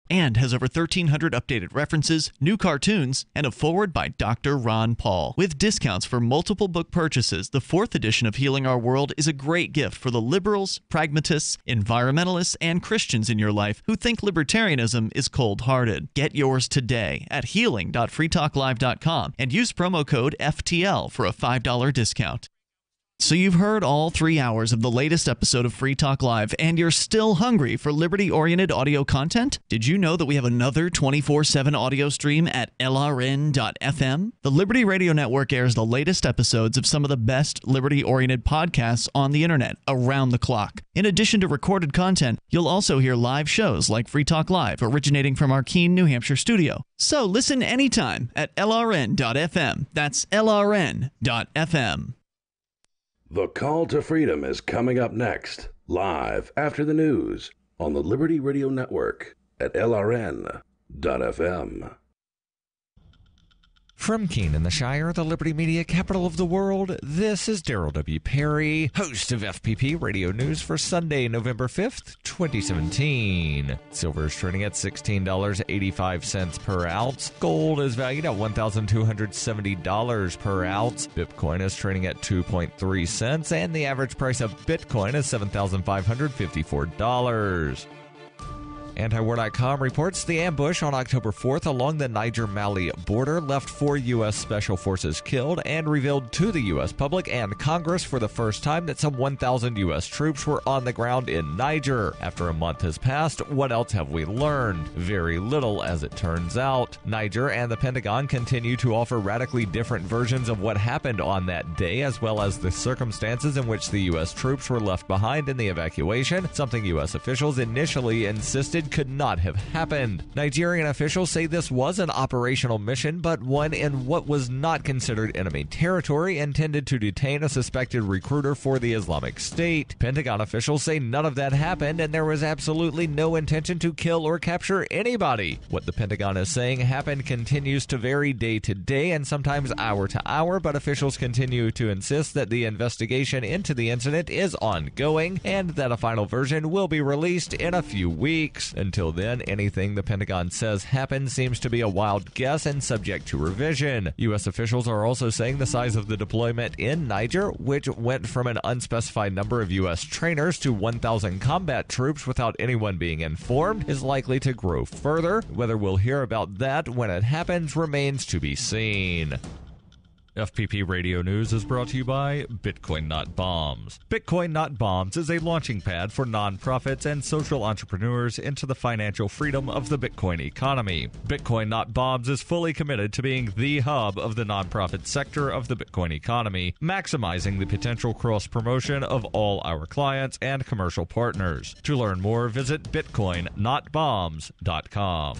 and has over 1,300 updated references, new cartoons, and a foreword by Dr. Ron Paul. With discounts for multiple book purchases, the 4th edition of Healing Our World is a great gift for the liberals, pragmatists, environmentalists, and Christians in your life who think libertarianism is cold-hearted. Get yours today at healing.freetalklive.com and use promo code FTL for a $5 discount. So you've heard all 3 hours of the latest episode of Free Talk Live, and you're still hungry for liberty-oriented audio content? Did you know that we have another 24/7 audio stream at LRN.FM? The Liberty Radio Network airs the latest episodes of some of the best liberty-oriented podcasts on the internet around the clock. In addition to recorded content, you'll also hear live shows like Free Talk Live, originating from our Keene, New Hampshire studio. So listen anytime at LRN.FM. That's LRN.FM. The Call to Freedom is coming up next, live after the news on the Liberty Radio Network at LRN.FM. From Keene in the Shire, the Liberty Media capital of the world, this is Daryl W. Perry, host of FPP Radio News for Sunday, November 5th, 2017. Silver is trading at $16.85 per ounce. Gold is valued at $1,270 per ounce. Bitcoin is trading at 2.3 cents, and the average price of Bitcoin is $7,554. Antiwar.com reports the ambush on October 4th along the Niger-Mali border left 4 U.S. Special Forces killed and revealed to the U.S. public and Congress for the first time that some 1,000 U.S. troops were on the ground in Niger. After a month has passed, what else have we learned? Very little, as it turns out. Niger and the Pentagon continue to offer radically different versions of what happened on that day, as well as the circumstances in which the U.S. troops were left behind in the evacuation, something U.S. officials initially insisted could not have happened. Nigerian officials say this was an operational mission, but one in what was not considered enemy territory, intended to detain a suspected recruiter for the Islamic State. Pentagon officials say none of that happened, and there was absolutely no intention to kill or capture anybody. What the Pentagon is saying happened continues to vary day to day and sometimes hour to hour, but officials continue to insist that the investigation into the incident is ongoing and that a final version will be released in a few weeks. Until then, anything the Pentagon says happened seems to be a wild guess and subject to revision. U.S. officials are also saying the size of the deployment in Niger, which went from an unspecified number of U.S. trainers to 1,000 combat troops without anyone being informed, is likely to grow further. Whether we'll hear about that when it happens remains to be seen. FPP Radio News is brought to you by Bitcoin Not Bombs. Bitcoin Not Bombs is a launching pad for nonprofits and social entrepreneurs into the financial freedom of the Bitcoin economy. Bitcoin Not Bombs is fully committed to being the hub of the nonprofit sector of the Bitcoin economy, maximizing the potential cross-promotion of all our clients and commercial partners. To learn more, visit bitcoinnotbombs.com.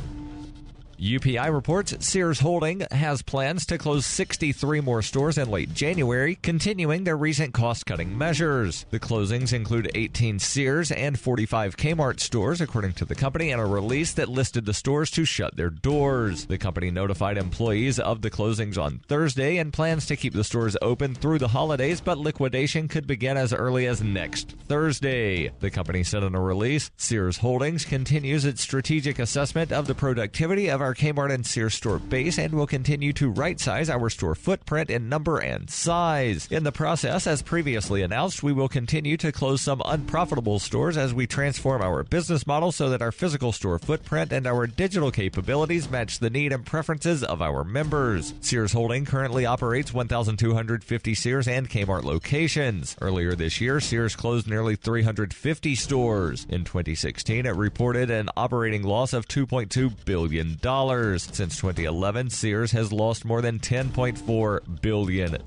UPI reports Sears Holding has plans to close 63 more stores in late January, continuing their recent cost-cutting measures. The closings include 18 Sears and 45 Kmart stores, according to the company, in a release that listed the stores to shut their doors. The company notified employees of the closings on Thursday and plans to keep the stores open through the holidays, but liquidation could begin as early as next Thursday. The company said in a release, Sears Holdings continues its strategic assessment of the productivity of our Kmart and Sears store base and will continue to right-size our store footprint in number and size. In the process, as previously announced, we will continue to close some unprofitable stores as we transform our business model so that our physical store footprint and our digital capabilities match the need and preferences of our members. Sears Holding currently operates 1,250 Sears and Kmart locations. Earlier this year, Sears closed nearly 350 stores. In 2016, it reported an operating loss of $2.2 billion. Since 2011, Sears has lost more than $10.4 billion.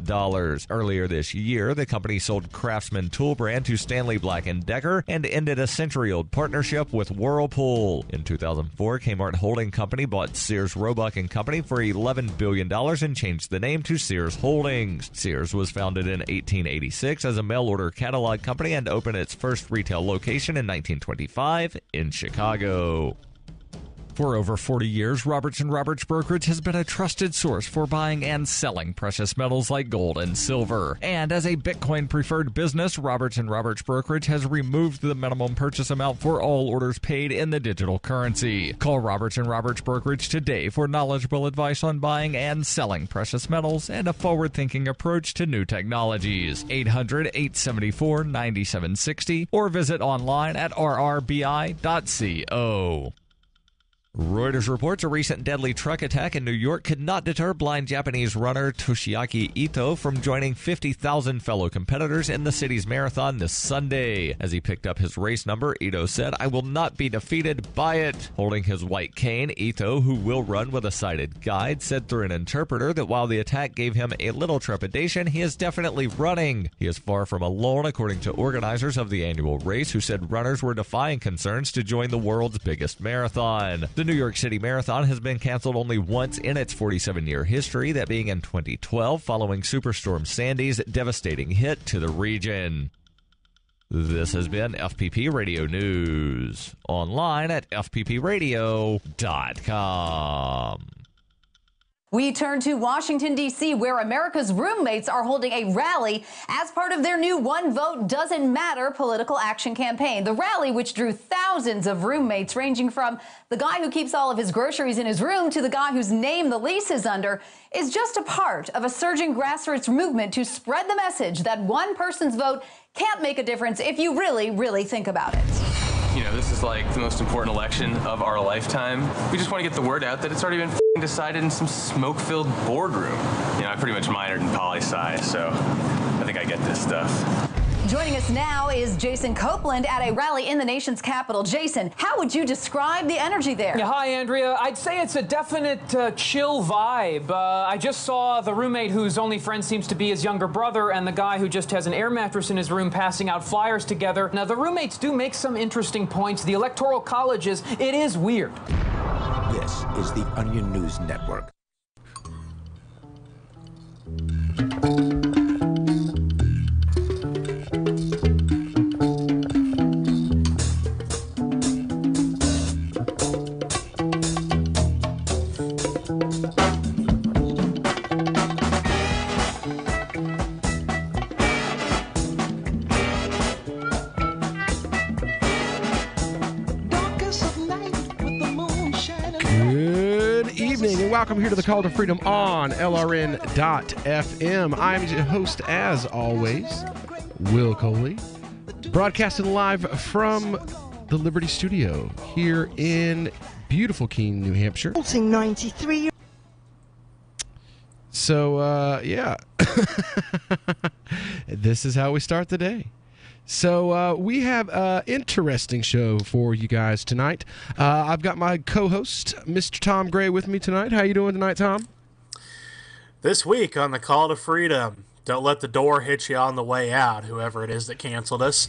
Earlier this year, the company sold Craftsman tool brand to Stanley Black & Decker and ended a century-old partnership with Whirlpool. In 2004, Kmart Holding Company bought Sears Roebuck & Company for $11 billion and changed the name to Sears Holdings. Sears was founded in 1886 as a mail-order catalog company and opened its first retail location in 1925 in Chicago. For over 40 years, Roberts & Roberts Brokerage has been a trusted source for buying and selling precious metals like gold and silver. And as a Bitcoin-preferred business, Roberts & Roberts Brokerage has removed the minimum purchase amount for all orders paid in the digital currency. Call Roberts & Roberts Brokerage today for knowledgeable advice on buying and selling precious metals and a forward-thinking approach to new technologies. 800-874-9760 or visit online at rrbi.co. Reuters reports a recent deadly truck attack in New York could not deter blind Japanese runner Toshiaki Ito from joining 50,000 fellow competitors in the city's marathon this Sunday. As he picked up his race number, Ito said, "I will not be defeated by it." Holding his white cane, Ito, who will run with a sighted guide, said through an interpreter that while the attack gave him a little trepidation, he is definitely running. He is far from alone, according to organizers of the annual race, who said runners were defying concerns to join the world's biggest marathon. The New York City Marathon has been canceled only once in its 47-year history, that being in 2012 following Superstorm Sandy's devastating hit to the region. This has been FPP Radio News, online at fppradio.com. We turn to Washington, D.C., where America's roommates are holding a rally as part of their new One Vote Doesn't Matter political action campaign. The rally, which drew thousands of roommates ranging from the guy who keeps all of his groceries in his room to the guy whose name the lease is under, is just a part of a surging grassroots movement to spread the message that one person's vote can't make a difference if you really, really think about it. You know, this is like the most important election of our lifetime. We just want to get the word out that it's already been decided in some smoke-filled boardroom. You know, I pretty much minored in poli-sci, so I think I get this stuff. Joining us now is Jason Copeland at a rally in the nation's capital. Jason, how would you describe the energy there? Yeah, hi, Andrea. I'd say it's a definite chill vibe. I just saw the roommate whose only friend seems to be his younger brother and the guy who just has an air mattress in his room passing out flyers together. Now, the roommates do make some interesting points. The Electoral College it is weird. This is the Onion News Network. Welcome here to the Call to Freedom on LRN.FM. I'm your host, as always, Will Coley, broadcasting live from the Liberty Studio here in beautiful Keene, New Hampshire. 93. So, yeah, this is how we start the day. So we have an interesting show for you guys tonight. I've got my co-host, Mr. Tom Gray, with me tonight. How you doing tonight, Tom? This week on the Call to Freedom, don't let the door hit you on the way out, whoever it is that canceled us.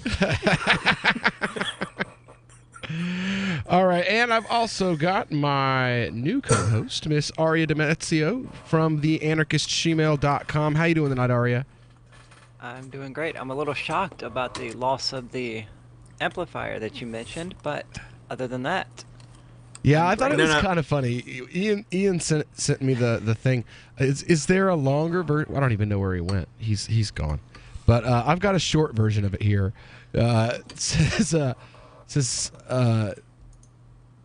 All right, and I've also got my new co-host, Miss Aria Demetrio from theanarchistshemale.com. How you doing tonight, Aria? I'm doing great. I'm a little shocked about the loss of the amplifier that you mentioned, but other than that... Yeah, I thought it was kind of funny. Ian sent me the thing. Is there a longer version? I don't even know where he went. He's gone. But I've got a short version of it here. It says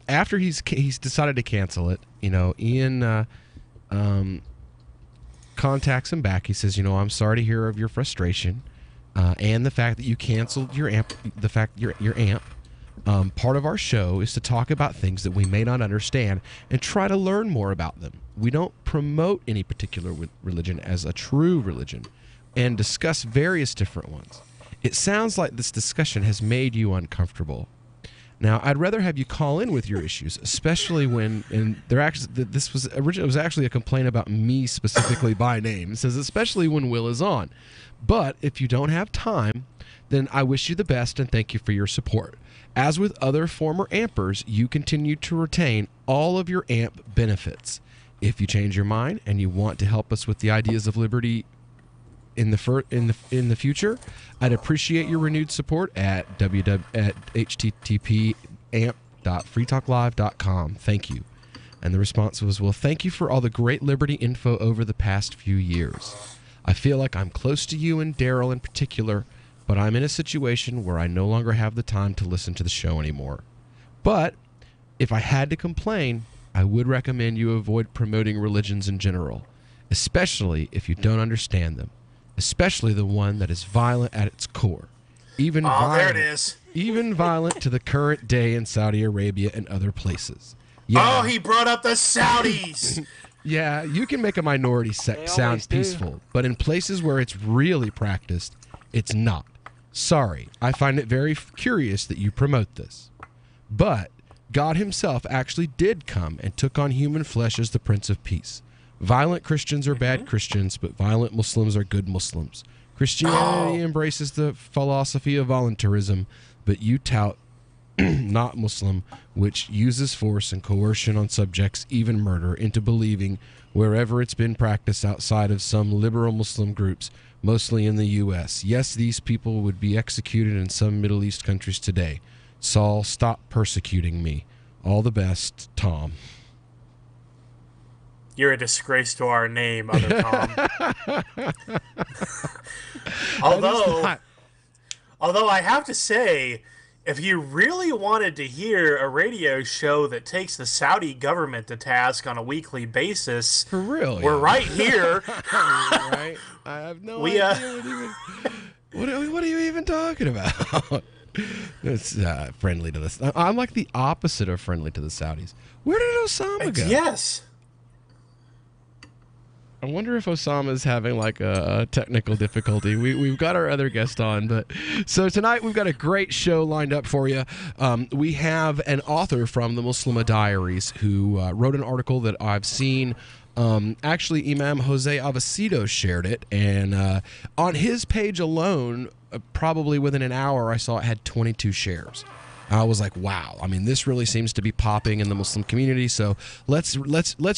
after he's decided to cancel it, Ian contacts him back. He says, I'm sorry to hear of your frustration and the fact that you canceled your amp. The fact your amp. Part of our show is to talk about things that we may not understand and try to learn more about them. We don't promote any particular religion as a true religion and discuss various different ones. It sounds like this discussion has made you uncomfortable. Now, I'd rather have you call in with your issues, especially when this was originally, it was actually a complaint about me specifically by name. It says especially when Will is on. But if you don't have time, then I wish you the best and thank you for your support. As with other former ampers, you continue to retain all of your amp benefits. If you change your mind and you want to help us with the ideas of liberty in the future, I'd appreciate your renewed support at http contact.freetalklive.com. Thank you. And the response was, well, thank you for all the great Liberty info over the past few years. I feel like I'm close to you and Daryl in particular, but I'm in a situation where I no longer have the time to listen to the show anymore. But if I had to complain, I would recommend you avoid promoting religions in general, especially if you don't understand them, especially the one that is violent at its core. Even violent, there it is. Even violent to the current day in Saudi Arabia and other places. Yeah. Oh, he brought up the Saudis. Yeah, you can make a minority sect sound peaceful, but in places where it's really practiced, it's not. Sorry, I find it very curious that you promote this. But God himself actually did come and took on human flesh as the Prince of Peace. Violent Christians are bad Christians, but violent Muslims are good Muslims. Christianity embraces the philosophy of voluntarism, but you tout not Muslim, which uses force and coercion on subjects, even murder, into believing wherever it's been practiced outside of some liberal Muslim groups, mostly in the U.S. Yes, these people would be executed in some Middle East countries today. Saul, stop persecuting me. All the best, Tom. You're a disgrace to our name, other Tom. Although I have to say, if you really wanted to hear a radio show that takes the Saudi government to task on a weekly basis, for real, we're right here. Right? I have no idea what are you even talking about? It's friendly to this. I'm like the opposite of friendly to the Saudis. Where did Osama go? Yes. I wonder if Osama's having like a technical difficulty. We've got our other guest on, but so tonight we've got a great show lined up for you. We have an author from the Muslima Diaries who wrote an article that I've seen. Actually, Imam Jose Avecido shared it, and on his page alone, probably within an hour, I saw it had 22 shares. I was like, wow. I mean, this really seems to be popping in the Muslim community. So let's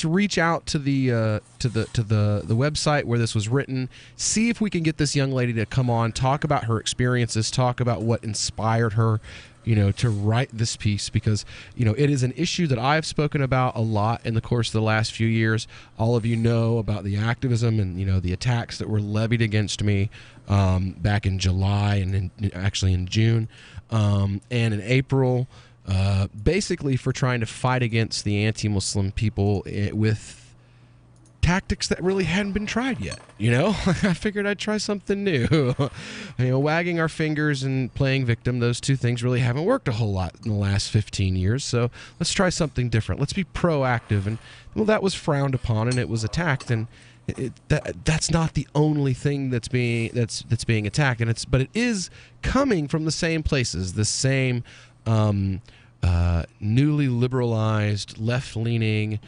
reach out to the website where this was written. See if we can get this young lady to come on, talk about her experiences, talk about what inspired her, to write this piece, because, it is an issue that I've spoken about a lot in the course of the last few years. All of you know about the activism and, the attacks that were levied against me back in July and actually in June and in April, basically for trying to fight against the anti-Muslim people with tactics that really hadn't been tried yet. I figured I'd try something new. Wagging our fingers and playing victim, those two things really haven't worked a whole lot in the last 15 years. So let's try something different. Let's be proactive. And that was frowned upon and it was attacked. And that's not the only thing that's being attacked. But it is coming from the same places, the same newly liberalized, left-leaning.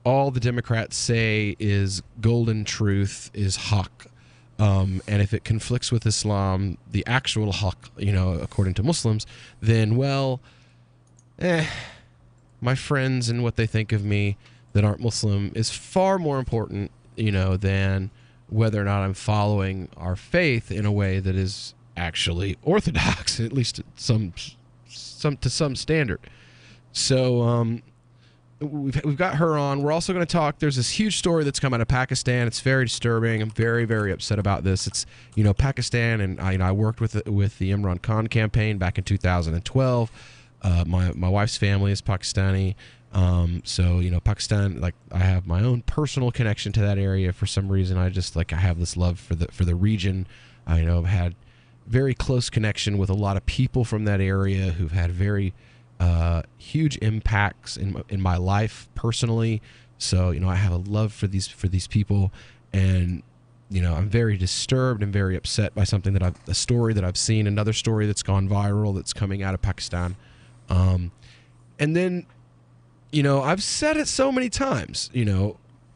All the Democrats say is golden truth, is haq. And if it conflicts with Islam, the actual haq, according to Muslims, then, my friends and what they think of me that aren't Muslim is far more important, than whether or not I'm following our faith in a way that is actually orthodox, at least to some standard. So, We've got her on. We're also going to talk. There's this huge story that's come out of Pakistan. It's very disturbing. I'm very, very upset about this. It's Pakistan, and I worked with the Imran Khan campaign back in 2012. My wife's family is Pakistani, so Pakistan. Like, I have my own personal connection to that area for some reason. I have this love for the region. I've had very close connection with a lot of people from that area who've had very huge impacts in my life personally. So I have a love for these people, and I'm very disturbed and very upset by a story that I've seen, another story that's gone viral that's coming out of Pakistan. And then I've said it so many times,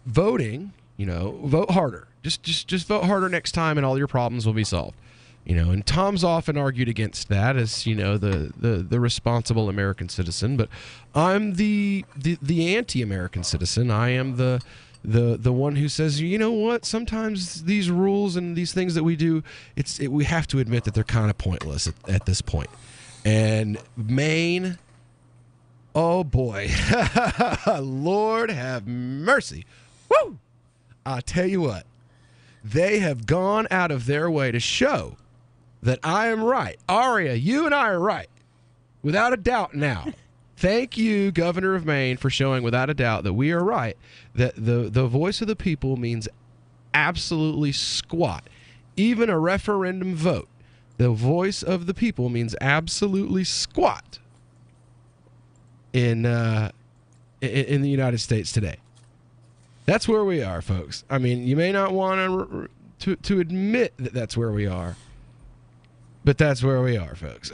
voting, vote harder. Just vote harder next time and all your problems will be solved. And Tom's often argued against that as, the responsible American citizen, but I'm the anti-American citizen. I am the one who says, what, sometimes these rules and these things that we do, we have to admit that they're kind of pointless at this point. And Maine, oh boy, Lord have mercy. Woo! I'll tell you what, they have gone out of their way to show that I am right. Aria, you and I are right, without a doubt now. Thank you, Governor of Maine, for showing without a doubt that we are right, that the voice of the people means absolutely squat. Even a referendum vote, the voice of the people means absolutely squat in the United States today. That's where we are, folks. I mean, you may not want to admit that that's where we are, but that's where we are, folks.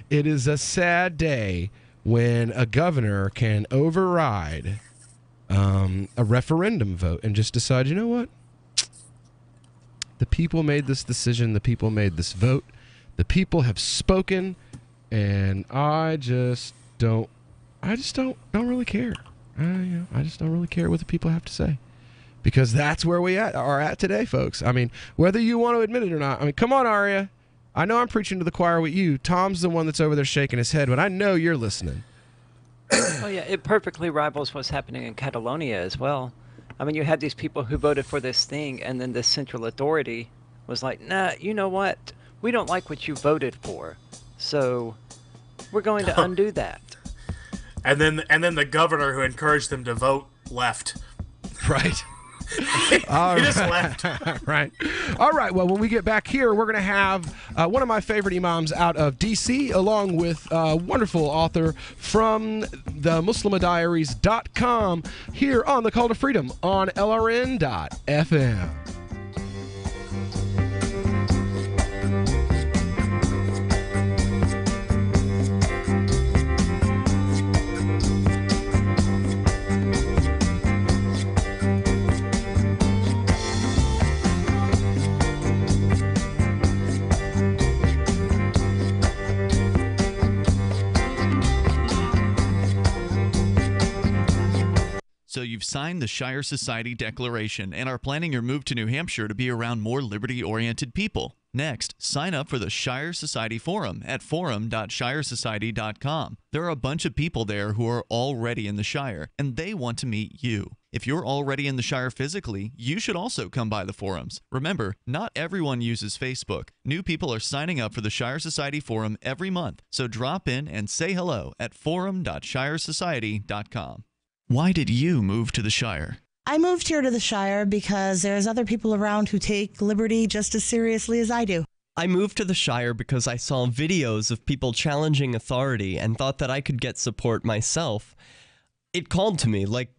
It is a sad day when a governor can override a referendum vote and just decide, you know what? The people made this decision. The people made this vote. The people have spoken, and I just don't really care. I just don't really care what the people have to say, because that's where we are at today, folks. I mean, whether you want to admit it or not. I mean, come on, Aria. I know I'm preaching to the choir with you. Tom's the one that's over there shaking his head, but I know you're listening. Oh, yeah, it perfectly rivals what's happening in Catalonia as well. I mean, you had these people who voted for this thing, and then the central authority was like, nah, you know what? We don't like what you voted for, so we're going to undo that. And then the governor who encouraged them to vote left. Right. He just left. Right. All right. Well, when we get back here, we're going to have one of my favorite imams out of D.C., along with a wonderful author from the MuslimDiaries.com here on the Call to Freedom on LRN.FM. So you've signed the Shire Society Declaration and are planning your move to New Hampshire to be around more liberty-oriented people. Next, sign up for the Shire Society Forum at forum.shiresociety.com. There are a bunch of people there who are already in the Shire, and they want to meet you. If you're already in the Shire physically, you should also come by the forums. Remember, not everyone uses Facebook. New people are signing up for the Shire Society Forum every month, so drop in and say hello at forum.shiresociety.com. Why did you move to the Shire? I moved here to the Shire because there's other people around who take liberty just as seriously as I do. I moved to the Shire because I saw videos of people challenging authority and thought that I could get support myself. It called to me, like,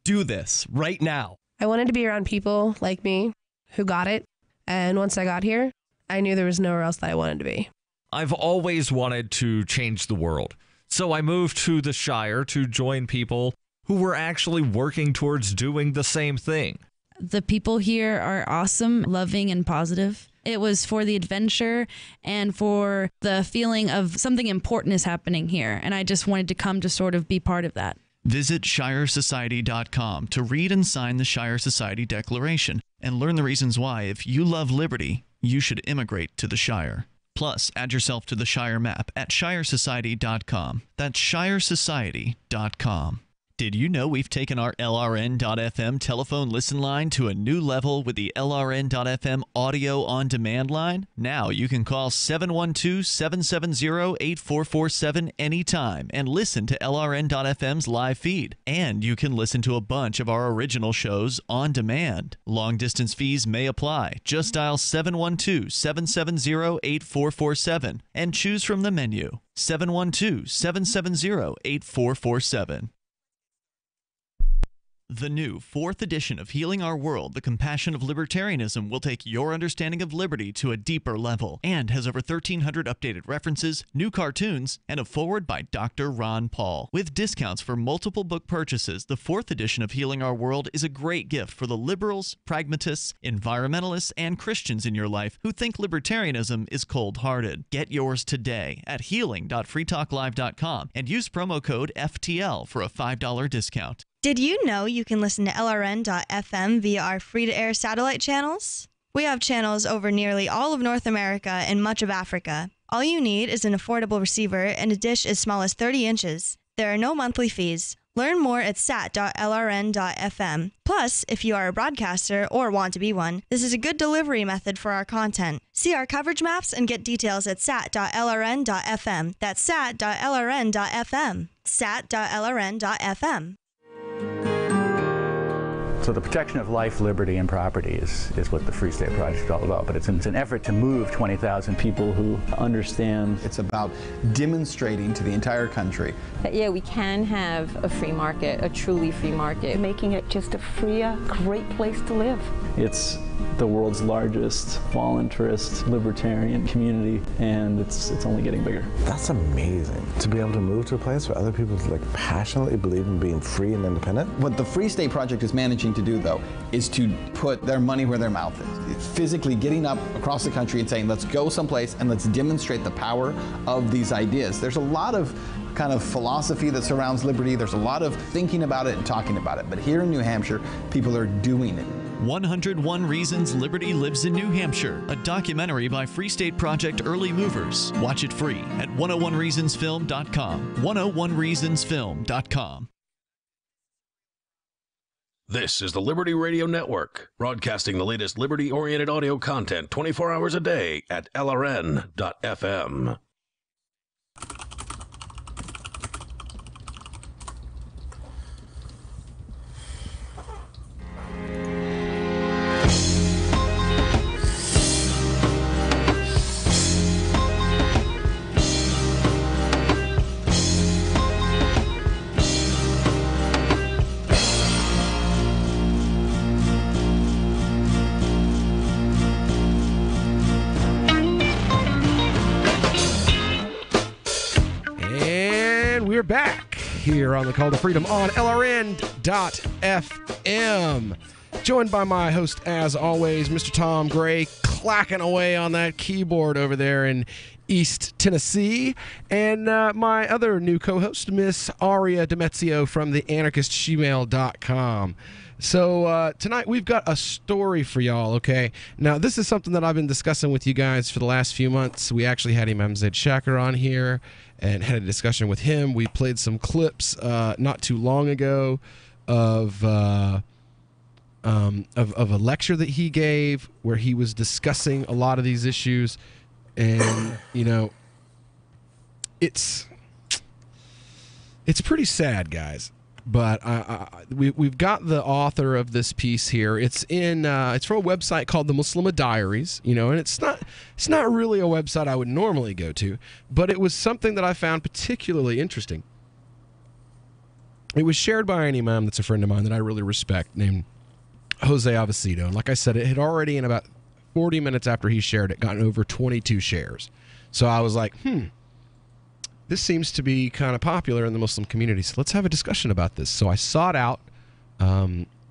do this right now. I wanted to be around people like me who got it, and once I got here, I knew there was nowhere else that I wanted to be. I've always wanted to change the world, so I moved to the Shire to join people who were actually working towards doing the same thing. The people here are awesome, loving, and positive. It was for the adventure and for the feeling of something important is happening here, and I just wanted to come to sort of be part of that. Visit shiresociety.com to read and sign the Shire Society Declaration and learn the reasons why, if you love liberty, you should immigrate to the Shire. Plus, add yourself to the Shire map at shiresociety.com. That's shiresociety.com. Did you know we've taken our LRN.FM telephone listen line to a new level with the LRN.FM audio on demand line? Now you can call 712-770-8447 anytime and listen to LRN.FM's live feed. And you can listen to a bunch of our original shows on demand. Long distance fees may apply. Just dial 712-770-8447 and choose from the menu. 712-770-8447. The new 4th edition of Healing Our World, The Compassion of Libertarianism, will take your understanding of liberty to a deeper level and has over 1,300 updated references, new cartoons, and a foreword by Dr. Ron Paul. With discounts for multiple book purchases, the 4th edition of Healing Our World is a great gift for the liberals, pragmatists, environmentalists, and Christians in your life who think libertarianism is cold-hearted. Get yours today at healing.freetalklive.com and use promo code FTL for a $5 discount. Did you know you can listen to LRN.FM via our free-to-air satellite channels? We have channels over nearly all of North America and much of Africa. All you need is an affordable receiver and a dish as small as 30 inches. There are no monthly fees. Learn more at sat.lrn.fm. Plus, if you are a broadcaster or want to be one, this is a good delivery method for our content. See our coverage maps and get details at sat.lrn.fm. That's sat.lrn.fm. sat.lrn.fm. So the protection of life, liberty, and property is what the Free State Project is all about. But it's an effort to move 20,000 people who understand. It's about demonstrating to the entire country that, yeah, we can have a free market, a truly free market. Making it just a freer, great place to live. It's the world's largest voluntarist libertarian community, and it's only getting bigger. That's amazing, to be able to move to a place where other people passionately believe in being free and independent. What the Free State Project is managing to do, though, is to put their money where their mouth is. It's physically getting up across the country and saying, let's go someplace and let's demonstrate the power of these ideas. There's a lot of kind of philosophy that surrounds liberty. There's a lot of thinking about it and talking about it. But here in New Hampshire, people are doing it. 101 Reasons Liberty Lives in New Hampshire, a documentary by Free State Project Early Movers. Watch it free at 101reasonsfilm.com. 101reasonsfilm.com. This is the Liberty Radio Network, broadcasting the latest liberty-oriented audio content 24 hours a day at LRN.FM. We're back here on the Call to Freedom on LRN.FM. Joined by my host, as always, Mr. Tom Gray, clacking away on that keyboard over there in East Tennessee. And my other new co-host, Miss Aria Demezio from the anarchistshemale.com. So tonight we've got a story for y'all, okay? Now, this is something that I've been discussing with you guys for the last few months. We actually had Imam Zaid Shakir on here and had a discussion with him. We played some clips not too long ago of a lecture that he gave where he was discussing a lot of these issues. And, you know, it's pretty sad, guys. But we've got the author of this piece here. It's from a website called the Muslimah Diaries, you know, and it's not really a website I would normally go to, but it was something that I found particularly interesting. It was shared by an imam that's a friend of mine that I really respect, named Jose Avicito. And like I said, it had already, in about 40 minutes after he shared it, gotten over 22 shares. So I was like, this seems to be kind of popular in the Muslim community, so let's have a discussion about this. So I sought out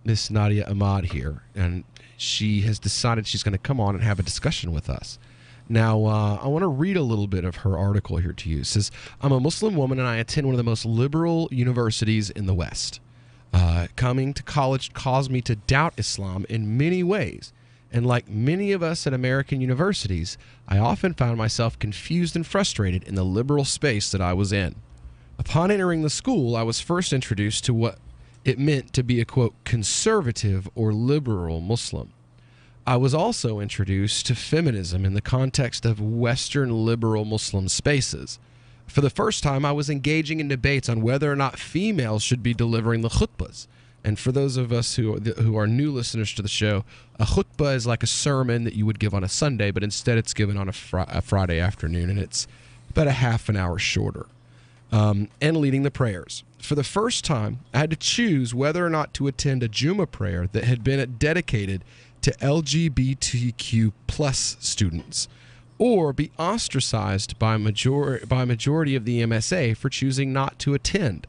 Miss Nadia Ahmad here, and she has decided she's going to come on and have a discussion with us. Now, I want to read a little bit of her article here to you. It says, I'm a Muslim woman and I attend one of the most liberal universities in the West. Coming to college caused me to doubt Islam in many ways. And like many of us at American universities, I often found myself confused and frustrated in the liberal space that I was in. Upon entering the school, I was first introduced to what it meant to be a, quote, conservative or liberal Muslim. I was also introduced to feminism in the context of Western liberal Muslim spaces. For the first time, I was engaging in debates on whether or not females should be delivering the khutbahs. And for those of us who are new listeners to the show, a khutbah is like a sermon that you would give on a Sunday, but instead it's given on a Friday afternoon, and it's about a half an hour shorter, and leading the prayers. For the first time, I had to choose whether or not to attend a Jummah prayer that had been dedicated to LGBTQ plus students, or be ostracized by majority of the MSA for choosing not to attend.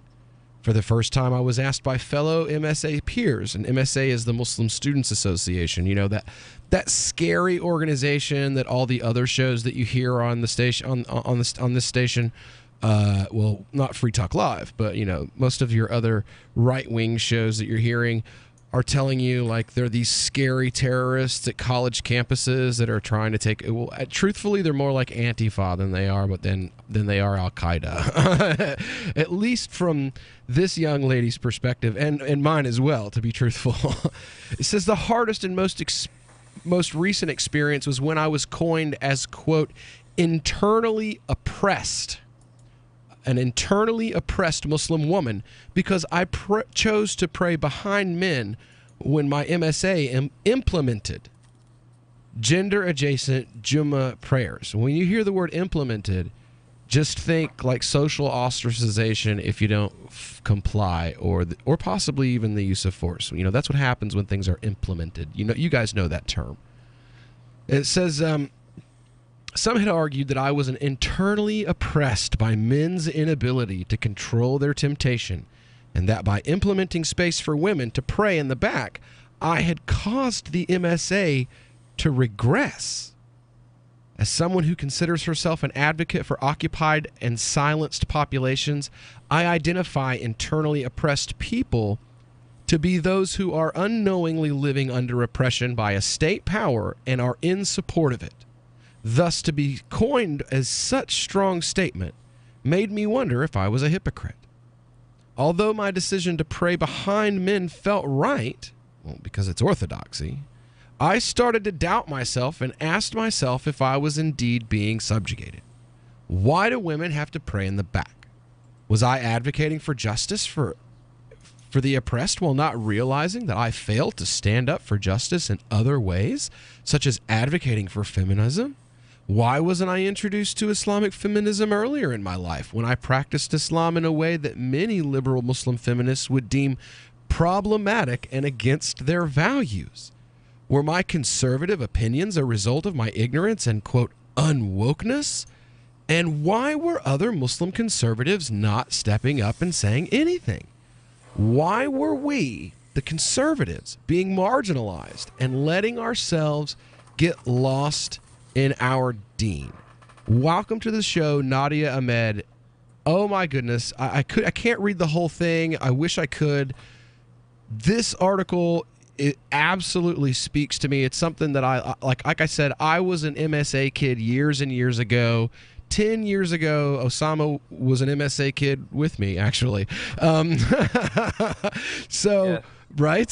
For the first time, I was asked by fellow MSA peers, and MSA is the Muslim Students Association. You know, that scary organization that all the other shows that you hear on the station on this station, well, not Free Talk Live, but you know, most of your other right-wing shows that you're hearing are telling you like they're these scary terrorists at college campuses that are trying to take. Well, truthfully, they're more like Antifa than they are, than they are Al Qaeda. At least from this young lady's perspective, and mine as well. To be truthful, it says the hardest and most recent experience was when I was coined as, quote, internally oppressed. An internally oppressed Muslim woman because I chose to pray behind men when my MSA implemented gender-adjacent Jummah prayers. When you hear the word implemented, just think like social ostracization if you don't comply, or possibly even the use of force. You know, that's what happens when things are implemented. You know, you guys know that term. It says, some had argued that I was internally oppressed by men's inability to control their temptation, and that by implementing space for women to pray in the back, I had caused the MSA to regress. As someone who considers herself an advocate for occupied and silenced populations, I identify internally oppressed people to be those who are unknowingly living under oppression by a state power and are in support of it. Thus, to be coined as such strong statement made me wonder if I was a hypocrite. Although my decision to pray behind men felt right, well, because it's orthodoxy, I started to doubt myself and asked myself if I was indeed being subjugated. Why do women have to pray in the back? Was I advocating for justice for the oppressed while not realizing that I failed to stand up for justice in other ways, such as advocating for feminism? Why wasn't I introduced to Islamic feminism earlier in my life when I practiced Islam in a way that many liberal Muslim feminists would deem problematic and against their values? Were my conservative opinions a result of my ignorance and, quote, unwokeness? And why were other Muslim conservatives not stepping up and saying anything? Why were we, the conservatives, being marginalized and letting ourselves get lost in our deen? Welcome to the show, Nadia Ahmed. Oh my goodness, I can't read the whole thing. I wish I could. This article, it absolutely speaks to me. It's something that I like I said, I was an MSA kid years and years ago. 10 years ago, Osama was an MSA kid with me, actually. So, right?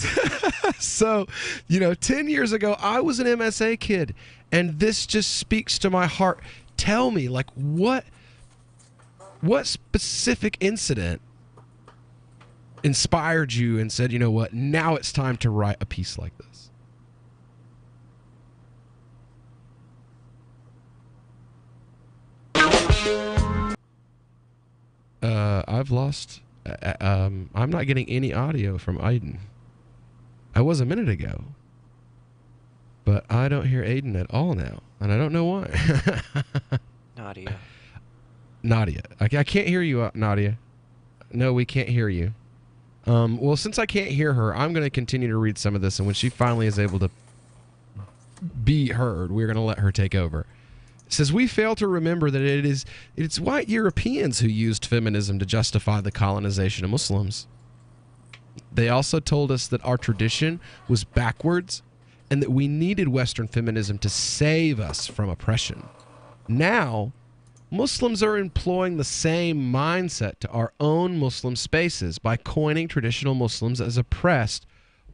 So, 10 years ago, I was an MSA kid, and this just speaks to my heart. Tell me, like, what specific incident inspired you and said, you know what, now it's time to write a piece like this? I've lost. I'm not getting any audio from Aiden. I was a minute ago, but I don't hear Aiden at all now, and I don't know why. Nadia, I can't hear you, Nadia. No, we can't hear you. Well, since I can't hear her, I'm going to continue to read some of this, and when she finally is able to be heard, we're going to let her take over. It says, we fail to remember that it's white Europeans who used feminism to justify the colonization of Muslims. They also told us that our tradition was backwards and that we needed Western feminism to save us from oppression. Now, Muslims are employing the same mindset to our own Muslim spaces by coining traditional Muslims as oppressed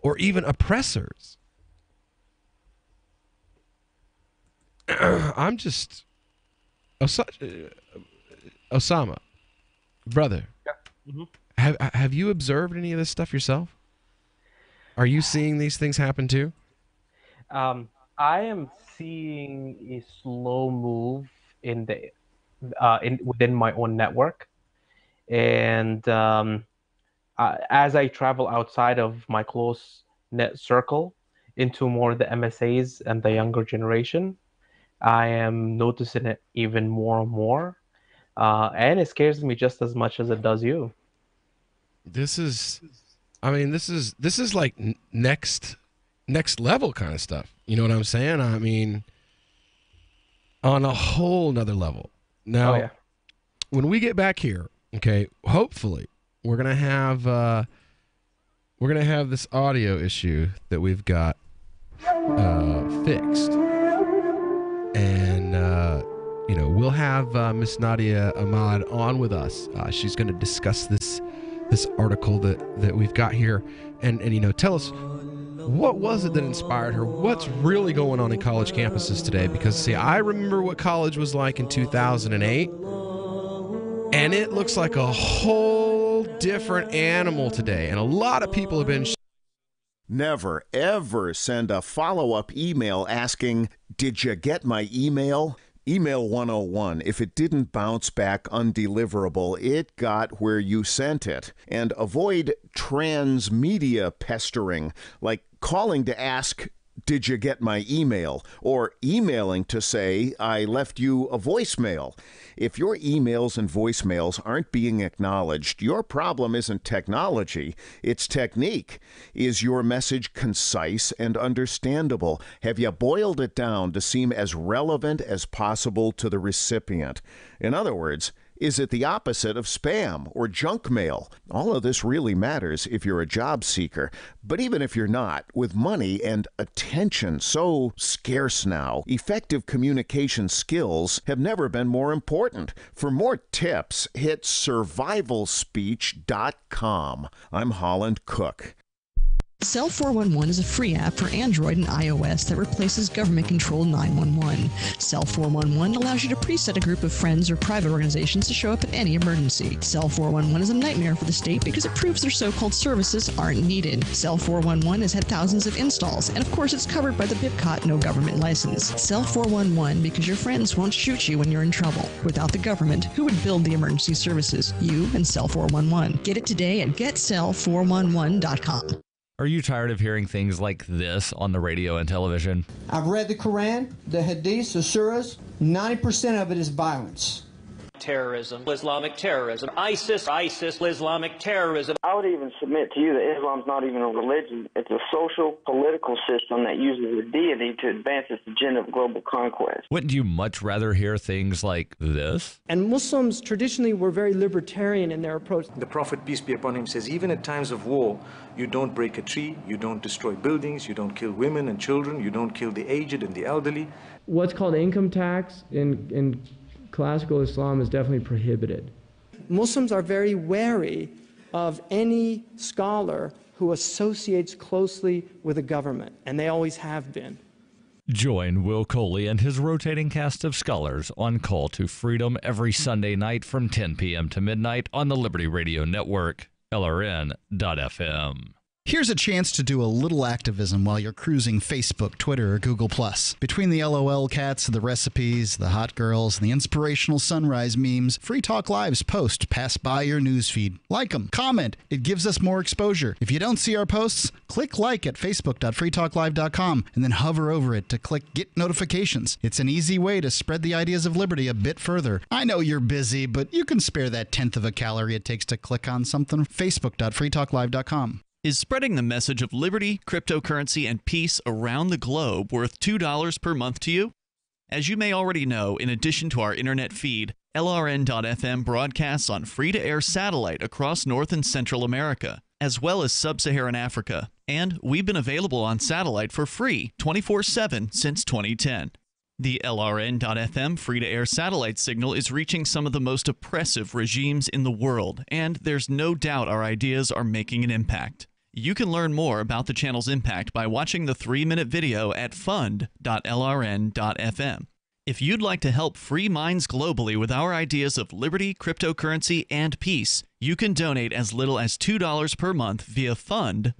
or even oppressors. I'm just... Osama, brother, have you observed any of this stuff yourself? Are you seeing these things happen too? I am seeing a slow move in the within my own network, and as I travel outside of my close net circle into more of the MSAs and the younger generation, I am noticing it even more and more, and it scares me just as much as it does you. This is like next level kind of stuff. You know what I'm saying? I mean, on a whole nother level. Now, when we get back here, okay, hopefully we're gonna have we're going to have this audio issue that we've got fixed. And, we'll have Miss Nadia Ahmad on with us. She's going to discuss this article that we've got here and tell us what was it that inspired her? What's really going on in college campuses today? Because, see, I remember what college was like in 2008, and it looks like a whole different animal today. And a lot of people have been... Never, ever send a follow-up email asking, "Did you get my email?" Email 101. If it didn't bounce back undeliverable, it got where you sent it. And avoid transmedia pestering, like calling to ask, "Did you get my email?" or emailing to say, "I left you a voicemail." If your emails and voicemails aren't being acknowledged, your problem isn't technology, it's technique. Is your message concise and understandable? Have you boiled it down to seem as relevant as possible to the recipient? In other words, is it the opposite of spam or junk mail? All of this really matters if you're a job seeker. But even if you're not, with money and attention so scarce now, effective communication skills have never been more important. For more tips, hit survivalspeech.com. I'm Holland Cook. Cell 411 is a free app for Android and iOS that replaces government-controlled 911. Cell 411 allows you to preset a group of friends or private organizations to show up at any emergency. Cell 411 is a nightmare for the state because it proves their so-called services aren't needed. Cell 411 has had thousands of installs, and of course it's covered by the BIPCOT no government license. Cell 411 because your friends won't shoot you when you're in trouble. Without the government, who would build the emergency services? You and Cell 411. Get it today at getcell411.com. Are you tired of hearing things like this on the radio and television? I've read the Quran, the Hadiths, the Surahs. 90% of it is violence. Terrorism, Islamic terrorism, ISIS, Islamic terrorism. I would even submit to you that Islam's not even a religion. It's a social, political system that uses a deity to advance its agenda of global conquest. Wouldn't you much rather hear things like this? And Muslims traditionally were very libertarian in their approach. The Prophet, peace be upon him, says even in times of war, you don't break a tree, you don't destroy buildings, you don't kill women and children, you don't kill the aged and the elderly. What's called income tax in classical Islam is definitely prohibited. Muslims are very wary of any scholar who associates closely with the government, and they always have been. Join Will Coley and his rotating cast of scholars on Call to Freedom every Sunday night from 10 p.m. to midnight on the Liberty Radio Network, LRN.FM. Here's a chance to do a little activism while you're cruising Facebook, Twitter, or Google+. Between the LOL cats, the recipes, the hot girls, and the inspirational sunrise memes, Free Talk Live's posts pass by your newsfeed. Like them, comment. It gives us more exposure. If you don't see our posts, click like at facebook.freetalklive.com and then hover over it to click Get Notifications. It's an easy way to spread the ideas of liberty a bit further. I know you're busy, but you can spare that 1/10 of a calorie it takes to click on something. facebook.freetalklive.com. Is spreading the message of liberty, cryptocurrency, and peace around the globe worth $2 per month to you? As you may already know, in addition to our internet feed, LRN.FM broadcasts on free-to-air satellite across North and Central America, as well as Sub-Saharan Africa. And we've been available on satellite for free 24/7 since 2010. The LRN.FM free-to-air satellite signal is reaching some of the most oppressive regimes in the world, and there's no doubt our ideas are making an impact. You can learn more about the channel's impact by watching the 3-minute video at fund.lrn.fm. If you'd like to help free minds globally with our ideas of liberty, cryptocurrency, and peace, you can donate as little as $2 per month via fund.lrn.fm.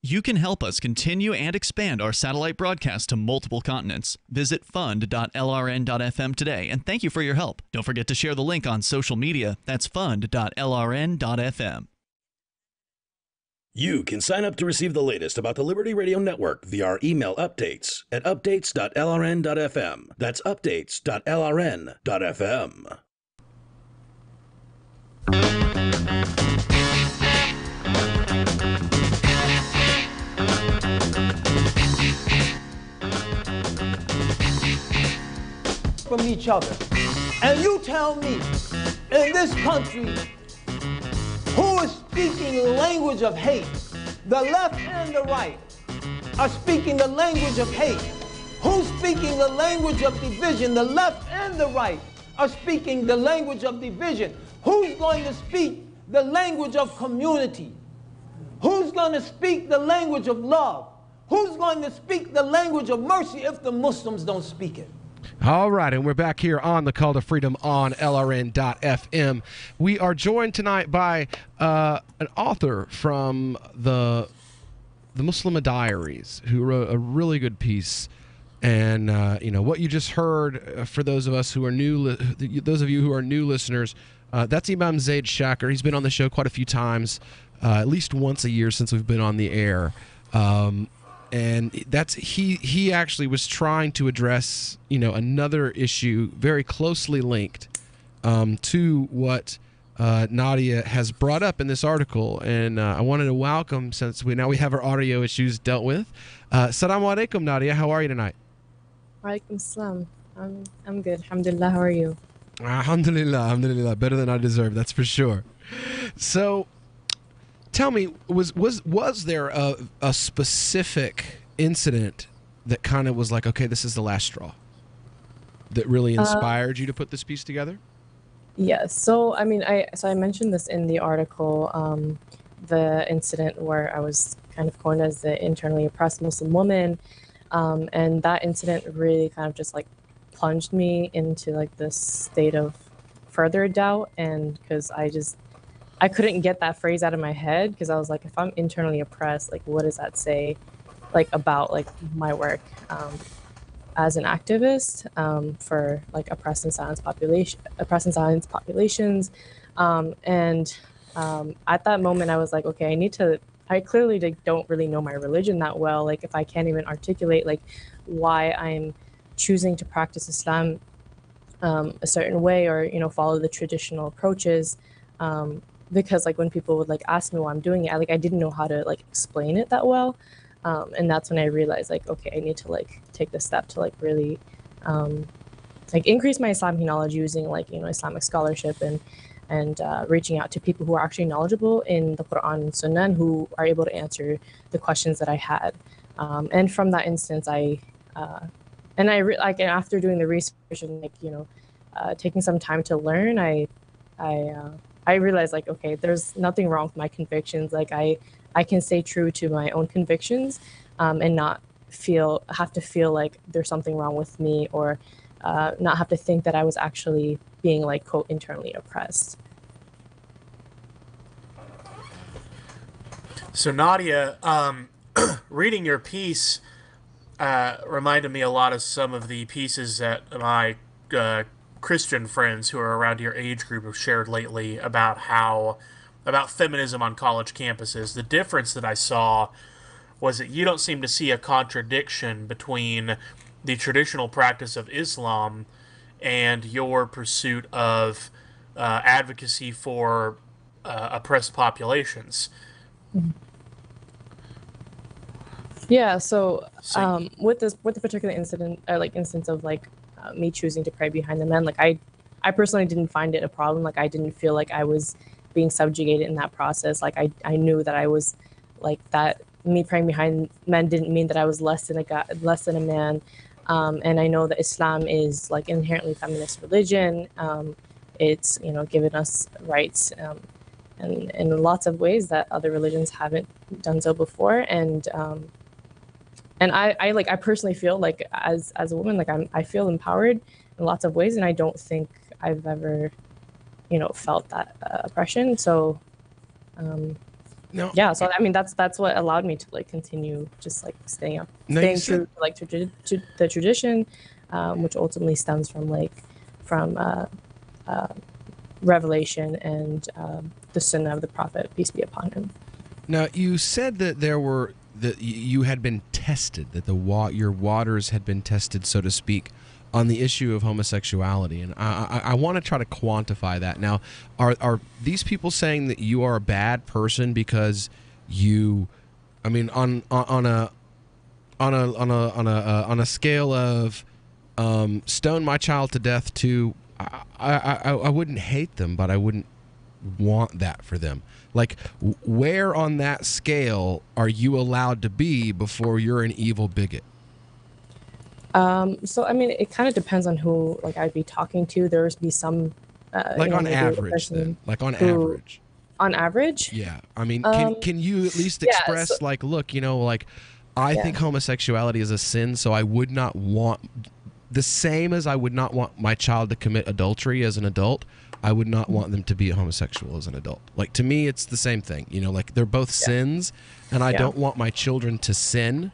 You can help us continue and expand our satellite broadcast to multiple continents. Visit fund.lrn.fm today, and thank you for your help. Don't forget to share the link on social media. That's fund.lrn.fm. You can sign up to receive the latest about the Liberty Radio Network via our email updates at updates.lrn.fm. That's updates.lrn.fm. From each other. And you tell me, in this country, who is speaking the language of hate. The left and the right are speaking the language of hate. Who's speaking the language of division? The left and the right are speaking the language of division. Who's going to speak the language of community? Who's going to speak the language of love? Who's going to speak the language of mercy if the Muslims don't speak it? All right, and we're back here on the Call to Freedom on LRN.FM. We are joined tonight by an author from the Muslim Diaries who wrote a really good piece. And what you just heard, for those of us who are those of you who are new listeners, that's Imam Zaid Shaker. He's been on the show quite a few times, at least once a year since we've been on the air. And that's he actually was trying to address another issue very closely linked to what Nadia has brought up in this article, and I wanted to welcome, since we have our audio issues dealt with. Assalamu alaikum, Nadia. How are you tonight? Walaikum salam. I'm good. Alhamdulillah. How are you? Alhamdulillah. Better than I deserve, that's for sure. So, tell me, was there a specific incident that kind of was like, okay, this is the last straw, that really inspired you to put this piece together? Yes. So, I mentioned this in the article, the incident where I was kind of coined as the internally oppressed Muslim woman. And that incident really kind of just like plunged me into like this state of further doubt. And because I couldn't get that phrase out of my head, because I was like, if I'm internally oppressed, like, what does that say like about like my work as an activist for like oppressed and silenced populations. At that moment I was like, okay, I clearly don't really know my religion that well. Like, if I can't even articulate like why I'm choosing to practice Islam a certain way, or follow the traditional approaches, because like when people would like ask me why I'm doing it, I didn't know how to like explain it that well. And that's when I realized like, okay, I need to like take the step to like really like increase my Islamic knowledge using like Islamic scholarship and reaching out to people who are actually knowledgeable in the Quran and Sunnah, and who are able to answer the questions that I had. And from that instance, after doing the research and like taking some time to learn, I realized like, okay, there's nothing wrong with my convictions. Like I can stay true to my own convictions and not have to feel like there's something wrong with me, or not have to think that I was actually being like, quote, internally oppressed. So Nadia, reading your piece reminded me a lot of some of the pieces that my Christian friends who are around your age group have shared lately about feminism on college campuses. The difference that I saw was that you don't seem to see a contradiction between the traditional practice of Islam and your pursuit of advocacy for oppressed populations. Yeah. So with the particular incident, instance of like me choosing to pray behind the men, like I personally didn't find it a problem. Like I didn't feel like I was being subjugated in that process. Like I knew that I was like that. Me praying behind men didn't mean that I was less than a man. And I know that Islam is like inherently feminist religion. It's given us rights and in lots of ways that other religions haven't done so before. And I personally feel like as a woman, like I feel empowered in lots of ways, and I don't think I've ever felt that oppression. So no. Yeah, so I mean that's what allowed me to like continue just like staying true to like to the tradition, which ultimately stems from revelation and the Sunnah of the Prophet, peace be upon him. Now, you said that you had been tested, that your waters had been tested, so to speak, on the issue of homosexuality, and I want to try to quantify that. Now, are these people saying that you are a bad person because you, I mean, on a scale of stone my child to death to, I wouldn't hate them, but I wouldn't want that for them. Like, where on that scale are you allowed to be before you're an evil bigot? So I mean, it kind of depends on who like I'd be talking to. There's be some like on average, then. Like on average. On average? Yeah. I mean, can you at least express like, look, like I think homosexuality is a sin, so I would not want the same as I would not want my child to commit adultery as an adult. I would not want them to be a homosexual as an adult. Like, to me, it's the same thing. Like they're both sins, and I don't want my children to sin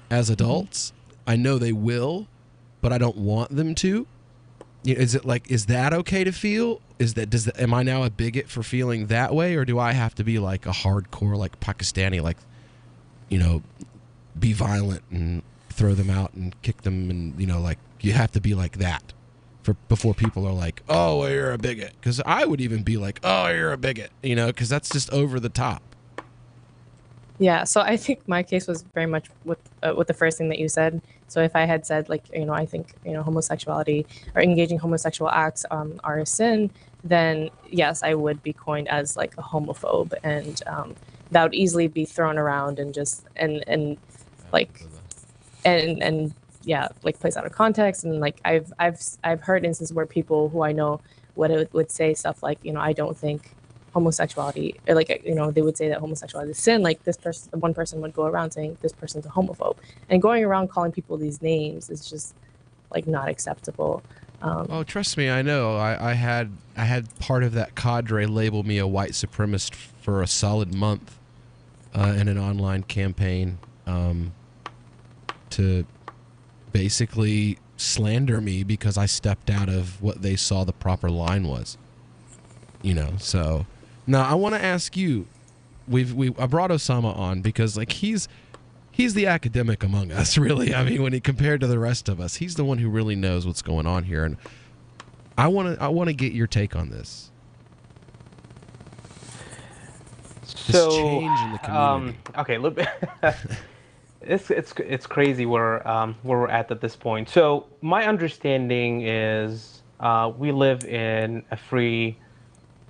as adults. I know they will, but I don't want them to. Is that okay to feel? Am I now a bigot for feeling that way, or do I have to be like a hardcore, like Pakistani, like, be violent and throw them out and kick them, and like you have to be like that before people are like, oh, well, you're a bigot? Because I would even be like, oh, you're a bigot, because that's just over the top. Yeah, so I think my case was very much with the first thing that you said. So if I had said like, I think, homosexuality or engaging homosexual acts are a sin, then yes, I would be coined as like a homophobe, and that would easily be thrown around and just and placed out of context. And like I've heard instances where people who I know would say stuff like, I don't think homosexuality, or like, they would say that homosexuality is sin. Like one person would go around saying this person's a homophobe, and going around calling people these names is just like not acceptable. Oh, trust me, I know. I had part of that cadre label me a white supremacist for a solid month in an online campaign to basically slander me because I stepped out of what they saw the proper line was. So now I want to ask you, I brought Osama on because like he's the academic among us, really. I mean, when he compared to the rest of us, he's the one who really knows what's going on here, and I want to get your take on this. So, change in the community. Okay, look, it's crazy where we're at this point. So my understanding is we live in a free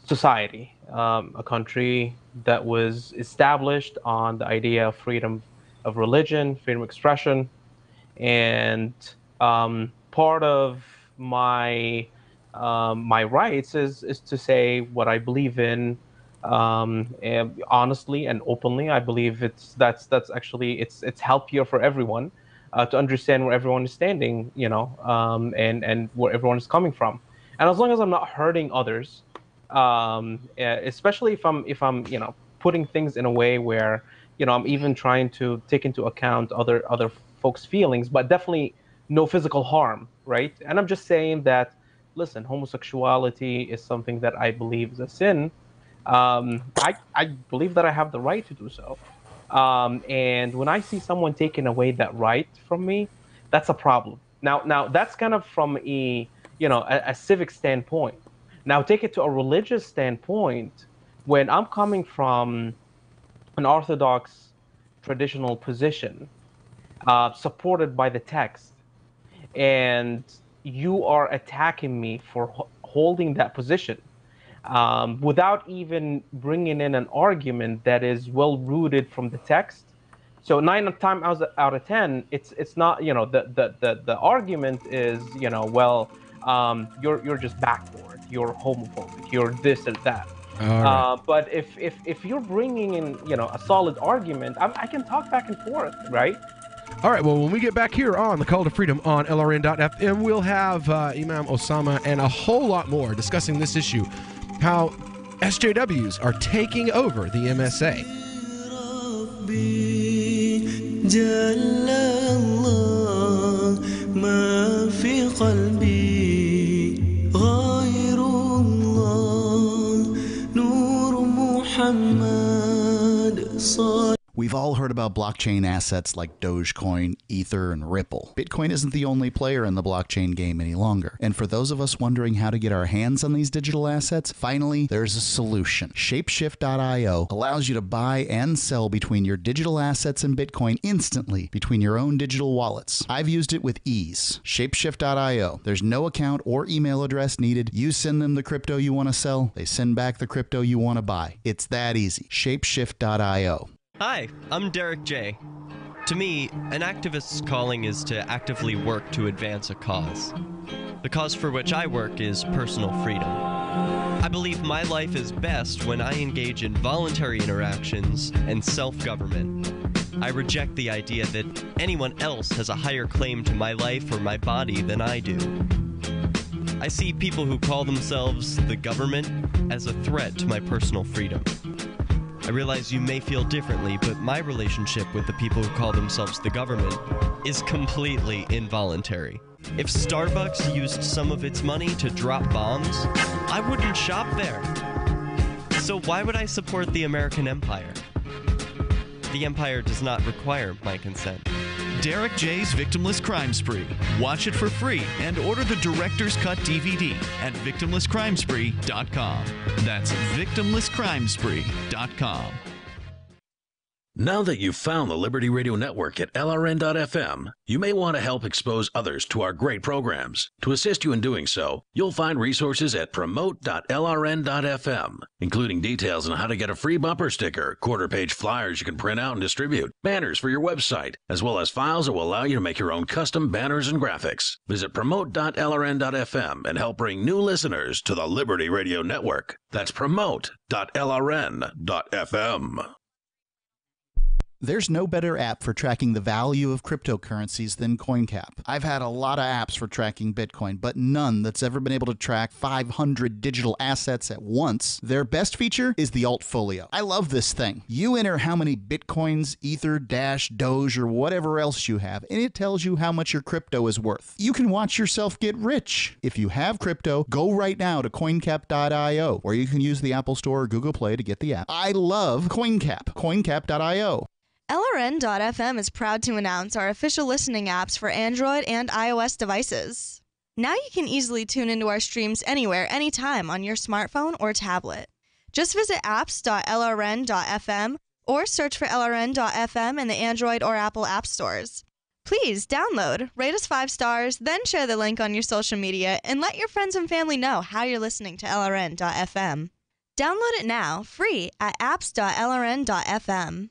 society, a country that was established on the idea of freedom of religion, freedom of expression, and part of my rights is to say what I believe in, and honestly and openly. I believe that's actually it's healthier for everyone to understand where everyone is standing, and where everyone is coming from, and as long as I'm not hurting others. Especially if I'm putting things in a way where I'm even trying to take into account other folks' feelings, but definitely no physical harm, right? And I'm just saying that, listen, homosexuality is something that I believe is a sin. I believe that I have the right to do so, and when I see someone taking away that right from me, that's a problem. Now that's kind of from a civic standpoint. Now take it to a religious standpoint. When I'm coming from an orthodox traditional position, supported by the text, and you are attacking me for holding that position without even bringing in an argument that is well rooted from the text. So 9 times out of 10, it's not, the argument is, you're just backward, you're homophobic, you're this or that. Right. But if you're bringing in, a solid argument, I can talk back and forth, right? All right, well, when we get back here on The Call to Freedom on LRN.FM, we'll have Imam Osama and a whole lot more discussing this issue, how SJWs are taking over the MSA. We've all heard about blockchain assets like Dogecoin, Ether, and Ripple. Bitcoin isn't the only player in the blockchain game any longer. And for those of us wondering how to get our hands on these digital assets, finally, there's a solution. Shapeshift.io allows you to buy and sell between your digital assets and Bitcoin instantly between your own digital wallets. I've used it with ease. Shapeshift.io. There's no account or email address needed. You send them the crypto you want to sell, they send back the crypto you want to buy. It's that easy. Shapeshift.io. Hi, I'm Derek J. To me, an activist's calling is to actively work to advance a cause. The cause for which I work is personal freedom. I believe my life is best when I engage in voluntary interactions and self-government. I reject the idea that anyone else has a higher claim to my life or my body than I do. I see people who call themselves the government as a threat to my personal freedom. I realize you may feel differently, but my relationship with the people who call themselves the government is completely involuntary. If Starbucks used some of its money to drop bombs, I wouldn't shop there. So why would I support the American empire? The empire does not require my consent. Derek J's Victimless Crime Spree. Watch it for free and order the Director's Cut DVD at victimlesscrimespree.com. That's victimlesscrimespree.com. Now that you've found the Liberty Radio Network at LRN.FM, you may want to help expose others to our great programs. To assist you in doing so, you'll find resources at promote.lrn.fm, including details on how to get a free bumper sticker, quarter-page flyers you can print out and distribute, banners for your website, as well as files that will allow you to make your own custom banners and graphics. Visit promote.lrn.fm and help bring new listeners to the Liberty Radio Network. That's promote.lrn.fm. There's no better app for tracking the value of cryptocurrencies than CoinCap. I've had a lot of apps for tracking Bitcoin, but none that's ever been able to track 500 digital assets at once. Their best feature is the Altfolio. I love this thing. You enter how many Bitcoins, Ether, Dash, Doge, or whatever else you have, and it tells you how much your crypto is worth. You can watch yourself get rich. If you have crypto, go right now to coincap.io, or you can use the Apple Store or Google Play to get the app. I love CoinCap. Coincap.io. LRN.FM is proud to announce our official listening apps for Android and iOS devices. Now you can easily tune into our streams anywhere, anytime on your smartphone or tablet. Just visit apps.lrn.fm or search for LRN.FM in the Android or Apple app stores. Please download, rate us 5 stars, then share the link on your social media and let your friends and family know how you're listening to LRN.FM. Download it now, free at apps.lrn.fm.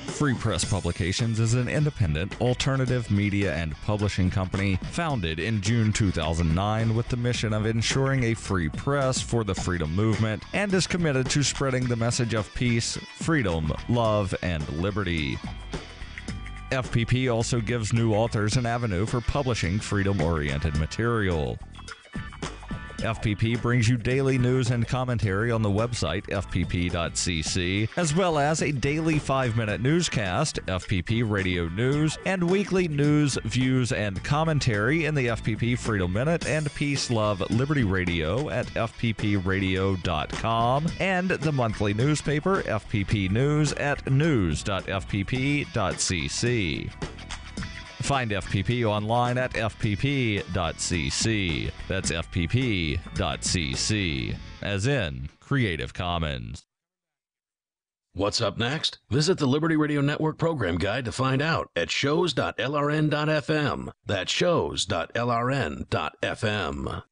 Free Press Publications is an independent, alternative media and publishing company founded in June 2009 with the mission of ensuring a free press for the freedom movement and is committed to spreading the message of peace, freedom, love, and liberty. FPP also gives new authors an avenue for publishing freedom-oriented material. FPP brings you daily news and commentary on the website fpp.cc, as well as a daily 5-minute newscast, FPP Radio News, and weekly news, views, and commentary in the FPP Freedom Minute and Peace, Love, Liberty Radio at fppradio.com, and the monthly newspaper FPP News at news.fpp.cc. Find FPP online at fpp.cc. That's fpp.cc, as in Creative Commons. What's up next? Visit the Liberty Radio Network program guide to find out at shows.lrn.fm. That's shows.lrn.fm.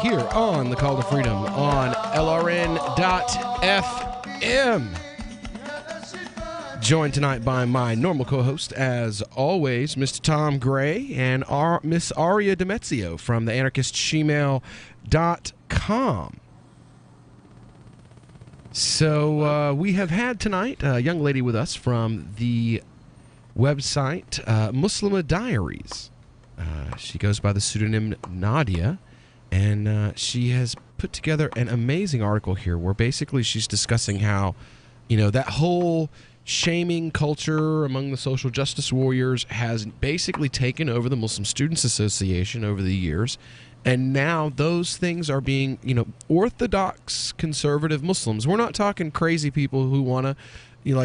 Here on the Call to Freedom on LRN.FM. Joined tonight by my normal co-host, as always, Mr. Tom Gray and Miss Aria Demezio from the anarchistshemale.com. So we have had tonight a young lady with us from the website Muslima Diaries. She goes by the pseudonym Nadia, and she has put together an amazing article here where basically she's discussing how, that whole shaming culture among the social justice warriors has basically taken over the Muslim Students Association over the years. And now those things are being, orthodox conservative Muslims. We're not talking crazy people who want to,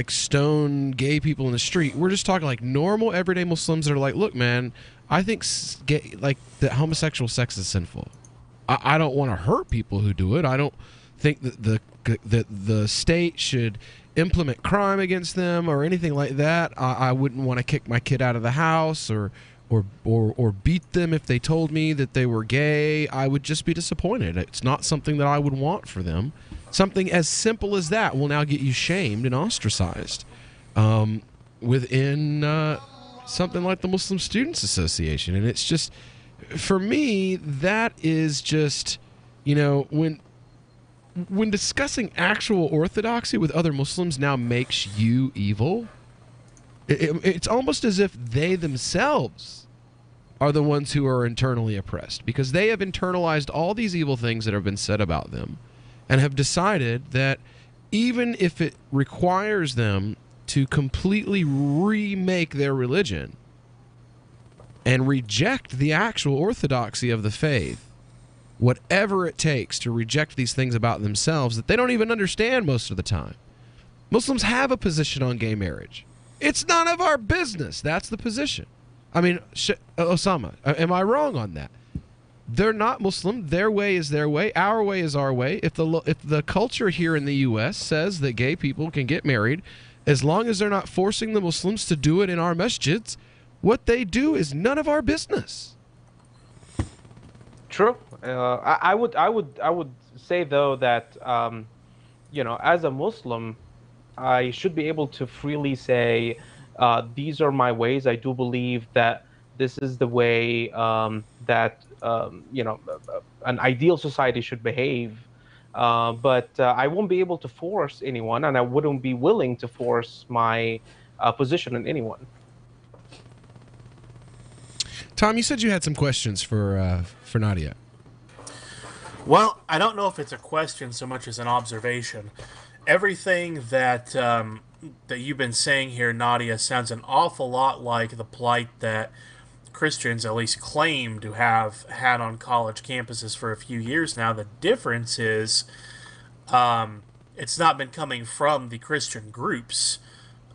stone gay people in the street. We're just talking like normal, everyday Muslims that are like, look, man, I think that homosexual sex is sinful. I don't want to hurt people who do it. I don't think that the state should implement crime against them or anything like that. I wouldn't want to kick my kid out of the house or beat them if they told me that they were gay. I would just be disappointed. It's not something that I would want for them. Something as simple as that will now get you shamed and ostracized within something like the Muslim Students Association. And it's just, for me, that is just, when discussing actual orthodoxy with other Muslims now makes you evil, it's almost as if they themselves are the ones who are internally oppressed, because they have internalized all these evil things that have been said about them and have decided that even if it requires them to completely remake their religion and reject the actual orthodoxy of the faith, whatever it takes to reject these things about themselves that they don't even understand most of the time. Muslims have a position on gay marriage. It's none of our business. That's the position. I mean, Osama, am I wrong on that? They're not Muslim. Their way is their way. Our way is our way. If the culture here in the U.S. says that gay people can get married, as long as they're not forcing the Muslims to do it in our masjids, what they do is none of our business. True. I would say though that as a Muslim, I should be able to freely say, these are my ways. I do believe that this is the way that an ideal society should behave. But I won't be able to force anyone, and I wouldn't be willing to force my position on anyone. Tom, you said you had some questions for Nadia. Well, I don't know if it's a question so much as an observation. Everything that you've been saying here, Nadia, sounds an awful lot like the plight that Christians at least claim to have had on college campuses for a few years now. The difference is it's not been coming from the Christian groups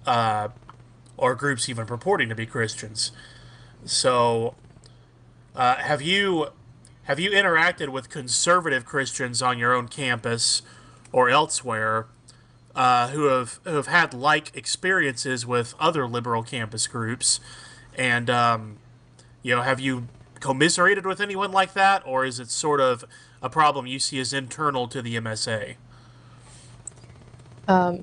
or groups even purporting to be Christians. So have you interacted with conservative Christians on your own campus or elsewhere who have had like experiences with other liberal campus groups, and have you commiserated with anyone like that, or is it sort of a problem you see as internal to the MSA?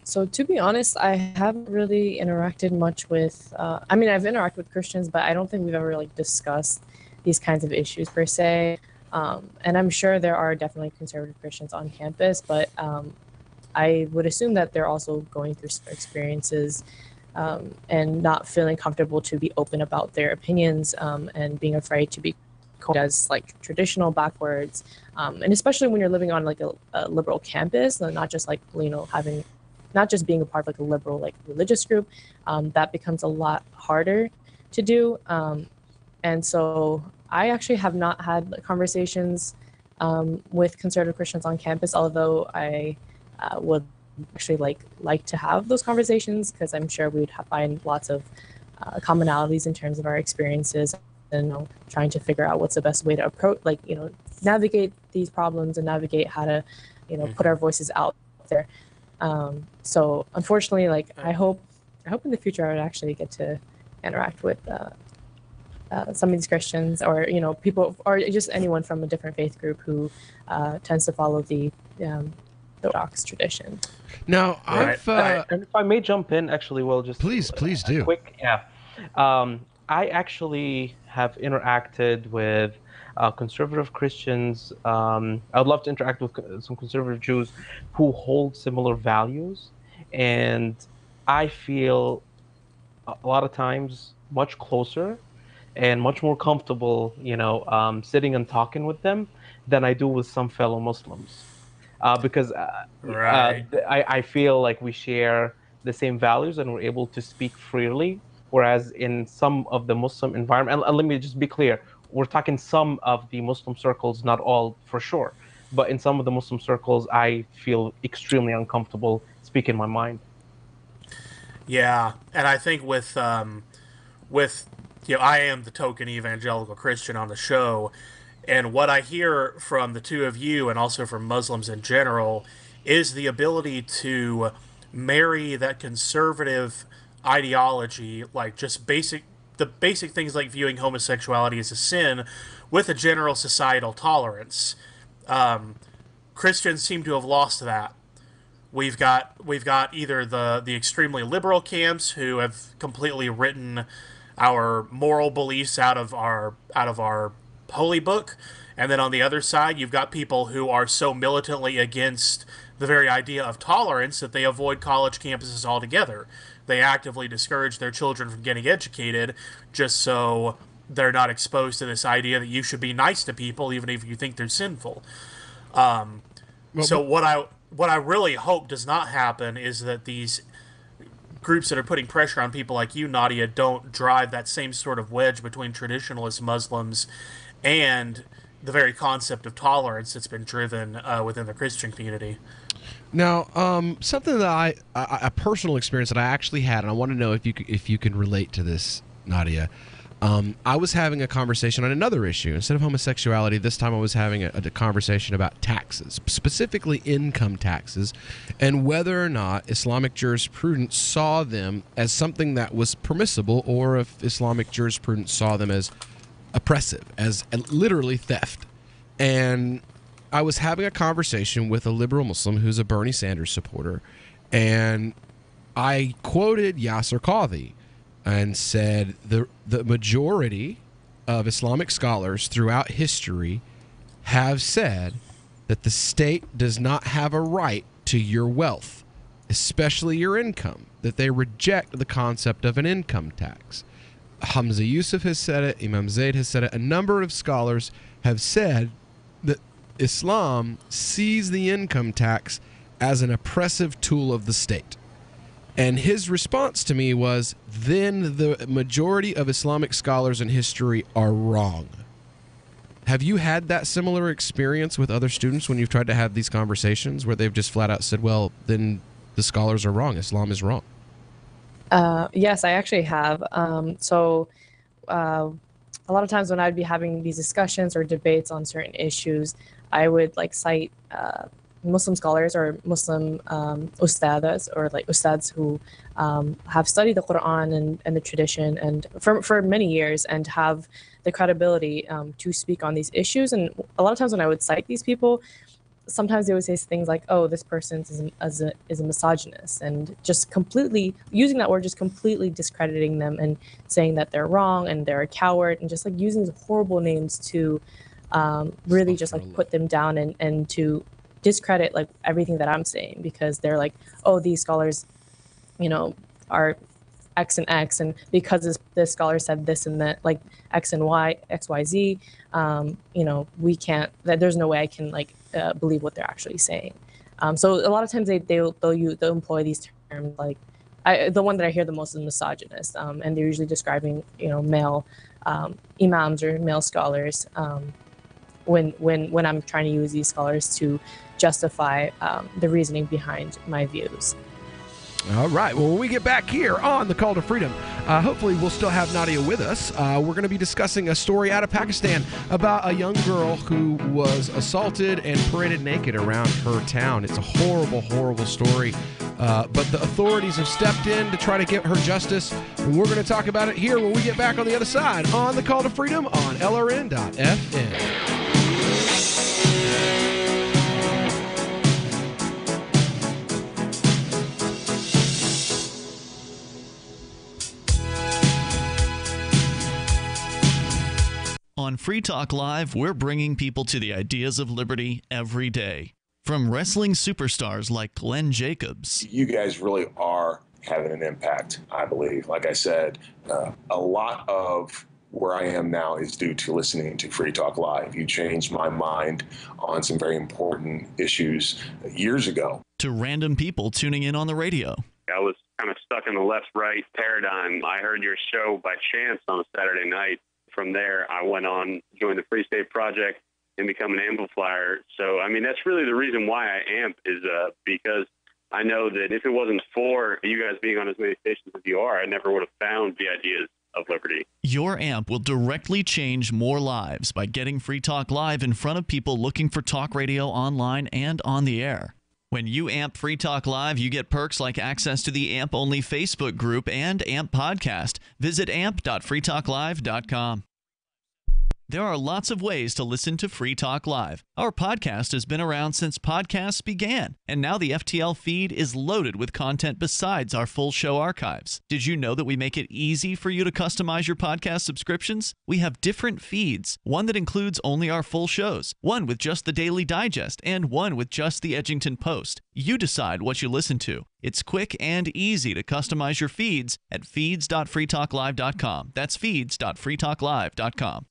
So to be honest, I haven't really interacted much with, I've interacted with Christians, but I don't think we've ever discussed these kinds of issues per se. And I'm sure there are definitely conservative Christians on campus, but I would assume that they're also going through experiences and not feeling comfortable to be open about their opinions and being afraid to be called as traditional, backwards. And especially when you're living on a liberal campus, not just not just being a part of a liberal religious group, that becomes a lot harder to do. And so I actually have not had conversations with conservative Christians on campus, although I would actually like to have those conversations, because I'm sure we would find lots of commonalities in terms of our experiences and trying to figure out what's the best way to approach, navigate these problems and navigate how to, put our voices out there. So unfortunately, I hope in the future I would actually get to interact with some of these Christians, or people, or just anyone from a different faith group who tends to follow the Orthodox tradition. Now, and if I may jump in, actually, please do. Quick, yeah. I actually have interacted with conservative Christians. I would love to interact with some conservative Jews who hold similar values, and I feel a lot of times much closer and much more comfortable, sitting and talking with them than I do with some fellow Muslims, because I feel like we share the same values and we're able to speak freely. Whereas in some of the Muslim environment, and let me just be clear, we're talking some of the Muslim circles, not all for sure, but in some of the Muslim circles, I feel extremely uncomfortable speaking my mind. Yeah, and I think with I am the token evangelical Christian on the show, and what I hear from the two of you and also from Muslims in general is the ability to marry that conservative ideology, like just the basic things like viewing homosexuality as a sin, with a general societal tolerance. Christians seem to have lost that. We've got either the extremely liberal camps who have completely written our moral beliefs out of our holy book, and then on the other side you've got people who are so militantly against the very idea of tolerance that they avoid college campuses altogether. They actively discourage their children from getting educated just so they're not exposed to this idea that you should be nice to people even if you think they're sinful. So what I really hope does not happen is that these groups that are putting pressure on people like you, Nadia, don't drive that same sort of wedge between traditionalist Muslims and the very concept of tolerance that's been driven within the Christian community. Now, something that a personal experience that I actually had, and I want to know if you can relate to this, Nadia. I was having a conversation on another issue. Instead of homosexuality, this time I was having a conversation about taxes, specifically income taxes, and whether or not Islamic jurisprudence saw them as something that was permissible, or if Islamic jurisprudence saw them as oppressive, as literally theft. And I was having a conversation with a liberal Muslim who's a Bernie Sanders supporter, and I quoted Yasser Qadhi and said the majority of Islamic scholars throughout history have said that the state does not have a right to your wealth, especially your income, that they reject the concept of an income tax. Hamza Yusuf has said it, Imam Zaid has said it, a number of scholars have said that Islam sees the income tax as an oppressive tool of the state. And his response to me was, then the majority of Islamic scholars in history are wrong. Have you had that similar experience with other students when you've tried to have these conversations where they've just flat out said, well, then the scholars are wrong, Islam is wrong? Yes, I actually have. A lot of times when I'd be having these discussions or debates on certain issues, I would cite Muslim scholars or Muslim ustadas or ustads who have studied the Quran and the tradition and for many years and have the credibility to speak on these issues. And a lot of times when I would cite these people, sometimes they would say things like, oh, this person is a misogynist, and just completely using that word, just completely discrediting them and saying that they're wrong and they're a coward, and just using these horrible names to really just put them down and to discredit everything that I'm saying, because they're like, oh, these scholars, are X and X, and because this scholar said this and that, X and Y, X, Y, Z, we can't. There's no way I can believe what they're actually saying. So a lot of times they'll employ these terms the one that I hear the most is misogynist, and they're usually describing male imams or male scholars when I'm trying to use these scholars to justify the reasoning behind my views. All right. Well, when we get back here on the Call to Freedom, hopefully we'll still have Nadia with us. We're going to be discussing a story out of Pakistan about a young girl who was assaulted and paraded naked around her town. It's a horrible, horrible story. But the authorities have stepped in to try to get her justice. And we're going to talk about it here when we get back on the other side on the Call to Freedom on LRN.FM. On On Free Talk Live, we're bringing people to the ideas of liberty every day. From wrestling superstars like Glenn Jacobs. You guys really are having an impact, I believe. Like I said, a lot of where I am now is due to listening to Free Talk Live. You changed my mind on some very important issues years ago. To random people tuning in on the radio. I was kind of stuck in the left-right paradigm. I heard your show by chance on a Saturday night. From there, I went on, joined the Free State Project, and become an amplifier. So, I mean, that's really the reason why I amp is because I know that if it wasn't for you guys being on as many stations as you are, I never would have found the ideas of liberty. Your amp will directly change more lives by getting Free Talk Live in front of people looking for talk radio online and on the air. When you amp Free Talk Live, you get perks like access to the AMP-only Facebook group and AMP podcast. Visit amp.freetalklive.com. There are lots of ways to listen to Free Talk Live. Our podcast has been around since podcasts began, and now the FTL feed is loaded with content besides our full show archives. Did you know that we make it easy for you to customize your podcast subscriptions? We have different feeds, one that includes only our full shows, one with just the Daily Digest, and one with just the Edgington Post. You decide what you listen to. It's quick and easy to customize your feeds at feeds.freetalklive.com. That's feeds.freetalklive.com.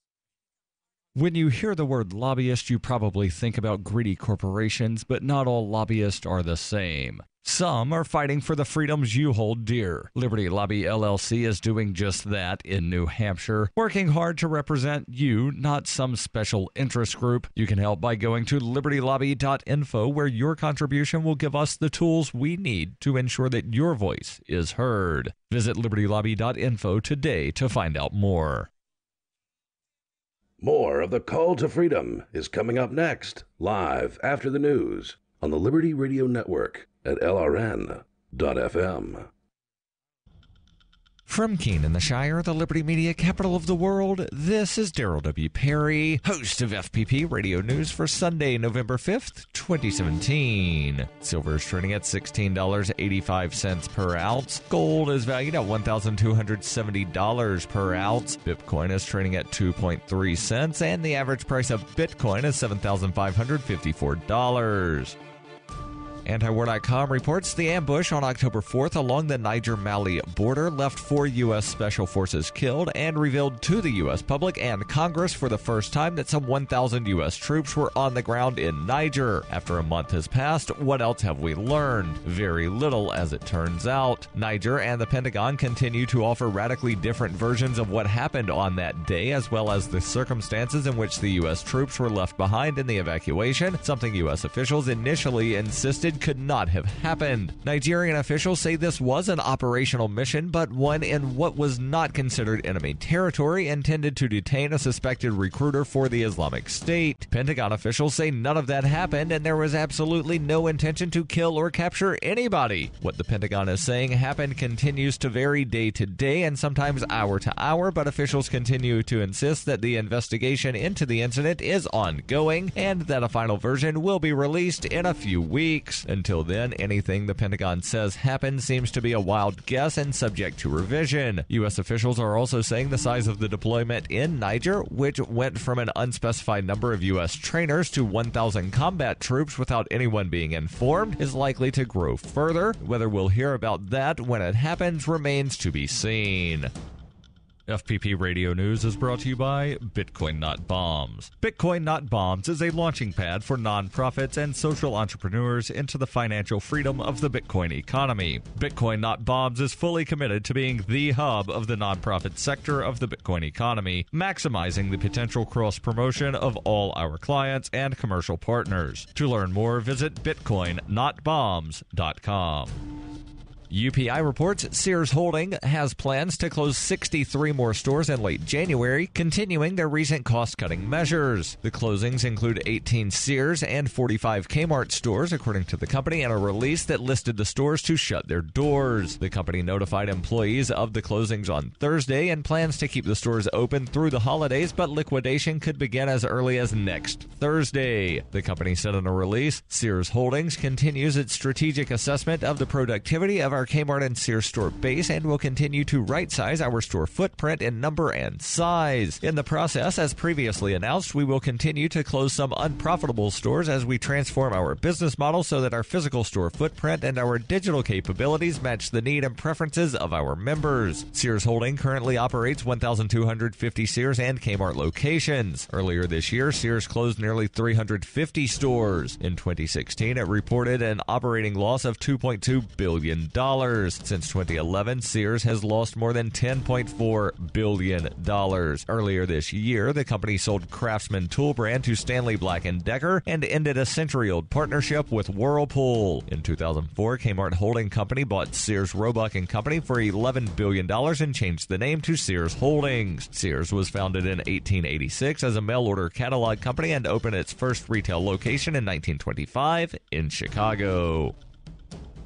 When you hear the word lobbyist, you probably think about greedy corporations, but not all lobbyists are the same. Some are fighting for the freedoms you hold dear. Liberty Lobby LLC is doing just that in New Hampshire, working hard to represent you, not some special interest group. You can help by going to libertylobby.info, where your contribution will give us the tools we need to ensure that your voice is heard. Visit libertylobby.info today to find out more. More of the Call to Freedom is coming up next, live after the news on the Liberty Radio Network at LRN.FM. From Keene in the Shire, the Liberty Media capital of the world, this is Daryl W. Perry, host of FPP Radio News for Sunday, November 5th, 2017. Silver is trading at $16.85 per ounce. Gold is valued at $1,270 per ounce. Bitcoin is trading at 2.3 cents, and the average price of Bitcoin is $7,554. Antiwar.com reports the ambush on October 4th along the Niger-Mali border left 4 U.S. Special Forces killed and revealed to the U.S. public and Congress for the first time that some 1,000 U.S. troops were on the ground in Niger. After a month has passed, what else have we learned? Very little, as it turns out. Niger and the Pentagon continue to offer radically different versions of what happened on that day, as well as the circumstances in which the U.S. troops were left behind in the evacuation, something U.S. officials initially insisted could not have happened. Nigerian officials say this was an operational mission, but one in what was not considered enemy territory, intended to detain a suspected recruiter for the Islamic State. Pentagon officials say none of that happened, and there was absolutely no intention to kill or capture anybody. What the Pentagon is saying happened continues to vary day to day and sometimes hour to hour, but officials continue to insist that the investigation into the incident is ongoing and that a final version will be released in a few weeks. Until then, anything the Pentagon says happened seems to be a wild guess and subject to revision. U.S. officials are also saying the size of the deployment in Niger, which went from an unspecified number of U.S. trainers to 1,000 combat troops without anyone being informed, is likely to grow further. Whether we'll hear about that when it happens remains to be seen. FPP Radio News is brought to you by Bitcoin Not Bombs. Bitcoin Not Bombs is a launching pad for nonprofits and social entrepreneurs into the financial freedom of the Bitcoin economy. Bitcoin Not Bombs is fully committed to being the hub of the nonprofit sector of the Bitcoin economy, maximizing the potential cross-promotion of all our clients and commercial partners. To learn more, visit bitcoinnotbombs.com. UPI reports Sears Holding has plans to close 63 more stores in late January, continuing their recent cost-cutting measures. The closings include 18 Sears and 45 Kmart stores, according to the company, in a release that listed the stores to shut their doors. The company notified employees of the closings on Thursday and plans to keep the stores open through the holidays, but liquidation could begin as early as next Thursday. The company said in a release, Sears Holdings continues its strategic assessment of the productivity of our our Kmart and Sears store base and will continue to right-size our store footprint in number and size. In the process, as previously announced, we will continue to close some unprofitable stores as we transform our business model so that our physical store footprint and our digital capabilities match the need and preferences of our members. Sears Holding currently operates 1,250 Sears and Kmart locations. Earlier this year, Sears closed nearly 350 stores. In 2016, it reported an operating loss of $2.2 billion. Since 2011, Sears has lost more than $10.4 billion. Earlier this year, the company sold Craftsman tool brand to Stanley Black & Decker and ended a century-old partnership with Whirlpool. In 2004, Kmart Holding Company bought Sears Roebuck & Company for $11 billion and changed the name to Sears Holdings. Sears was founded in 1886 as a mail-order catalog company and opened its first retail location in 1925 in Chicago.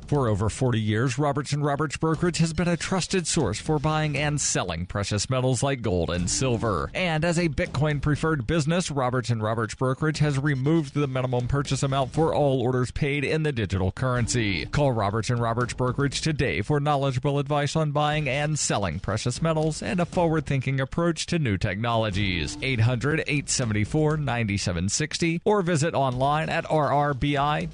For over 40 years, Roberts & Roberts Brokerage has been a trusted source for buying and selling precious metals like gold and silver. And as a Bitcoin-preferred business, Roberts & Roberts Brokerage has removed the minimum purchase amount for all orders paid in the digital currency. Call Roberts & Roberts Brokerage today for knowledgeable advice on buying and selling precious metals and a forward-thinking approach to new technologies. 800-874-9760 or visit online at rrbi.co.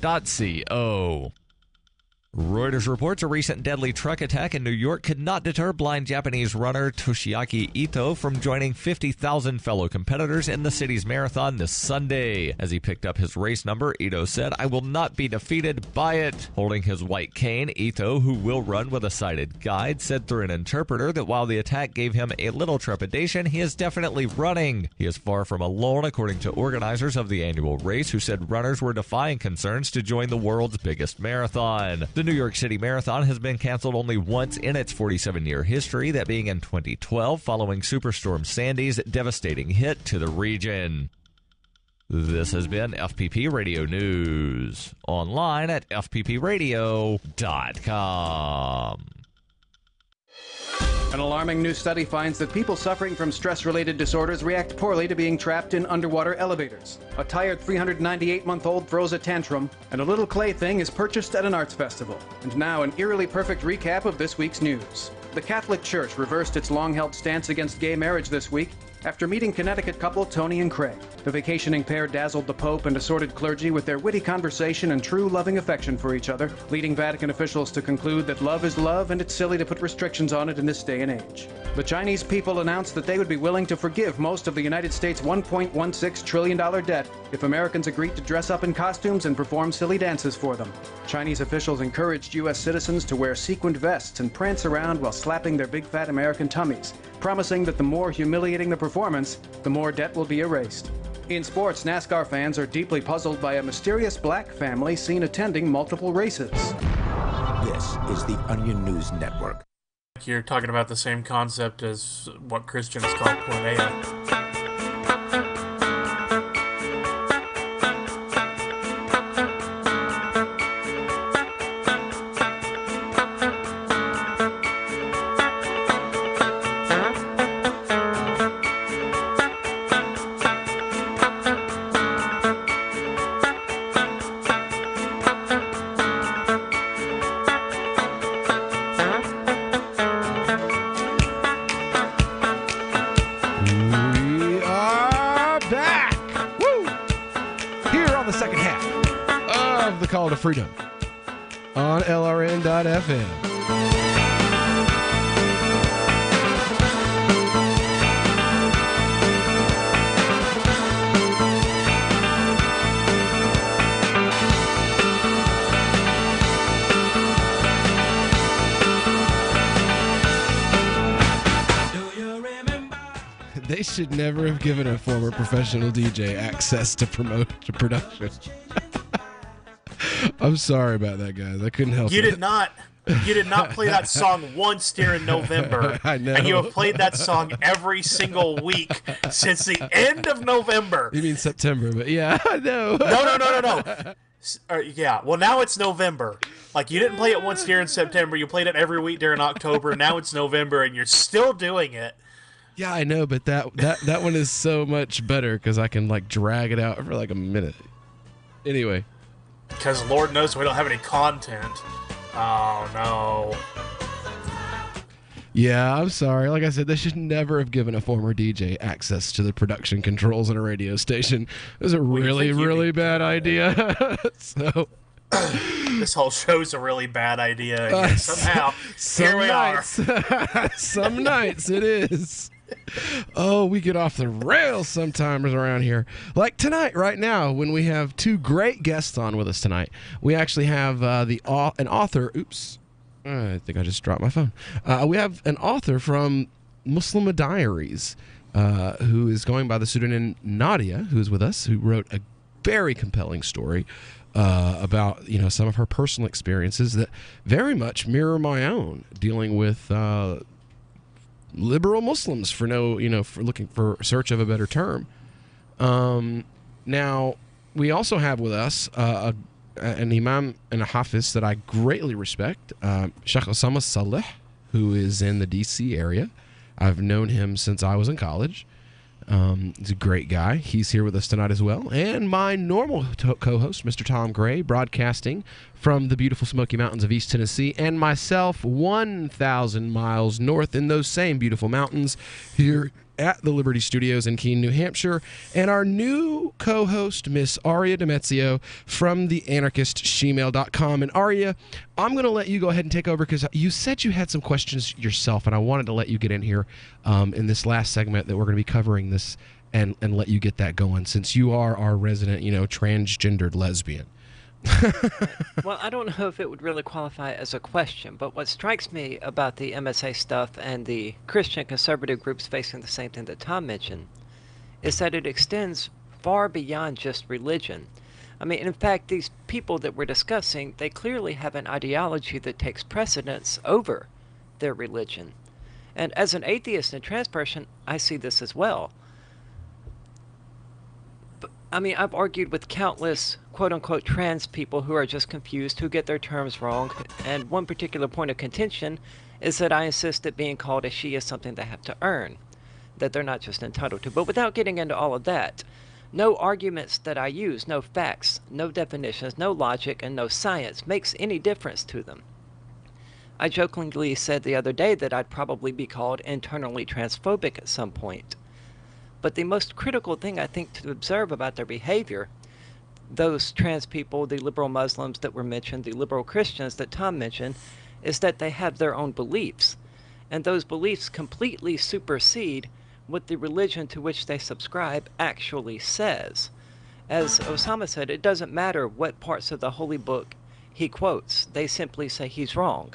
Reuters reports a recent deadly truck attack in New York could not deter blind Japanese runner Toshiaki Ito from joining 50,000 fellow competitors in the city's marathon this Sunday. As he picked up his race number, Ito said, "I will not be defeated by it." Holding his white cane, Ito, who will run with a sighted guide, said through an interpreter that while the attack gave him a little trepidation, he is definitely running. He is far from alone, according to organizers of the annual race, who said runners were defying concerns to join the world's biggest marathon. The New York City Marathon has been canceled only once in its 47-year history, that being in 2012 following Superstorm Sandy's devastating hit to the region. This has been FPP Radio News, online at fppradio.com. An alarming new study finds that people suffering from stress-related disorders react poorly to being trapped in underwater elevators. A tired 398-month-old throws a tantrum, and a little clay thing is purchased at an arts festival. And now an eerily perfect recap of this week's news. The Catholic Church reversed its long-held stance against gay marriage this week after meeting Connecticut couple Tony and Craig. The vacationing pair dazzled the Pope and assorted clergy with their witty conversation and true loving affection for each other, leading Vatican officials to conclude that love is love and it's silly to put restrictions on it in this day and age. The Chinese people announced that they would be willing to forgive most of the United States' $1.16 trillion debt if Americans agreed to dress up in costumes and perform silly dances for them. Chinese officials encouraged U.S. citizens to wear sequined vests and prance around while slapping their big fat American tummies, promising that the more humiliating the performance, the more debt will be erased. In sports, NASCAR fans are deeply puzzled by a mysterious black family seen attending multiple races. This is the Onion News Network. You're talking about the same concept as what Christians call porneia. Call to Freedom on LRN.FM. They should never have given a former professional DJ access to promote to production. I'm sorry about that, guys. I couldn't help it. You did not play that song once during November. I know. And you have played that song every single week since the end of November. You mean September, but yeah, I know. No. Yeah, well, now it's November. Like, you didn't play it once during September. You played it every week during October. Now it's November, and you're still doing it. Yeah, I know, but that one is so much better because I can, like, drag it out for, like, a minute. Anyway. Because Lord knows we don't have any content. Oh, no. Yeah, I'm sorry. Like I said, they should never have given a former DJ access to the production controls in a radio station. It was a really bad idea. So this whole show's a really bad idea. Again. Somehow, here we are. Some nights it is. Oh, we get off the rails sometimes around here. Like tonight, right now, when we have two great guests on with us tonight. We actually have an author. Oops. I think I just dropped my phone. We have an author from Muslim Diaries who is going by the pseudonym Nadia, who is with us, who wrote a very compelling story about some of her personal experiences that very much mirror my own, dealing with liberal Muslims for looking for search of a better term. Now, we also have with us an imam and a hafiz that I greatly respect, Sheikh Osama Saleh, who is in the D.C. area. I've known him since I was in college. He's a great guy. He's here with us tonight as well. And my normal co-host, Mr. Tom Gray, broadcasting from the beautiful Smoky Mountains of East Tennessee, and myself 1,000 miles north in those same beautiful mountains here at the Liberty Studios in Keene, New Hampshire, and our new co-host, Miss Aria Demezio from theanarchistshemale.com. And Aria, I'm going to let you go ahead and take over because you said you had some questions yourself, and I wanted to let you get in here in this last segment that we're going to be covering this and let you get that going since you are our resident, transgendered lesbian. Well, I don't know if it would really qualify as a question, but what strikes me about the MSA stuff and the Christian conservative groups facing the same thing that Tom mentioned is that it extends far beyond just religion. I mean, in fact, these people that we're discussing, they clearly have an ideology that takes precedence over their religion. And as an atheist and trans person, I see this as well. I mean, I've argued with countless quote-unquote trans people who are just confused, who get their terms wrong, and one particular point of contention is that I insist that being called a she is something they have to earn, that they're not just entitled to. But without getting into all of that, no arguments that I use, no facts, no definitions, no logic, and no science makes any difference to them. I jokingly said the other day that I'd probably be called internally transphobic at some point. But the most critical thing I think to observe about their behavior, those trans people, the liberal Muslims that were mentioned, the liberal Christians that Tom mentioned, is that they have their own beliefs. And those beliefs completely supersede what the religion to which they subscribe actually says. As Osama said, it doesn't matter what parts of the holy book he quotes. They simply say he's wrong.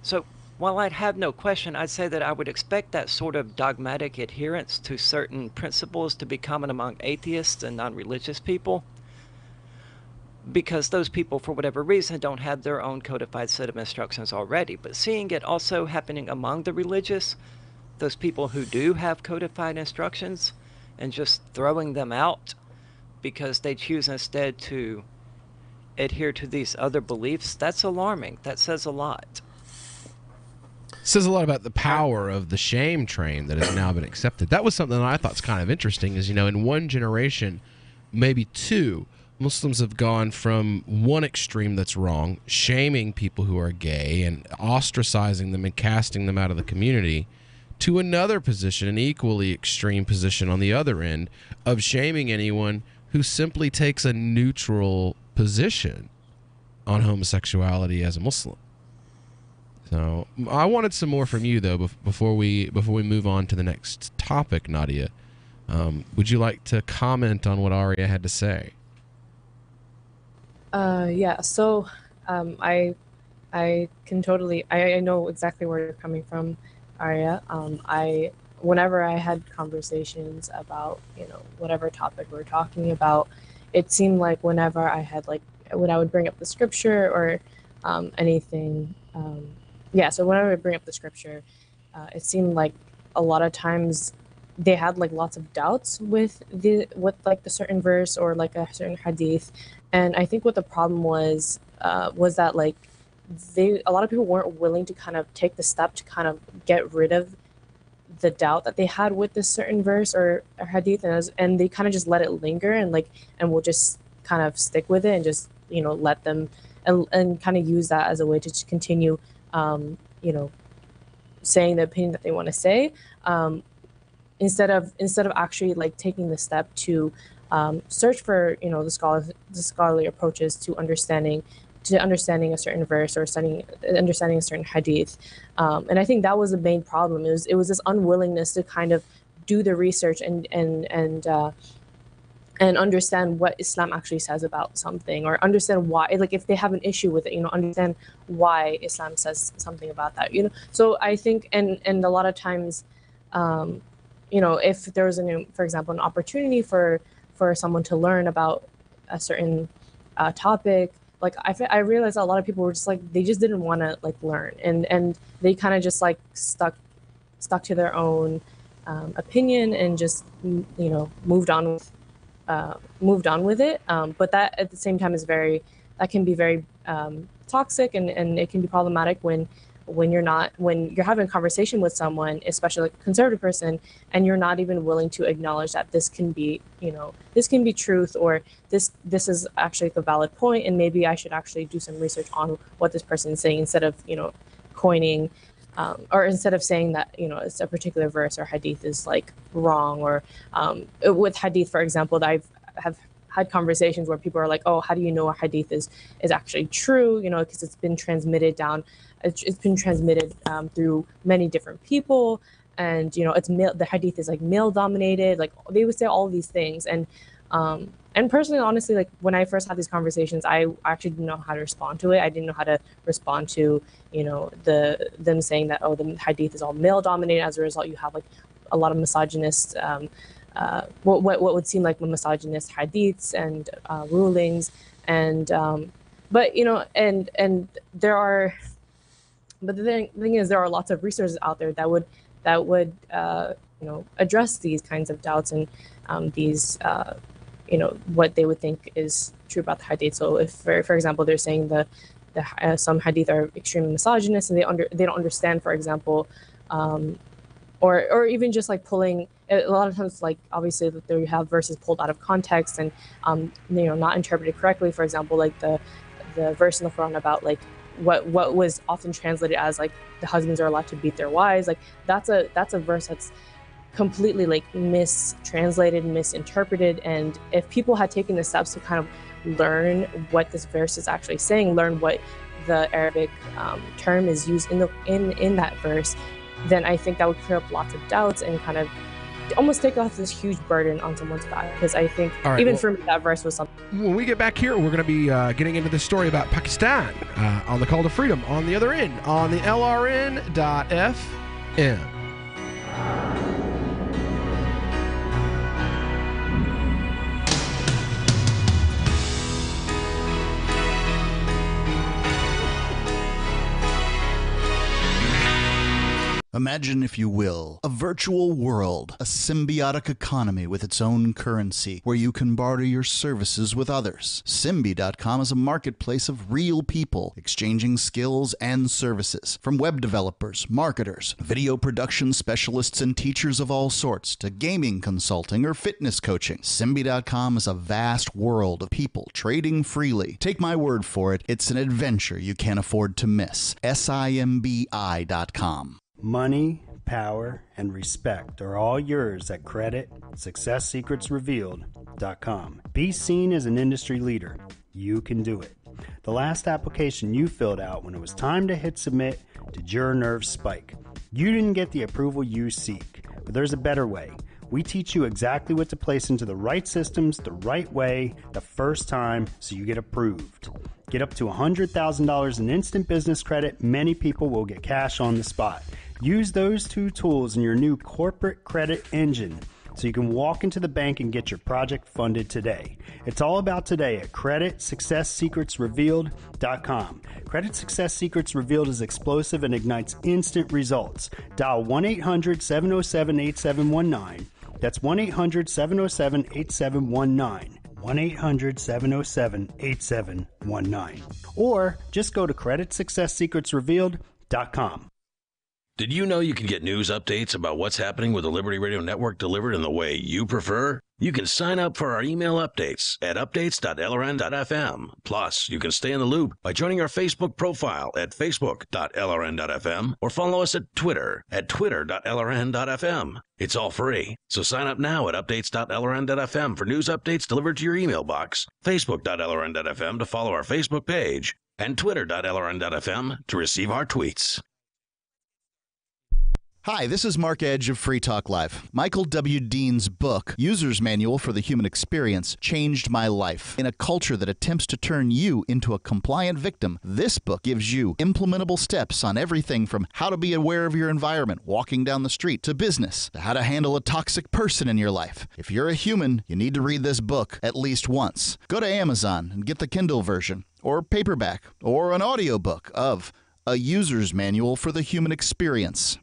So while I'd have no question, I'd say that I would expect that sort of dogmatic adherence to certain principles to be common among atheists and non-religious people, because those people, for whatever reason, don't have their own codified set of instructions already. But seeing it also happening among the religious, those people who do have codified instructions, and just throwing them out because they choose instead to adhere to these other beliefs, that's alarming. That says a lot. Says a lot about the power of the shame train that has now been accepted. That was something that I thought was kind of interesting is, in one generation, maybe two, Muslims have gone from one extreme that's wrong, shaming people who are gay and ostracizing them and casting them out of the community, to another position, an equally extreme position on the other end, of shaming anyone who simply takes a neutral position on homosexuality as a Muslim. So I wanted some more from you, though, before we move on to the next topic, Nadia. Would you like to comment on what Aria had to say? Yeah. So, I can totally. I know exactly where you're coming from, Aria. Whenever I had conversations about whatever topic we're talking about, it seemed like whenever I had when I would bring up the scripture or anything. So whenever I bring up the scripture, it seemed like a lot of times they had lots of doubts with the certain verse or a certain hadith, and I think what the problem was that a lot of people weren't willing to kind of take the step to kind of get rid of the doubt that they had with this certain verse or hadith, and they kind of just let it linger and will just kind of stick with it and just let them and kind of use that as a way to just continue, saying the opinion that they want to say, instead of actually like taking the step to search for the scholarly approaches to understanding a certain verse or understanding a certain hadith. And I think that was the main problem. It was this unwillingness to kind of do the research and understand what Islam actually says about something, or understand why, like if they have an issue with it, understand why Islam says something about that. So I think, and a lot of times, if there was for example, an opportunity for someone to learn about a certain topic, like I realized a lot of people were just like, they just didn't want to like learn, and they kind of just like stuck to their own opinion and just moved on with it. But that at the same time that can be very toxic, and it can be problematic when you're having a conversation with someone, especially like a conservative person, and you're not even willing to acknowledge that this can be truth, or this is actually the valid point, and maybe I should actually do some research on what this person is saying, instead of coining or instead of saying that it's a particular verse or hadith is like wrong, or with hadith, for example, that have had conversations where people are like, oh, how do you know a hadith is actually true? Because it's been transmitted down. It's been transmitted through many different people, and it's male. The hadith is like male dominated. Like they would say all of these things, and personally, honestly, like when I first had these conversations, I actually didn't know how to respond to it. I didn't know how to respond to them saying that, oh, the hadith is all male dominated. As a result, you have like a lot of misogynist, what would seem like misogynist hadiths and rulings, and but the thing is, there are lots of resources out there that would address these kinds of doubts and these what they would think is true about the hadith. So if, for example, they're saying some hadith are extremely misogynist, and they don't understand, for example, or even just like pulling a lot of times, like obviously there you have verses pulled out of context and not interpreted correctly. For example, like the verse in the Quran about like what was often translated as like the husbands are allowed to beat their wives, like that's a verse that's completely like mistranslated, misinterpreted. And if people had taken the steps to kind of learn what this verse is actually saying, learn what the Arabic term is used in that verse, then I think that would clear up lots of doubts and kind of almost take off this huge burden on someone's back. Because I think for me, that verse was something. When we get back here, we're going to be getting into this story about Pakistan on the Call to Freedom on the other end on the LRN.FM. Imagine, if you will, a virtual world, a symbiotic economy with its own currency, where you can barter your services with others. Simbi.com is a marketplace of real people exchanging skills and services, from web developers, marketers, video production specialists, and teachers of all sorts, to gaming consulting or fitness coaching. Simbi.com is a vast world of people trading freely. Take my word for it, it's an adventure you can't afford to miss. Simbi.com. Money, power, and respect are all yours at CreditSuccessSecretsRevealed.com. Be seen as an industry leader. You can do it. The last application you filled out when it was time to hit submit, did your nerves spike? You didn't get the approval you seek, but there's a better way. We teach you exactly what to place into the right systems the right way the first time so you get approved. Get up to $100,000 in instant business credit. Many people will get cash on the spot. Use those two tools in your new corporate credit engine so you can walk into the bank and get your project funded today. It's all about today at CreditSuccessSecretsRevealed.com. Credit Success Secrets Revealed is explosive and ignites instant results. Dial 1-800-707-8719. That's 1-800-707-8719. 1-800-707-8719. Or just go to CreditSuccessSecretsRevealed.com. Did you know you can get news updates about what's happening with the Liberty Radio Network delivered in the way you prefer? You can sign up for our email updates at updates.lrn.fm. Plus, you can stay in the loop by joining our Facebook profile at facebook.lrn.fm or follow us at Twitter at twitter.lrn.fm. It's all free, so sign up now at updates.lrn.fm for news updates delivered to your email box, facebook.lrn.fm to follow our Facebook page, and twitter.lrn.fm to receive our tweets. Hi, this is Mark Edge of Free Talk Live. Michael W. Dean's book, User's Manual for the Human Experience, changed my life. In a culture that attempts to turn you into a compliant victim, this book gives you implementable steps on everything from how to be aware of your environment, walking down the street, to business, to how to handle a toxic person in your life. If you're a human, you need to read this book at least once. Go to Amazon and get the Kindle version, or paperback, or an audiobook of A User's Manual for the Human Experience.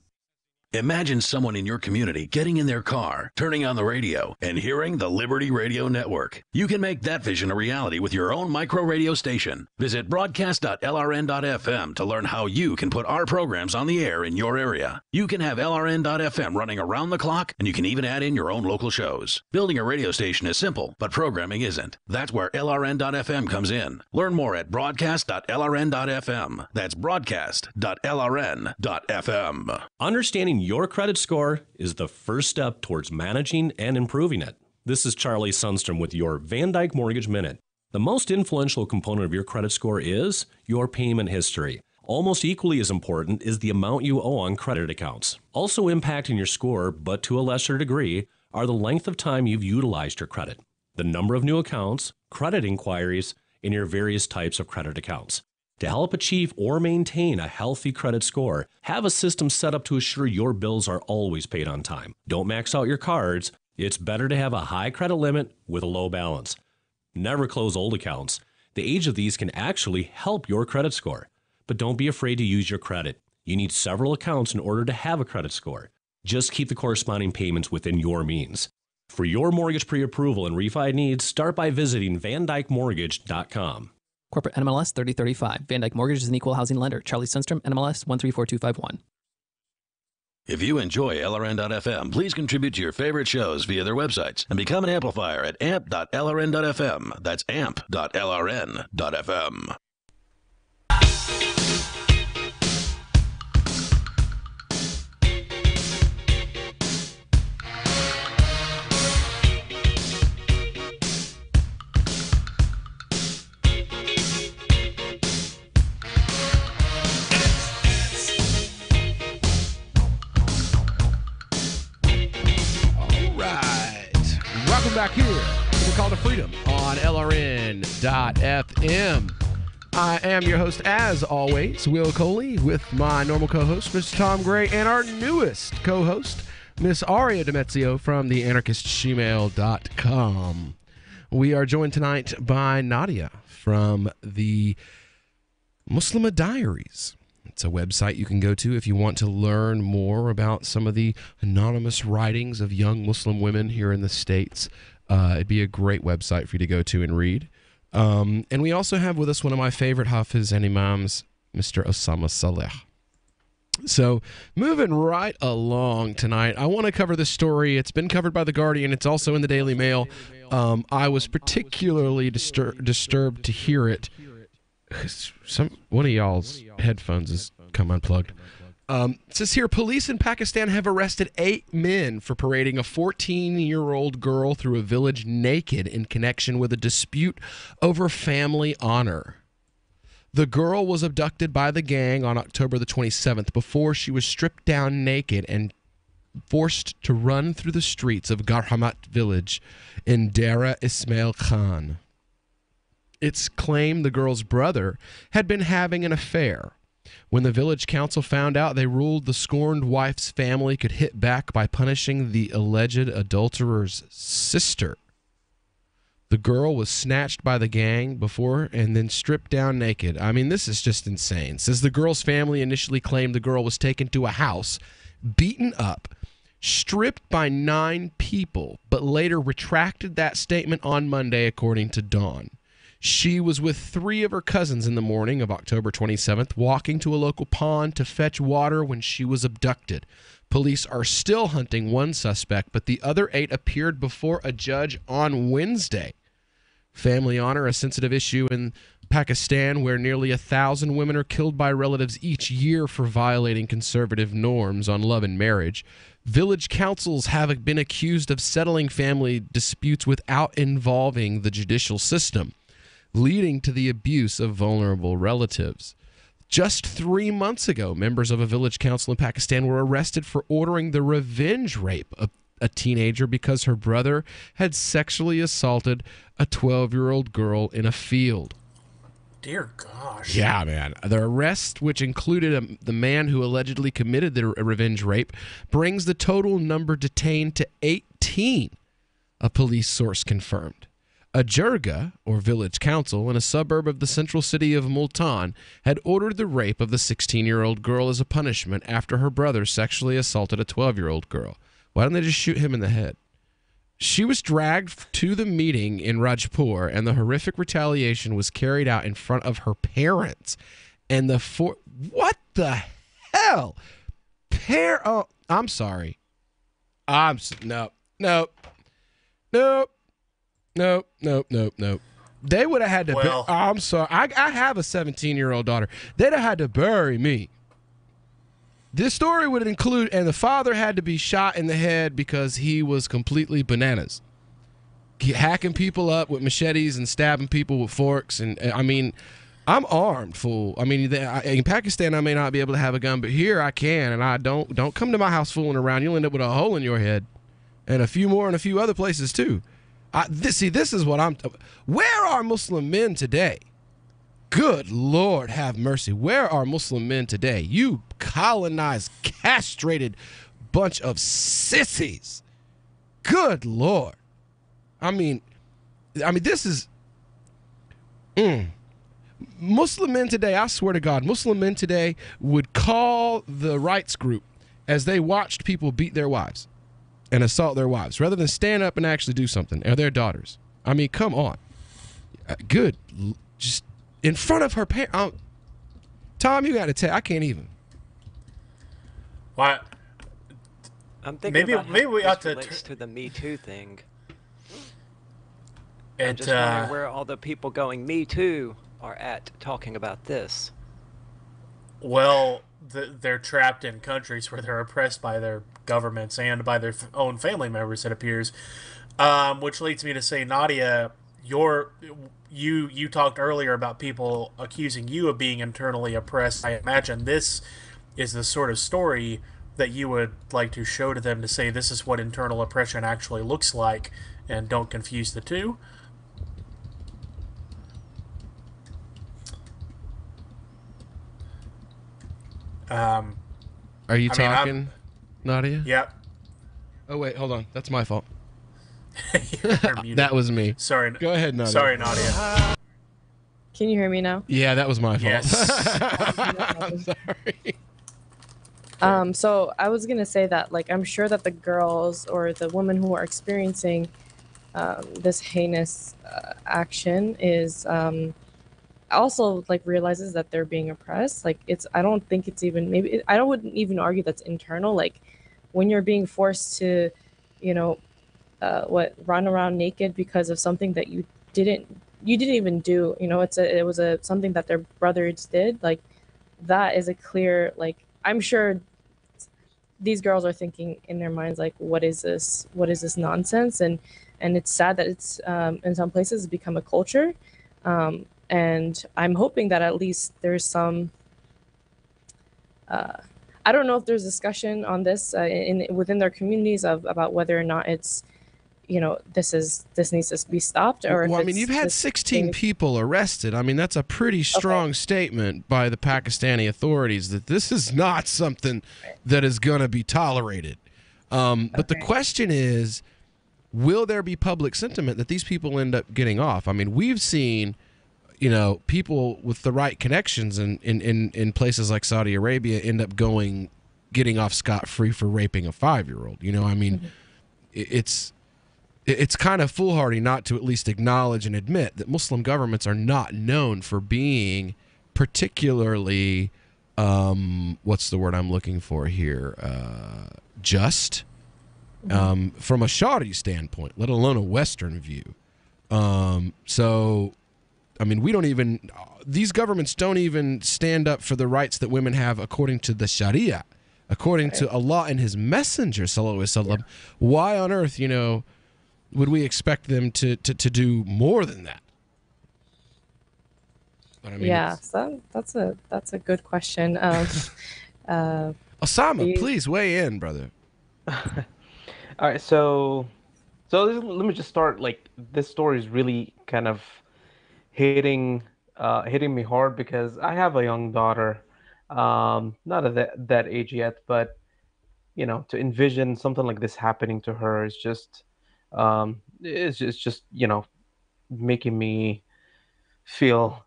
Imagine someone in your community getting in their car, turning on the radio, and hearing the Liberty Radio Network. You can make that vision a reality with your own micro radio station. Visit broadcast.lrn.fm to learn how you can put our programs on the air in your area. You can have LRN.FM running around the clock, and you can even add in your own local shows. Building a radio station is simple, but programming isn't. That's where LRN.FM comes in. Learn more at broadcast.lrn.fm. That's broadcast.lrn.fm. Understanding your credit score is the first step towards managing and improving it. This is Charlie Sundstrom with your Van Dyke Mortgage Minute. The most influential component of your credit score is your payment history. Almost equally as important is the amount you owe on credit accounts. Also impacting your score, but to a lesser degree, are the length of time you've utilized your credit, the number of new accounts, credit inquiries, and your various types of credit accounts. To help achieve or maintain a healthy credit score, have a system set up to assure your bills are always paid on time. Don't max out your cards. It's better to have a high credit limit with a low balance. Never close old accounts. The age of these can actually help your credit score. But don't be afraid to use your credit. You need several accounts in order to have a credit score. Just keep the corresponding payments within your means. For your mortgage pre-approval and refi needs, start by visiting VanDykeMortgage.com. Corporate NMLS 3035. Van Dyke Mortgage is an equal housing lender. Charlie Sundstrom, NMLS 134251. If you enjoy LRN.FM, please contribute to your favorite shows via their websites and become an amplifier at amp.lrn.fm. That's amp.lrn.fm. Back here to the Call to Freedom on LRN.FM. I am your host, as always, Will Coley, with my normal co-host, Mr. Tom Gray, and our newest co-host, Miss Aria Demezio from theanarchistshemale.com. We are joined tonight by Nadia from the Muslima Diaries. It's a website you can go to if you want to learn more about some of the anonymous writings of young Muslim women here in the States. It'd be a great website for you to go to and read. And we also have with us one of my favorite Hafiz and Imams, Mr. Osama Saleh. So moving right along tonight, I want to cover this story. It's been covered by The Guardian. It's also in the Daily Mail. I was particularly disturbed to hear it. One of y'all's headphones has come unplugged. It says here, police in Pakistan have arrested 8 men for parading a 14-year-old girl through a village naked in connection with a dispute over family honor. The girl was abducted by the gang on October the 27th before she was stripped down naked and forced to run through the streets of Garhamat village in Dera Ismail Khan. It's claimed the girl's brother had been having an affair. When the village council found out, they ruled the scorned wife's family could hit back by punishing the alleged adulterer's sister. The girl was snatched by the gang before and then stripped down naked. I mean, this is just insane. It says the girl's family initially claimed the girl was taken to a house, beaten up, stripped by 9 people, but later retracted that statement on Monday, according to Dawn. She was with 3 of her cousins in the morning of October 27th, walking to a local pond to fetch water when she was abducted. Police are still hunting one suspect, but the other 8 appeared before a judge on Wednesday. Family honor, a sensitive issue in Pakistan where nearly 1,000 women are killed by relatives each year for violating conservative norms on love and marriage. Village councils have been accused of settling family disputes without involving the judicial system, leading to the abuse of vulnerable relatives. Just 3 months ago, members of a village council in Pakistan were arrested for ordering the revenge rape of a teenager because her brother had sexually assaulted a 12-year-old girl in a field. Dear gosh. Yeah, man. The arrest, which included the man who allegedly committed the revenge rape, brings the total number detained to 18, a police source confirmed. A jirga, or village council, in a suburb of the central city of Multan had ordered the rape of the 16-year-old girl as a punishment after her brother sexually assaulted a 12-year-old girl. Why didn't they just shoot him in the head? She was dragged to the meeting in Rajpur, and the horrific retaliation was carried out in front of her parents. And what the hell? Oh, I'm sorry. Nope. They would have had to. Well, I'm sorry. I have a 17-year-old daughter. They'd have had to bury me. This story would include, and the father had to be shot in the head because he was completely bananas. Hacking people up with machetes and stabbing people with forks. And I mean, I'm armed, fool. I mean, in Pakistan, I may not be able to have a gun, but here I can. And I don't come to my house fooling around. You'll end up with a hole in your head, and a few more in a few other places too. This is what where are Muslim men today? Good Lord, have mercy. Where are Muslim men today? You colonized, castrated bunch of sissies. Good Lord. I mean, this is... Muslim men today, I swear to God, Muslim men today would call the rights group as they watched people beat their wives and assault their wives, rather than stand up and actually do something, or their daughters. I mean, come on. Just in front of her parents. Tom, you got to tell. I can't even. What? I'm thinking maybe we ought to relates to the Me Too thing. I'm just wondering where all the people going Me Too are at talking about this. Well, they're trapped in countries where they're oppressed by their governments and by their own family members, it appears. Which leads me to say, Nadia, you talked earlier about people accusing you of being internally oppressed. I imagine this is the sort of story that you would like to show to them to say this is what internal oppression actually looks like, and don't confuse the two. Are you talking, Nadia? Yep. Oh, wait, hold on. That's my fault. That That was me. Sorry. Go ahead, Nadia. Sorry, Nadia. Can you hear me now? Yeah, that was my fault. Yes. I'm sorry. So I was gonna say that, like, I'm sure that the girls or the women who are experiencing this heinous action is also like realizes that they're being oppressed. Like, I don't think it's even I wouldn't even argue that's internal. Like, when you're being forced to, run around naked because of something that you didn't even do. It was something that their brothers did. Like, that is a clear, like, I'm sure these girls are thinking in their minds, like, what is this nonsense? And it's sad that it's in some places become a culture. And I'm hoping that at least there's some I don't know if there's discussion on this within their communities about whether or not it's, this needs to be stopped. Or well, I mean, you've had 16 people arrested. I mean, that's a pretty strong statement by the Pakistani authorities that this is not something that is going to be tolerated. But the question is, will there be public sentiment that these people end up getting off? I mean, we've seen, people with the right connections in places like Saudi Arabia end up getting off scot-free for raping a 5-year-old. I mean, it's it's kind of foolhardy not to at least acknowledge and admit that Muslim governments are not known for being particularly, what's the word I'm looking for here, just from a Saudi standpoint, let alone a Western view. So, I mean, these governments don't even stand up for the rights that women have according to the Sharia, according to Allah and His Messenger, sallallahu alaihi wasallam. Why on earth, would we expect them to do more than that? But I mean, so that's a good question. Osama, please weigh in, brother. All right, so let me just start. Like, this story is really kind of hitting me hard because I have a young daughter, not at that age yet, but to envision something like this happening to her is just making me feel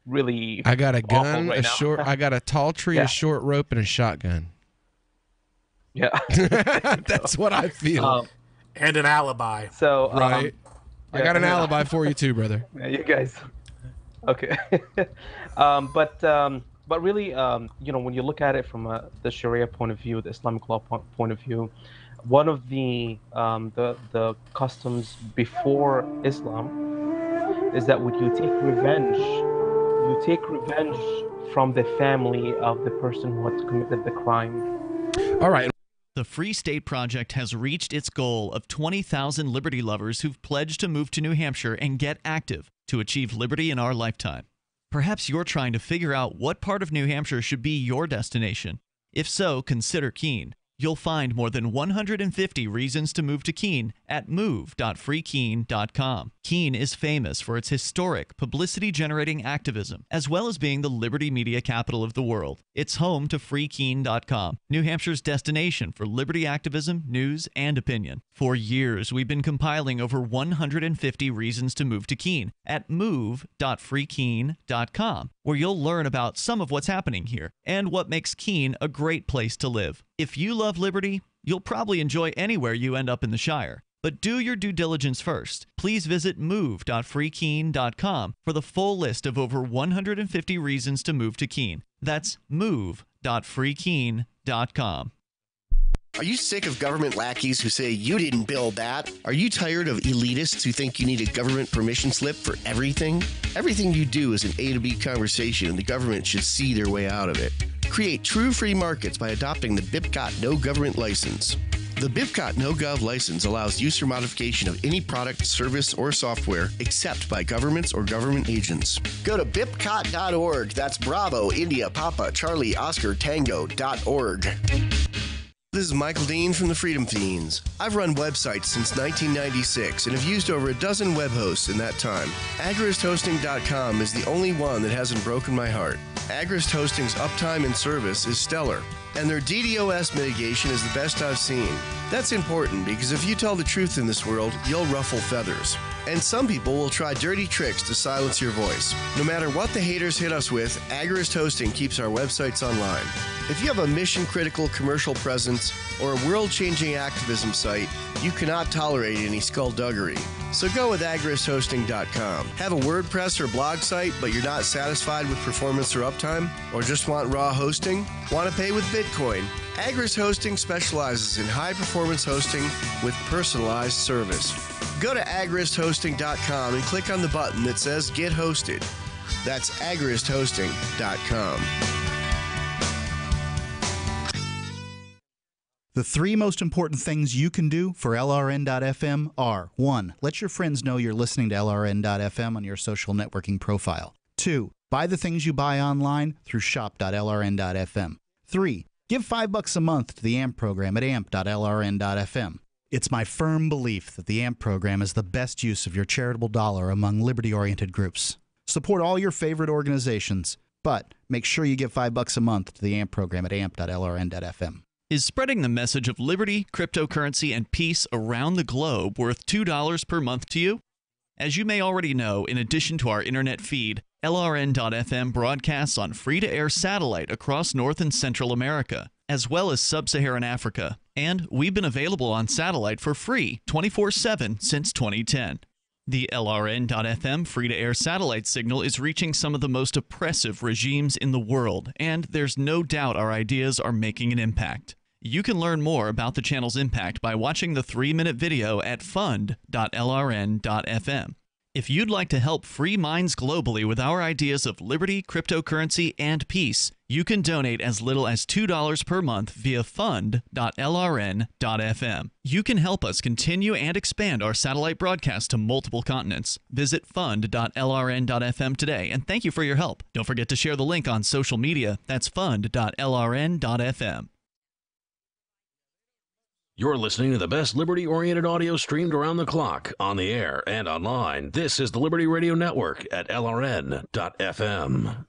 really. I got a gun, right now. I got a tall tree, a short rope, and a shotgun. Yeah, that's what I feel. And an alibi. So right, I got an alibi for you too, brother. Yeah, you guys. Okay, but really, when you look at it from the Sharia point of view, the Islamic law point of view, one of the customs before Islam is that when you take revenge from the family of the person who has committed the crime. All right. The Free State Project has reached its goal of 20,000 liberty lovers who've pledged to move to New Hampshire and get active to achieve liberty in our lifetime. Perhaps you're trying to figure out what part of New Hampshire should be your destination. If so, consider Keene. You'll find more than 150 reasons to move to Keene at move.freekeene.com. Keene is famous for its historic, publicity-generating activism, as well as being the liberty media capital of the world. It's home to freekeene.com, New Hampshire's destination for liberty activism, news, and opinion. For years, we've been compiling over 150 reasons to move to Keene at move.freekeene.com, where you'll learn about some of what's happening here and what makes Keene a great place to live. If you love liberty, you'll probably enjoy anywhere you end up in the Shire. But do your due diligence first. Please visit move.freekeene.com for the full list of over 150 reasons to move to Keene. That's move.freekeene.com. Are you sick of government lackeys who say you didn't build that? Are you tired of elitists who think you need a government permission slip for everything? Everything you do is an A to B conversation, and the government should see their way out of it. Create true free markets by adopting the BIPCOT No Government License. The BIPCOT No Gov license allows use or modification of any product, service, or software except by governments or government agents. Go to bipcot.org. That's Bravo, India, Papa, Charlie, Oscar, Tango.org. This is Michael Dean from the Freedom Fiends. I've run websites since 1996 and have used over a dozen web hosts in that time. AgristHosting.com is the only one that hasn't broken my heart. Agrist Hosting's uptime and service is stellar, and their DDoS mitigation is the best I've seen. That's important because if you tell the truth in this world, you'll ruffle feathers. And some people will try dirty tricks to silence your voice. No matter what the haters hit us with, Agrist Hosting keeps our websites online. If you have a mission-critical commercial presence or a world-changing activism site, you cannot tolerate any skullduggery. So go with agristhosting.com. Have a WordPress or blog site, but you're not satisfied with performance or uptime? Or just want raw hosting? Want to pay with Bitcoin? Agrist Hosting specializes in high-performance hosting with personalized service. Go to agristhosting.com and click on the button that says Get Hosted. That's agristhosting.com. The three most important things you can do for LRN.FM are: 1. Let your friends know you're listening to LRN.FM on your social networking profile. 2. Buy the things you buy online through shop.lrn.fm. 3. Give $5 a month to the AMP program at amp.lrn.fm. It's my firm belief that the AMP program is the best use of your charitable dollar among liberty-oriented groups. Support all your favorite organizations, but make sure you give $5 a month to the AMP program at amp.lrn.fm. Is spreading the message of liberty, cryptocurrency, and peace around the globe worth $2 per month to you? As you may already know, in addition to our internet feed, LRN.FM broadcasts on free-to-air satellite across North and Central America. as well as sub-Saharan Africa. And we've been available on satellite for free 24/7 since 2010. The LRN.FM free-to-air satellite signal is reaching some of the most oppressive regimes in the world, and there's no doubt our ideas are making an impact. You can learn more about the channel's impact by watching the 3-minute video at fund.lrn.fm. If you'd like to help free minds globally with our ideas of liberty, cryptocurrency, and peace, you can donate as little as $2 per month via fund.lrn.fm. You can help us continue and expand our satellite broadcast to multiple continents. Visit fund.lrn.fm today, and thank you for your help. Don't forget to share the link on social media. That's fund.lrn.fm. You're listening to the best liberty-oriented audio streamed around the clock, on the air, and online. This is the Liberty Radio Network at LRN.FM.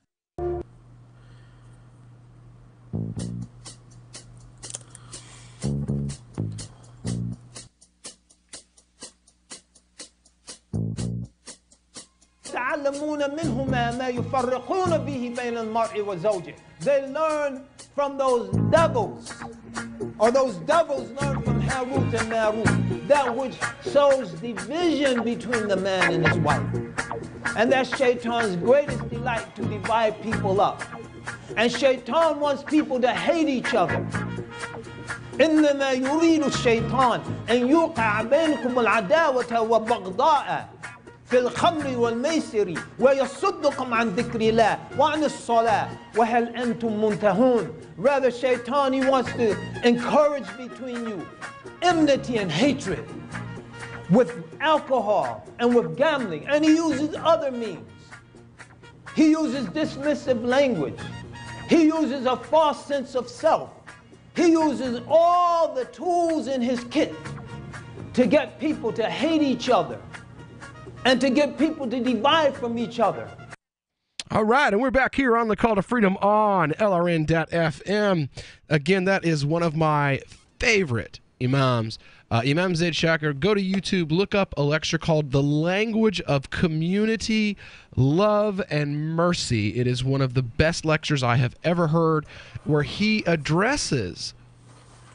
يتعلمون منهما ما يفرقون به بين المرء وزوجه. They learn from those devils, or those devils learn from Harut and Marut, that which sows division between the man and his wife. And that's Shaitan's greatest delight, to divide people up. And Shaitan wants people to hate each other. إنما يريد الشيطان أن يوقع بينكم العداوة والبغضاء في الخمر والميسر ويصدكم عن ذكر الله وعن الصلاة وهل أنتم منتهون. Rather, Shaitan, he wants to encourage between you enmity and hatred with alcohol and with gambling, and he uses other means. He uses dismissive language. He uses a false sense of self. He uses all the tools in his kit to get people to hate each other and to get people to divide from each other. All right, and we're back here on the Call to Freedom on LRN.FM. Again, that is one of my favorite imams, Imam Zaid Shaker. Go to YouTube, look up a lecture called The Language of Community, Love, and Mercy. It is one of the best lectures I have ever heard, where he addresses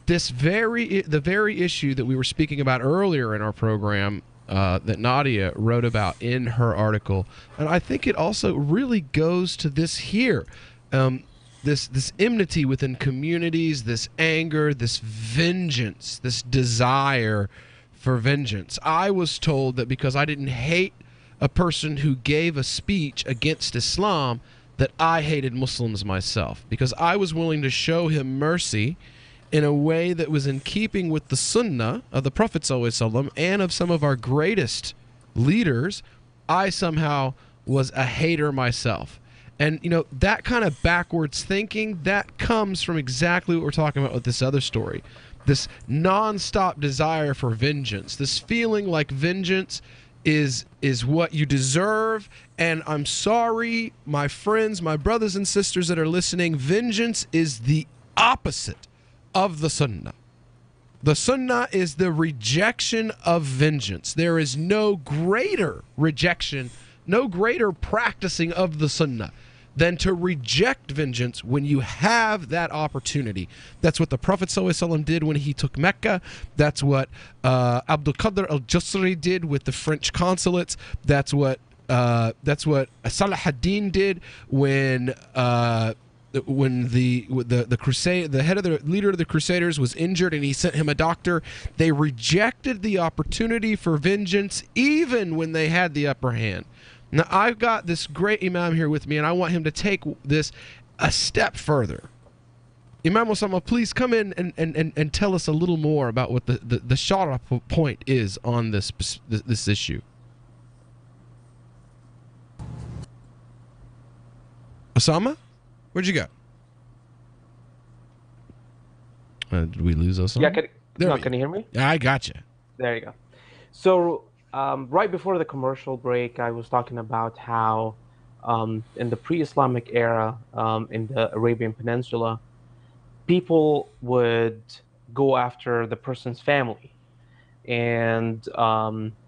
the very issue that we were speaking about earlier in our program, that Nadia wrote about in her article. And I think it also really goes to this here. This enmity within communities, this anger, this vengeance, this desire for vengeance. I was told that because I didn't hate a person who gave a speech against Islam, that I hated Muslims myself, because I was willing to show him mercy in a way that was in keeping with the Sunnah of the Prophet ﷺ and of some of our greatest leaders. I somehow was a hater myself. And, you know, that kind of backwards thinking, that comes from exactly what we're talking about with this other story. This nonstop desire for vengeance, this feeling like vengeance is what you deserve. And I'm sorry, my friends, my brothers and sisters that are listening, vengeance is the opposite of the Sunnah. The Sunnah is the rejection of vengeance. There is no greater rejection, no greater practicing of the Sunnah than to reject vengeance when you have that opportunity. That's what the Prophet ﷺ did when he took Mecca. That's what Abdul Qadir al-Jusri did with the French consulates. That's what Salah ad-Din did when the crusade, the head of the leader of the Crusaders was injured and he sent him a doctor. They rejected the opportunity for vengeance even when they had the upper hand. Now, I've got this great imam here with me, and I want him to take this a step further. Imam Osama, please come in and tell us a little more about what the shara point is on this issue. Osama? Where'd you go? Did we lose Osama? Yeah, can you hear me? I gotcha. There you go. So, right before the commercial break, I was talking about how in the pre-Islamic era, in the Arabian Peninsula, people would go after the person's family, and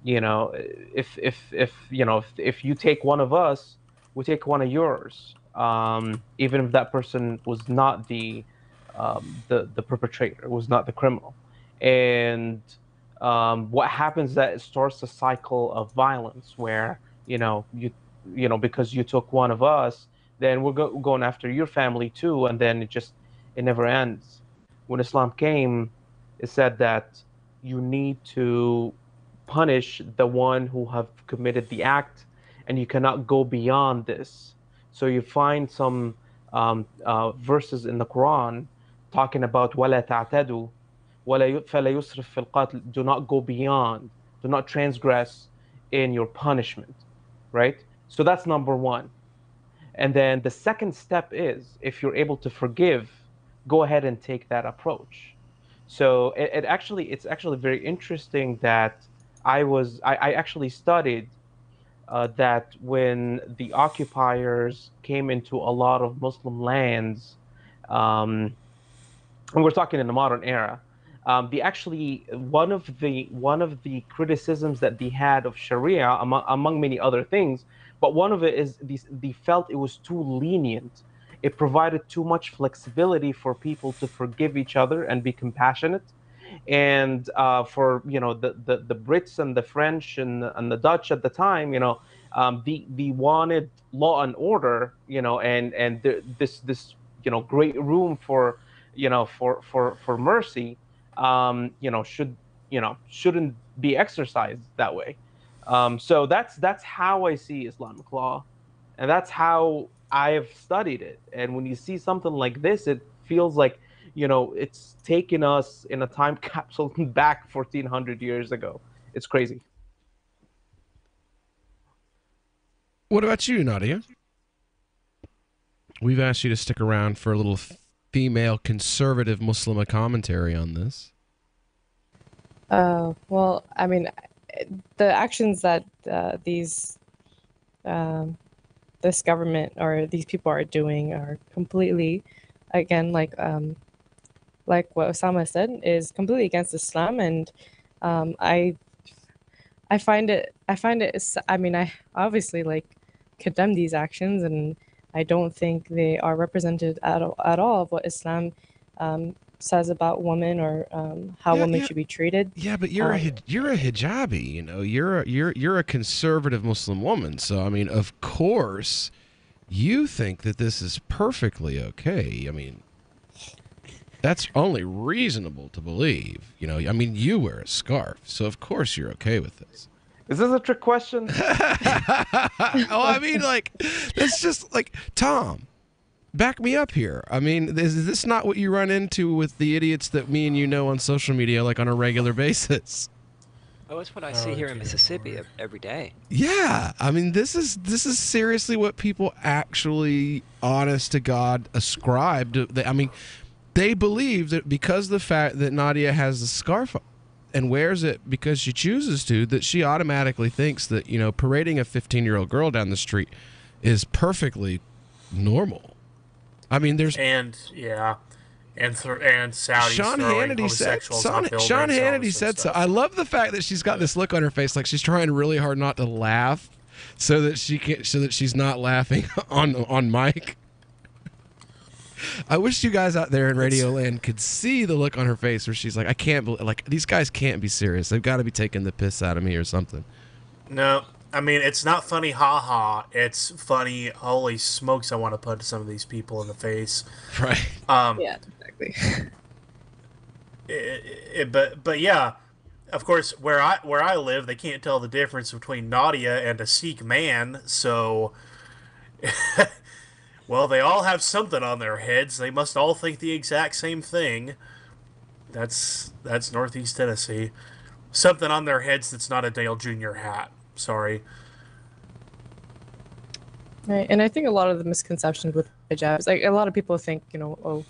you know, if you take one of us, we take one of yours, even if that person was not the the perpetrator, was not the criminal. And what happens is that it starts a cycle of violence where, because you took one of us, then we're going after your family too, and then it never ends. When Islam came, it said that you need to punish the one who have committed the act, and you cannot go beyond this. So you find some verses in the Quran talking about وَلَا تَعْتَدُوا وَلَا فَلَا يُسْرِفْ فِي الْقَتْلِ. Do not go beyond, do not transgress in your punishment, right? So that's number one. And then the second step is, if you're able to forgive, go ahead and take that approach. So it's actually very interesting that I actually studied that when the occupiers came into a lot of Muslim lands, and we're talking in the modern era, one of the criticisms that they had of Sharia, among many other things, but one of it is they felt it was too lenient. It provided too much flexibility for people to forgive each other and be compassionate. And for the Brits and the French and the Dutch at the time, they wanted law and order, and this great room for mercy, shouldn't be exercised that way. So that's how I see Islamic law, and that's how I've studied it. And when you see something like this, it feels like, it's taken us in a time capsule back 1400 years ago. It's crazy. What about you, Nadia? We've asked you to stick around for a little female conservative Muslim commentary on this. Well, I mean, the actions that this government or these people are doing are completely, again, like what Osama said, is completely against Islam. And I find it, I mean, I obviously condemn these actions, and I don't think they are represented at all of what Islam says about women or how women should be treated. Yeah, but you're a hijabi, you're a conservative Muslim woman. So I mean, of course, you think that this is perfectly okay. I mean, that's only reasonable to believe. I mean, you wear a scarf, so of course you're okay with this. Is this a trick question? I mean, it's just Tom, back me up here. I mean, is this not what you run into with the idiots that me and you know on social media, on a regular basis? Oh, it's what I see here in Mississippi every day. Yeah, I mean, this is seriously what people actually, honest to God, ascribe to. I mean, they believe that because of the fact that Nadia has the scarf and wears it because she chooses to, that she automatically thinks that, parading a 15-year-old girl down the street is perfectly normal. I mean, there's... And Saudis Sean Hannity said so. I love the fact that she's got this look on her face, like she's trying really hard not to laugh, so that she's not laughing on mic. I wish you guys out there in Radio Land could see the look on her face where she's like, I can't believe, these guys can't be serious. They've got to be taking the piss out of me or something. No, I mean, it's not funny, haha. It's funny, holy smokes, I want to punch some of these people in the face. Right. Yeah, exactly. But yeah, of course, where I live, they can't tell the difference between Nadia and a Sikh man, so... Well, they all have something on their heads. They must all think the exact same thing. That's Northeast Tennessee. Something on their heads that's not a Dale Jr. hat. Sorry. Right, and I think a lot of the misconceptions with hijabs, a lot of people think, if a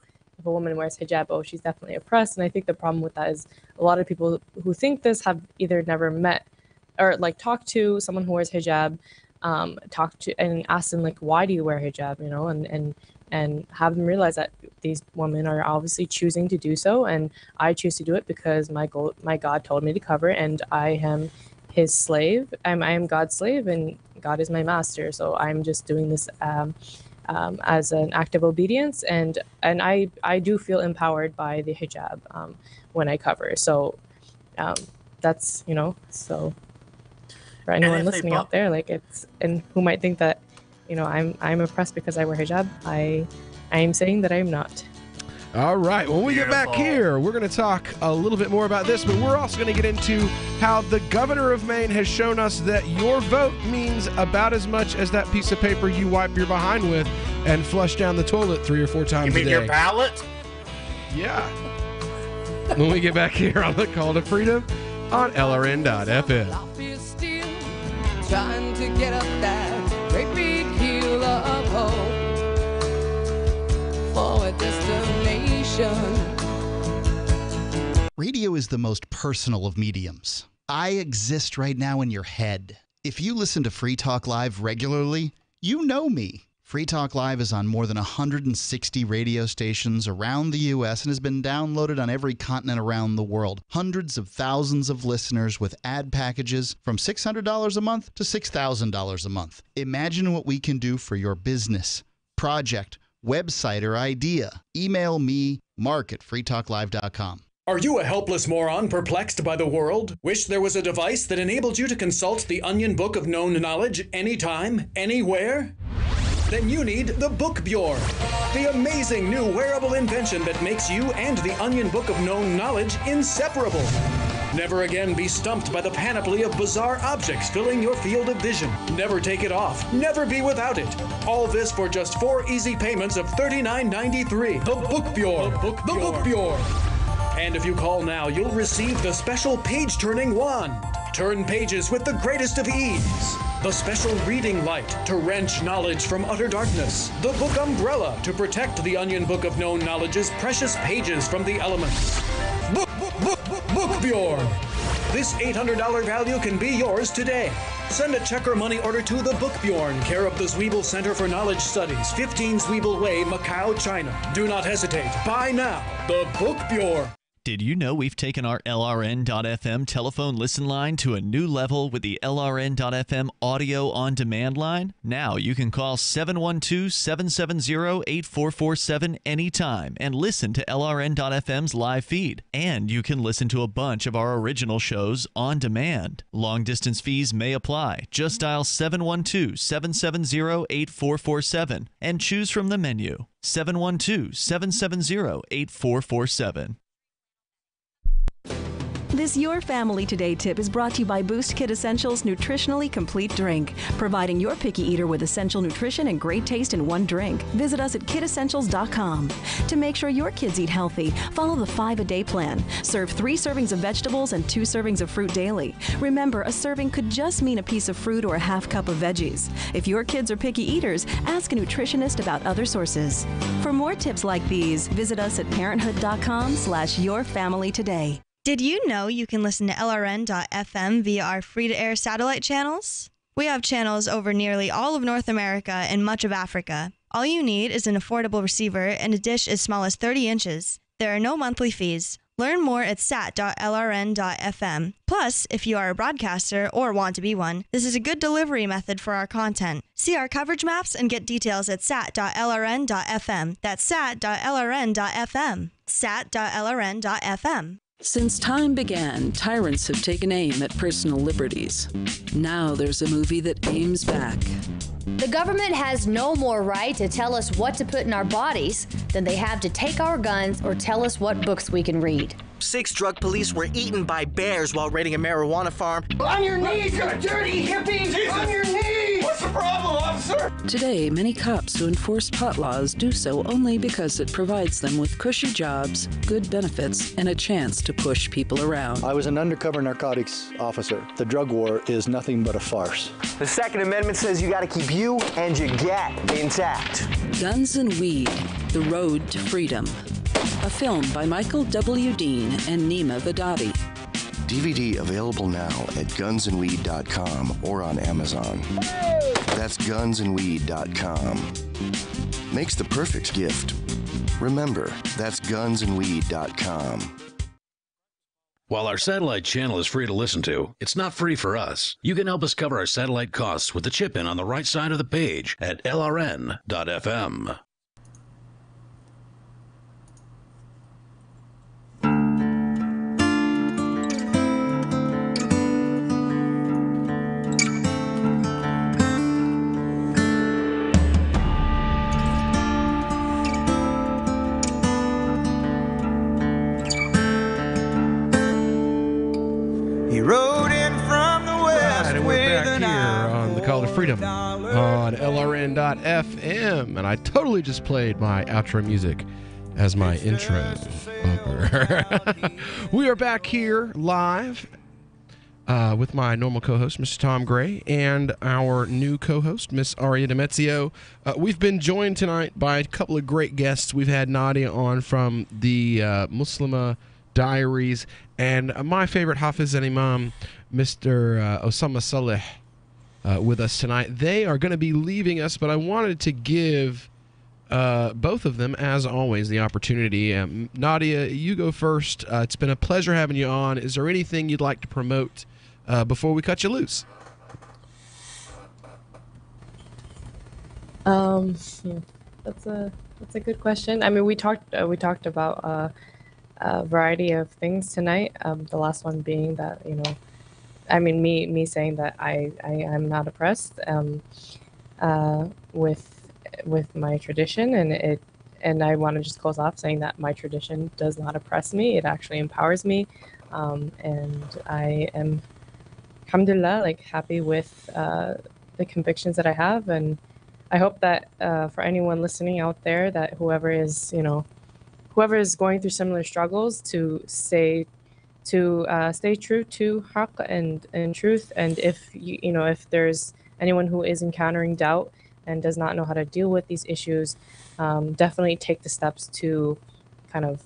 woman wears hijab, she's definitely oppressed. And I think the problem with that is a lot of people who think this have either never met or talked to someone who wears hijab, talk to and ask them why do you wear hijab, and have them realize that these women are obviously choosing to do so, and I choose to do it because my God told me to cover it, and I am his slave. I am God's slave, and God is my master. So I'm just doing this as an act of obedience, and I do feel empowered by the hijab when I cover. So that's, so for anyone listening out there, like and who might think that, I'm oppressed because I wear hijab, I am saying that I am not. All right. When we get back here, we're going to talk a little bit more about this, but we're also going to get into how the governor of Maine has shown us that your vote means about as much as that piece of paper you wipe your behind with and flush down the toilet 3 or 4 times a day. You mean your ballot? Yeah. When we get back here on the Call to Freedom on LRN.FM. Trying to get up that great big hill of hope for a destination. Radio is the most personal of mediums. I exist right now in your head. If you listen to Free Talk Live regularly, you know me. Free Talk Live is on more than 160 radio stations around the U.S. and has been downloaded on every continent around the world. Hundreds of thousands of listeners with ad packages from $600 a month to $6,000 a month. Imagine what we can do for your business, project, website, or idea. Email me, mark@freetalklive.com. Are you a helpless moron perplexed by the world? Wish there was a device that enabled you to consult the Onion Book of Known Knowledge anytime, anywhere? Then you need the Bookbjorn, the amazing new wearable invention that makes you and the Onion Book of Known Knowledge inseparable. Never again be stumped by the panoply of bizarre objects filling your field of vision. Never take it off. Never be without it. All this for just 4 easy payments of $39.93. The Bookbjorn. The Bookbjorn. And if you call now, you'll receive the special page-turning wand. Turn pages with the greatest of ease. The special reading light to wrench knowledge from utter darkness. The book umbrella to protect the Onion Book of Known Knowledge's precious pages from the elements. Bookbjorn. This $800 value can be yours today. Send a check or money order to the Bookbjorn, care of the Zwiebel Center for Knowledge Studies, 15 Zwiebel Way, Macau, China. Do not hesitate. Buy now. The Bookbjorn. Did you know we've taken our LRN.FM telephone listen line to a new level with the LRN.FM audio on demand line? Now you can call 712-770-8447 anytime and listen to LRN.FM's live feed. And you can listen to a bunch of our original shows on demand. Long distance fees may apply. Just dial 712-770-8447 and choose from the menu. 712-770-8447. This Your Family Today tip is brought to you by Boost Kid Essentials Nutritionally Complete Drink, providing your picky eater with essential nutrition and great taste in one drink. Visit us at kidessentials.com. To make sure your kids eat healthy, follow the 5-a-day plan. Serve 3 servings of vegetables and 2 servings of fruit daily. Remember, a serving could just mean a piece of fruit or a half cup of veggies. If your kids are picky eaters, ask a nutritionist about other sources. For more tips like these, visit us at parenthood.com/yourfamilytoday. Did you know you can listen to LRN.FM via our free-to-air satellite channels? We have channels over nearly all of North America and much of Africa. All you need is an affordable receiver and a dish as small as 30 inches. There are no monthly fees. Learn more at sat.lrn.fm. Plus, if you are a broadcaster or want to be one, this is a good delivery method for our content. See our coverage maps and get details at sat.lrn.fm. That's sat.lrn.fm. sat.lrn.fm. Since time began, tyrants have taken aim at personal liberties. Now there's a movie that aims back. The government has no more right to tell us what to put in our bodies than they have to take our guns or tell us what books we can read. 6 drug police were eaten by bears while raiding a marijuana farm. On your knees, you dirty hippies! Jesus. On your knees! What's the problem, officer? Today, many cops who enforce pot laws do so only because it provides them with cushy jobs, good benefits, and a chance to push people around. I was an undercover narcotics officer. The drug war is nothing but a farce. The Second Amendment says you gotta keep you and your gat intact. Guns and Weed, The Road to Freedom. A film by Michael W. Dean and Nima Vadadi. DVD available now at gunsandweed.com or on Amazon. That's gunsandweed.com. Makes the perfect gift. Remember, that's gunsandweed.com. While our satellite channel is free to listen to, it's not free for us. You can help us cover our satellite costs with the chip in on the right side of the page at lrn.fm. He rode in from the west. And we're back here on the Call to Freedom on LRN.FM. And I totally just played my outro music as my intro bumper. We are back here live with my normal co-host, Mr. Tom Gray, and our new co-host, Miss Aria Demezio. We've been joined tonight by a couple of great guests. We've had Nadia on from the Muslima Diaries, and my favorite Hafiz and Imam, Mr. Osama Saleh, with us tonight. They are going to be leaving us, but I wanted to give both of them, as always, the opportunity. Nadia, you go first. It's been a pleasure having you on. Is there anything you'd like to promote before we cut you loose? That's a good question. I mean, we talked about a variety of things tonight. The last one being that, I mean, me saying that I am not oppressed with my tradition, and I want to just close off saying that my tradition does not oppress me. It actually empowers me, and I am, alhamdulillah, like happy with the convictions that I have, and I hope that for anyone listening out there, that whoever is going through similar struggles, to stay true to haqq and truth. And if if there's anyone who is encountering doubt and does not know how to deal with these issues, definitely take the steps to kind of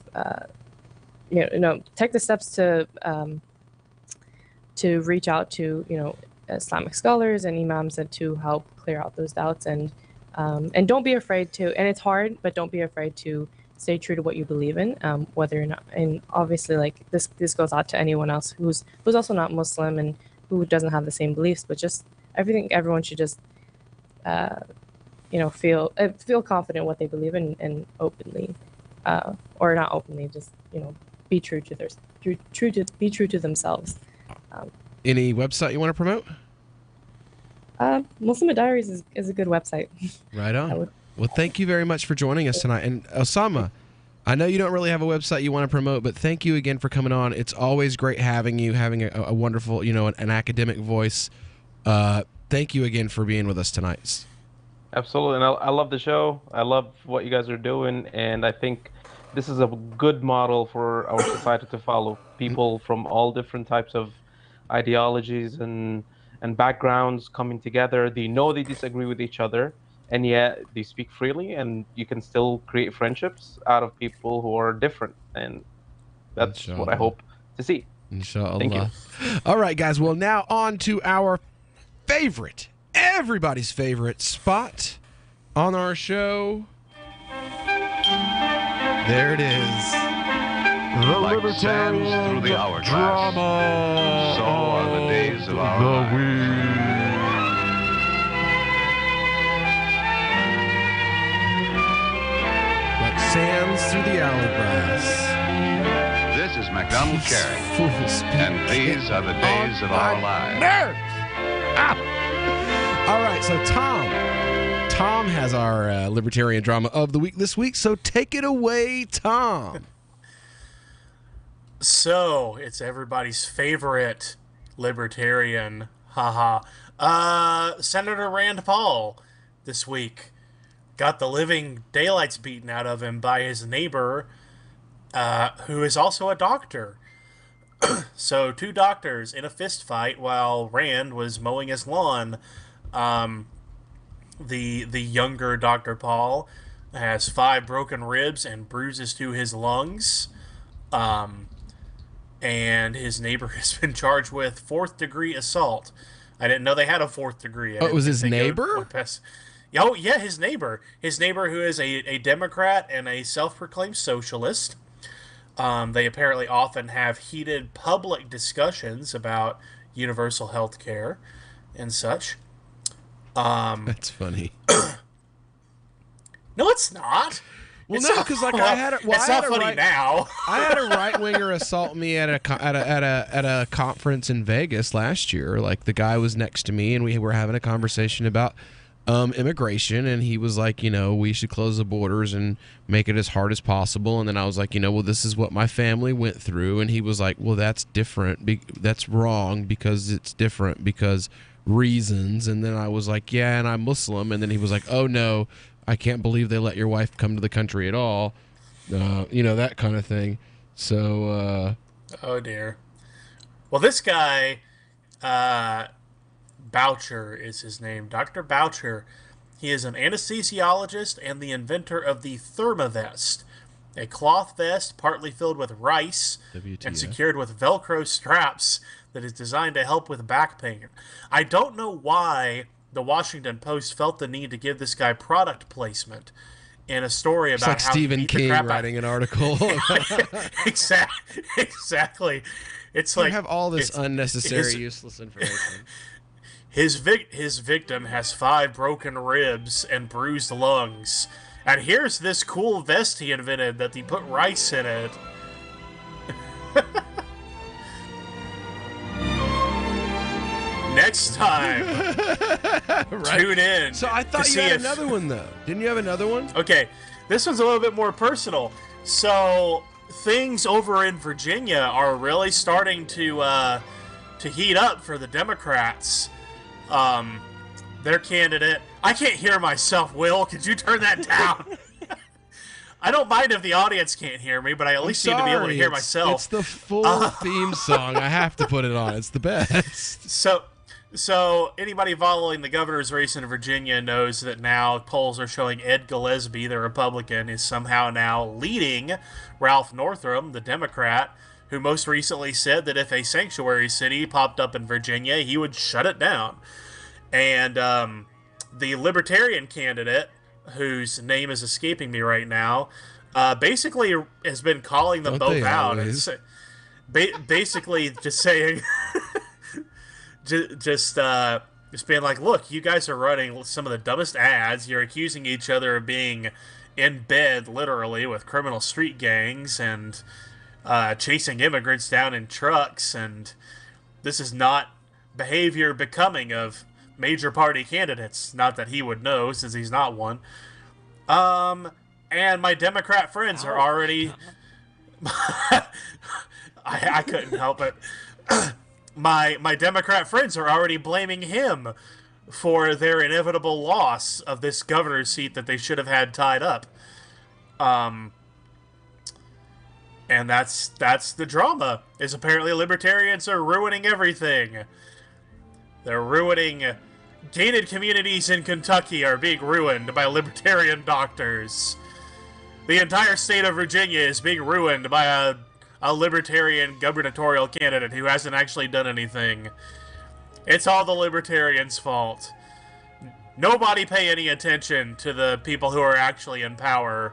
take the steps to reach out to Islamic scholars and imams and to help clear out those doubts, and don't be afraid to, and it's hard, but don't be afraid to stay true to what you believe in, whether or not, and obviously, like this goes out to anyone else who's also not Muslim and who doesn't have the same beliefs, but just everyone should just feel confident in what they believe in, and openly, or not openly, just be true to themselves. Any website you want to promote? Muslima Diaries is a good website. Right on. Well, thank you very much for joining us tonight. And Osama, I know you don't really have a website you want to promote, but thank you again for coming on. It's always great having you, having a wonderful, an academic voice. Thank you again for being with us tonight. Absolutely. And I love the show. I love what you guys are doing. And I think this is a good model for our society to follow. People from all different types of ideologies and backgrounds coming together. They know they disagree with each other, and yet they speak freely, and you can still create friendships out of people who are different. And that's Inshallah. what I hope to see. Inshallah. Thank you. All right, guys. Well, now on to our favorite, everybody's favorite spot on our show. There it is. The Like sands through the hourglass, drama so are the days of our lives. Like sands through the hourglass. This is MacDonald Cherry, and these are the days of our lives. Nerves! All right, so Tom has our libertarian drama of the week this week, so take it away, Tom. So, it's everybody's favorite libertarian, Senator Rand Paul this week got the living daylights beaten out of him by his neighbor, who is also a doctor. So, two doctors in a fist fight while Rand was mowing his lawn. The younger Dr. Paul has 5 broken ribs and bruises to his lungs. And his neighbor has been charged with 4th-degree assault. I didn't know they had a 4th degree. Oh, it was his neighbor? Oh, yeah, his neighbor. His neighbor, who is a Democrat and a self-proclaimed socialist. They apparently often have heated public discussions about universal health care and such. That's funny. No, it's not. Well, It's no, not- because like I had, it's not funny now. I had a right winger assault me at a conference in Vegas last year. Like the guy was next to me, and we were having a conversation about immigration, and he was like, we should close the borders and make it as hard as possible. And then I was like, well, this is what my family went through, and he was like, well, that's different. That's wrong because it's different because reasons. And then I was like, yeah, and I'm Muslim. And then he was like, oh no, I can't believe they let your wife come to the country at all. That kind of thing. So oh dear. Well, this guy Boucher is his name. Dr. Boucher. He is an anesthesiologist and the inventor of the Thermavest, a cloth vest partly filled with rice and secured with Velcro straps that is designed to help with back pain. I don't know why the Washington Post felt the need to give this guy product placement in a story about it's like how he Stephen beat the King crap out- writing an article. Exactly. It's You like have all this unnecessary, his- useless information. His victim has 5 broken ribs and bruised lungs. And here's this cool vest he invented that he put rice in it. Next time, tune in. So I thought to you see had if- another one, though. Didn't you have another one? Okay, this one's a little bit more personal. So things over in Virginia are really starting to heat up for the Democrats. Their candidate. I can't hear myself. Will, could you turn that down? I don't mind if the audience can't hear me, but I at least need to be able to hear myself. It's the full theme song. I have to put it on. It's the best. So anybody following the governor's race in Virginia knows that now polls are showing Ed Gillespie, the Republican, is somehow now leading Ralph Northam, the Democrat, who most recently said that if a sanctuary city popped up in Virginia, he would shut it down. And the Libertarian candidate, whose name is escaping me right now, basically has been calling them Don't both they out. And always? basically just saying... Just being like, look, you guys are running some of the dumbest ads. You're accusing each other of being in bed, literally, with criminal street gangs and chasing immigrants down in trucks. And this is not behavior becoming of major party candidates. Not that he would know, since he's not one. And my Democrat friends are already... I couldn't help it. My Democrat friends are already blaming him for their inevitable loss of this governor's seat that they should have had tied up. And that's the drama, is apparently libertarians are ruining everything. They're ruining... Gated communities in Kentucky are being ruined by libertarian doctors. The entire state of Virginia is being ruined by a libertarian gubernatorial candidate who hasn't actually done anything. It's all the libertarians' fault. Nobody pay any attention to the people who are actually in power.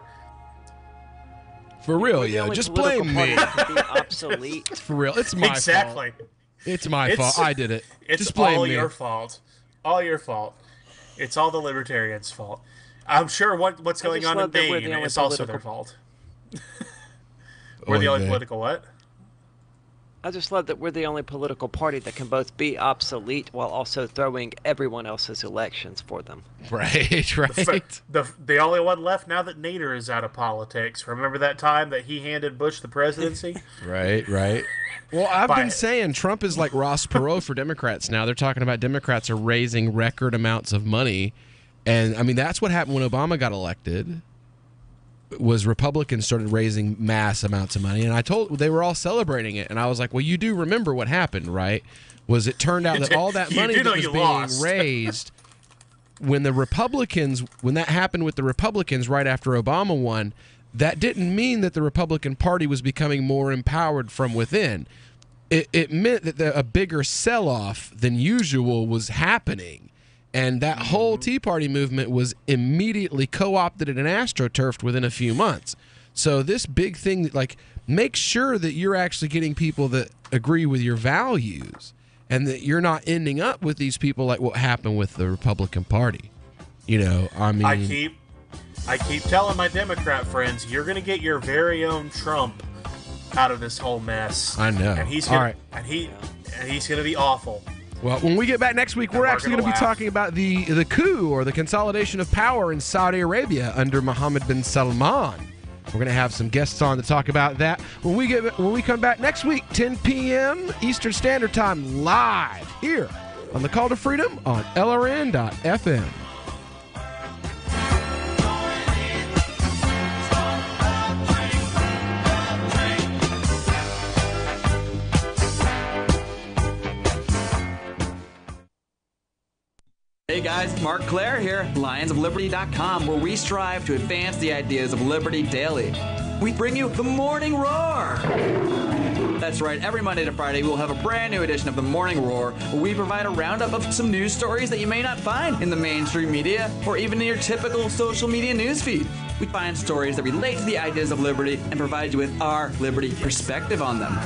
For real, We're the yeah. only Just political blame party me. that can be obsolete. For real. It's my Exactly. fault. It's my fault. I did it. It's Just blame all me. your fault. All your fault. It's all the libertarians' fault. I'm sure what's I going just on in love that we're the Maine only is also their political- fault. We're the only man. political what? I just love that we're the only political party that can both be obsolete while also throwing everyone else's elections for them. Right, right. The only one left now that Nader is out of politics. Remember that time that he handed Bush the presidency? Right, right. Well, I've been saying Trump is like Ross Perot for Democrats now. They're talking about Democrats are raising record amounts of money. And, I mean, that's what happened when Obama got elected, was Republicans started raising mass amounts of money. And they were all celebrating it. And I was like, well, you do remember what happened, right? Was it turned out that all that You money do that know was you being lost. raised, when that happened with the Republicans right after Obama won, that didn't mean that the Republican Party was becoming more empowered from within. It meant that a bigger sell-off than usual was happening. And that whole Tea Party movement was immediately co-opted and astroturfed within a few months. So this big thing, like, make sure that you're actually getting people that agree with your values and that you're not ending up with these people like what happened with the Republican Party. You know, I mean... I keep telling my Democrat friends, you're going to get your very own Trump out of this whole mess. I know. And he's gonna, all right. and he's going to be awful. Well, when we get back next week, we're actually going to be talking about the coup or the consolidation of power in Saudi Arabia under Mohammed bin Salman. We're going to have some guests on to talk about that when we come back next week, 10 p.m. Eastern Standard Time, live here on the Call to Freedom on LRN.FM. Hey guys, Mark Claire here, lionsofliberty.com, where we strive to advance the ideas of liberty daily. We bring you the Morning Roar. That's right, every Monday to Friday we'll have a brand new edition of the Morning Roar, where we provide a roundup of some news stories that you may not find in the mainstream media or even in your typical social media newsfeed. We find stories that relate to the ideas of liberty and provide you with our liberty perspective on them.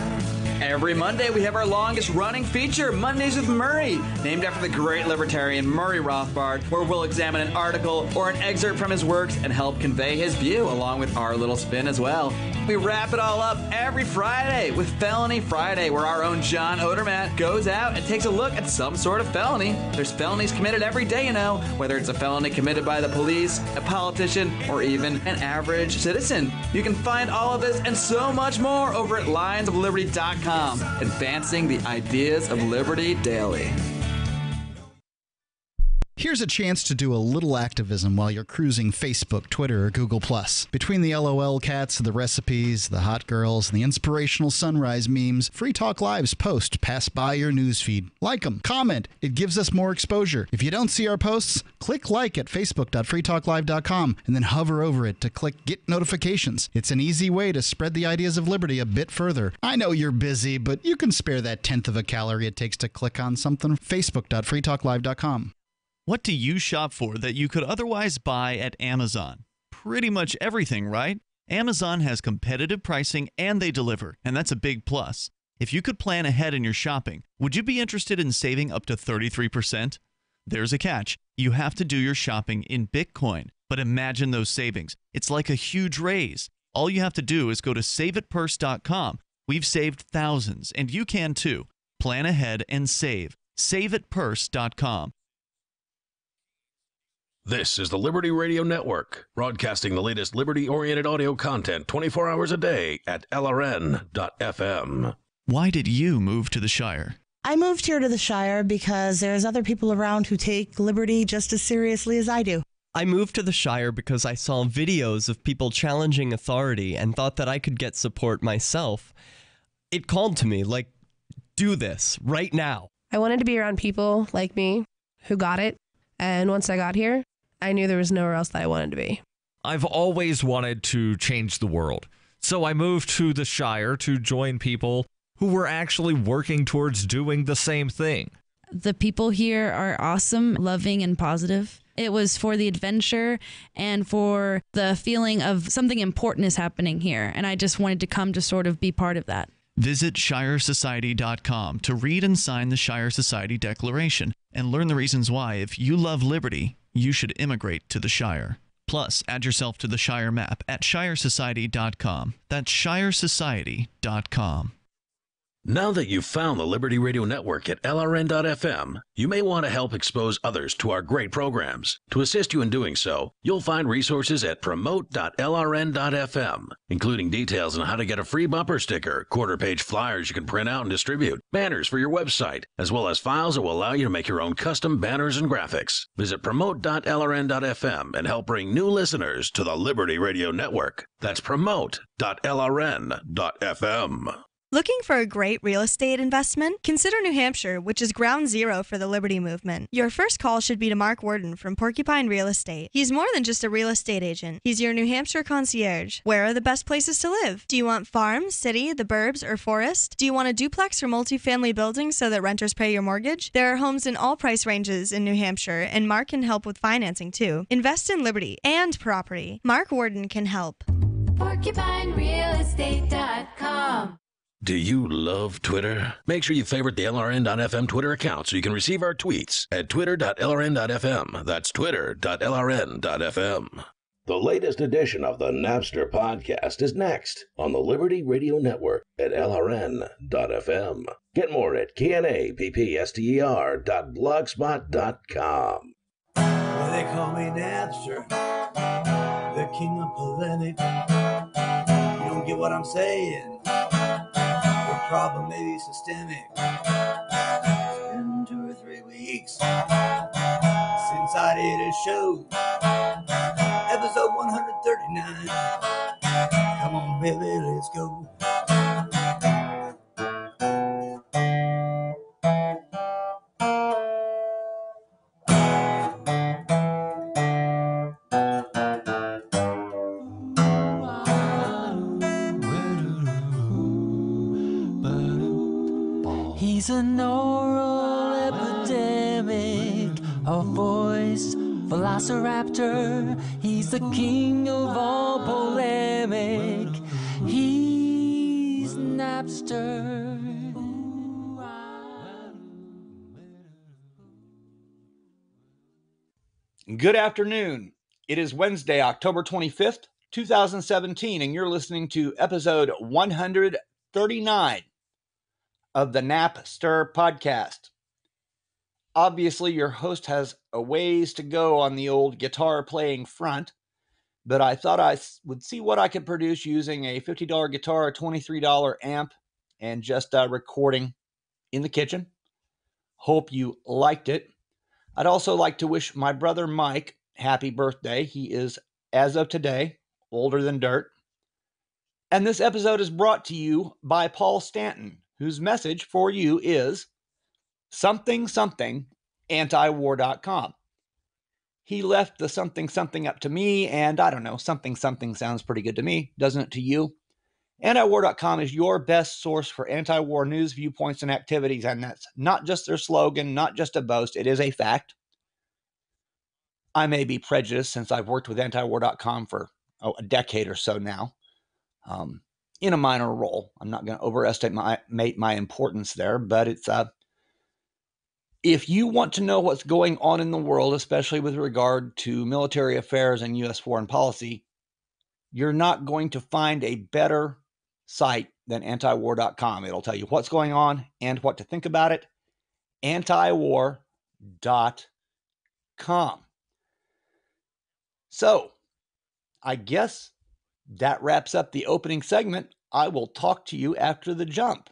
Every Monday, we have our longest-running feature, Mondays with Murray, named after the great libertarian Murray Rothbard, where we'll examine an article or an excerpt from his works and help convey his view, along with our little spin as well. We wrap it all up every Friday with Felony Friday, where our own John Odermatt goes out and takes a look at some sort of felony. There's felonies committed every day, you know, whether it's a felony committed by the police, a politician, or even an average citizen. You can find all of this and so much more over at lionsofliberty.com. Advancing the ideas of liberty daily. Here's a chance to do a little activism while you're cruising Facebook, Twitter, or Google+. Between the LOL cats, the recipes, the hot girls, and the inspirational sunrise memes, Free Talk Live's posts pass by your newsfeed. Like them, comment. It gives us more exposure. If you don't see our posts, click like at facebook.freetalklive.com and then hover over it to click Get Notifications. It's an easy way to spread the ideas of liberty a bit further. I know you're busy, but you can spare that 1/10 of a calorie it takes to click on something. Facebook.freetalklive.com. What do you shop for that you could otherwise buy at Amazon? Pretty much everything, right? Amazon has competitive pricing and they deliver, and that's a big plus. If you could plan ahead in your shopping, would you be interested in saving up to 33%? There's a catch. You have to do your shopping in Bitcoin. But imagine those savings. It's like a huge raise. All you have to do is go to saveitpurse.com. We've saved thousands, and you can too. Plan ahead and save. Saveitpurse.com. This is the Liberty Radio Network, broadcasting the latest liberty-oriented audio content 24 hours a day at LRN.FM. Why did you move to the Shire? I moved here to the Shire because there's other people around who take liberty just as seriously as I do. I moved to the Shire because I saw videos of people challenging authority and thought that I could get support myself. It called to me, like, do this right now. I wanted to be around people like me who got it, and once I got here, I knew there was nowhere else that I wanted to be. I've always wanted to change the world, so I moved to the Shire to join people who were actually working towards doing the same thing. The people here are awesome, loving, and positive. It was for the adventure and for the feeling of something important is happening here, and I just wanted to come to sort of be part of that. Visit ShireSociety.com to read and sign the Shire Society Declaration and learn the reasons why, if you love liberty, you should immigrate to the Shire. Plus, add yourself to the Shire map at ShireSociety.com. That's ShireSociety.com. Now that you've found the Liberty Radio Network at LRN.FM, you may want to help expose others to our great programs. To assist you in doing so, you'll find resources at promote.lrn.fm, including details on how to get a free bumper sticker, quarter-page flyers you can print out and distribute, banners for your website, as well as files that will allow you to make your own custom banners and graphics. Visit promote.lrn.fm and help bring new listeners to the Liberty Radio Network. That's promote.lrn.fm. Looking for a great real estate investment? Consider New Hampshire, which is ground zero for the Liberty Movement. Your first call should be to Mark Worden from Porcupine Real Estate. He's more than just a real estate agent. He's your New Hampshire concierge. Where are the best places to live? Do you want farm, city, the burbs, or forest? Do you want a duplex or multifamily building so that renters pay your mortgage? There are homes in all price ranges in New Hampshire, and Mark can help with financing too. Invest in liberty and property. Mark Worden can help. PorcupineRealEstate.com. Do you love Twitter? Make sure you favorite the LRN.FM Twitter account so you can receive our tweets at twitter.lrn.fm. That's twitter.lrn.fm. The latest edition of the Napster podcast is next on the Liberty Radio Network at LRN.fm. Get more at knappster.blogspot.com. Well, they call me Napster, the king of polemic. You don't get what I'm saying. The problem may be systemic. It's been 2 or 3 weeks since I did a show. Episode 139. Come on, baby, let's go. He's an oral epidemic, a voice velociraptor. He's the king of all polemic. He's Napster. Good afternoon. It is Wednesday, October 25th, 2017, and you're listening to episode 139 of the Napster podcast. Obviously, your host has a ways to go on the old guitar playing front, but I thought I would see what I could produce using a $50 guitar, a $23 amp, and just recording in the kitchen. Hope you liked it. I'd also like to wish my brother Mike happy birthday. He is, as of today, older than dirt. And this episode is brought to you by Paul Stanton, whose message for you is something antiwar.com. He left the something up to me, and I don't know, something sounds pretty good to me, doesn't it to you? Antiwar.com is your best source for anti-war news, viewpoints, and activities, and that's not just their slogan, not just a boast, it is a fact. I may be prejudiced since I've worked with antiwar.com for a decade or so now. In a minor role. I'm not going to overestimate my importance there, but it's if you want to know what's going on in the world, especially with regard to military affairs and U.S. foreign policy, you're not going to find a better site than antiwar.com. It'll tell you what's going on and what to think about it. Antiwar.com. So, I guess that wraps up the opening segment. I will talk to you after the jump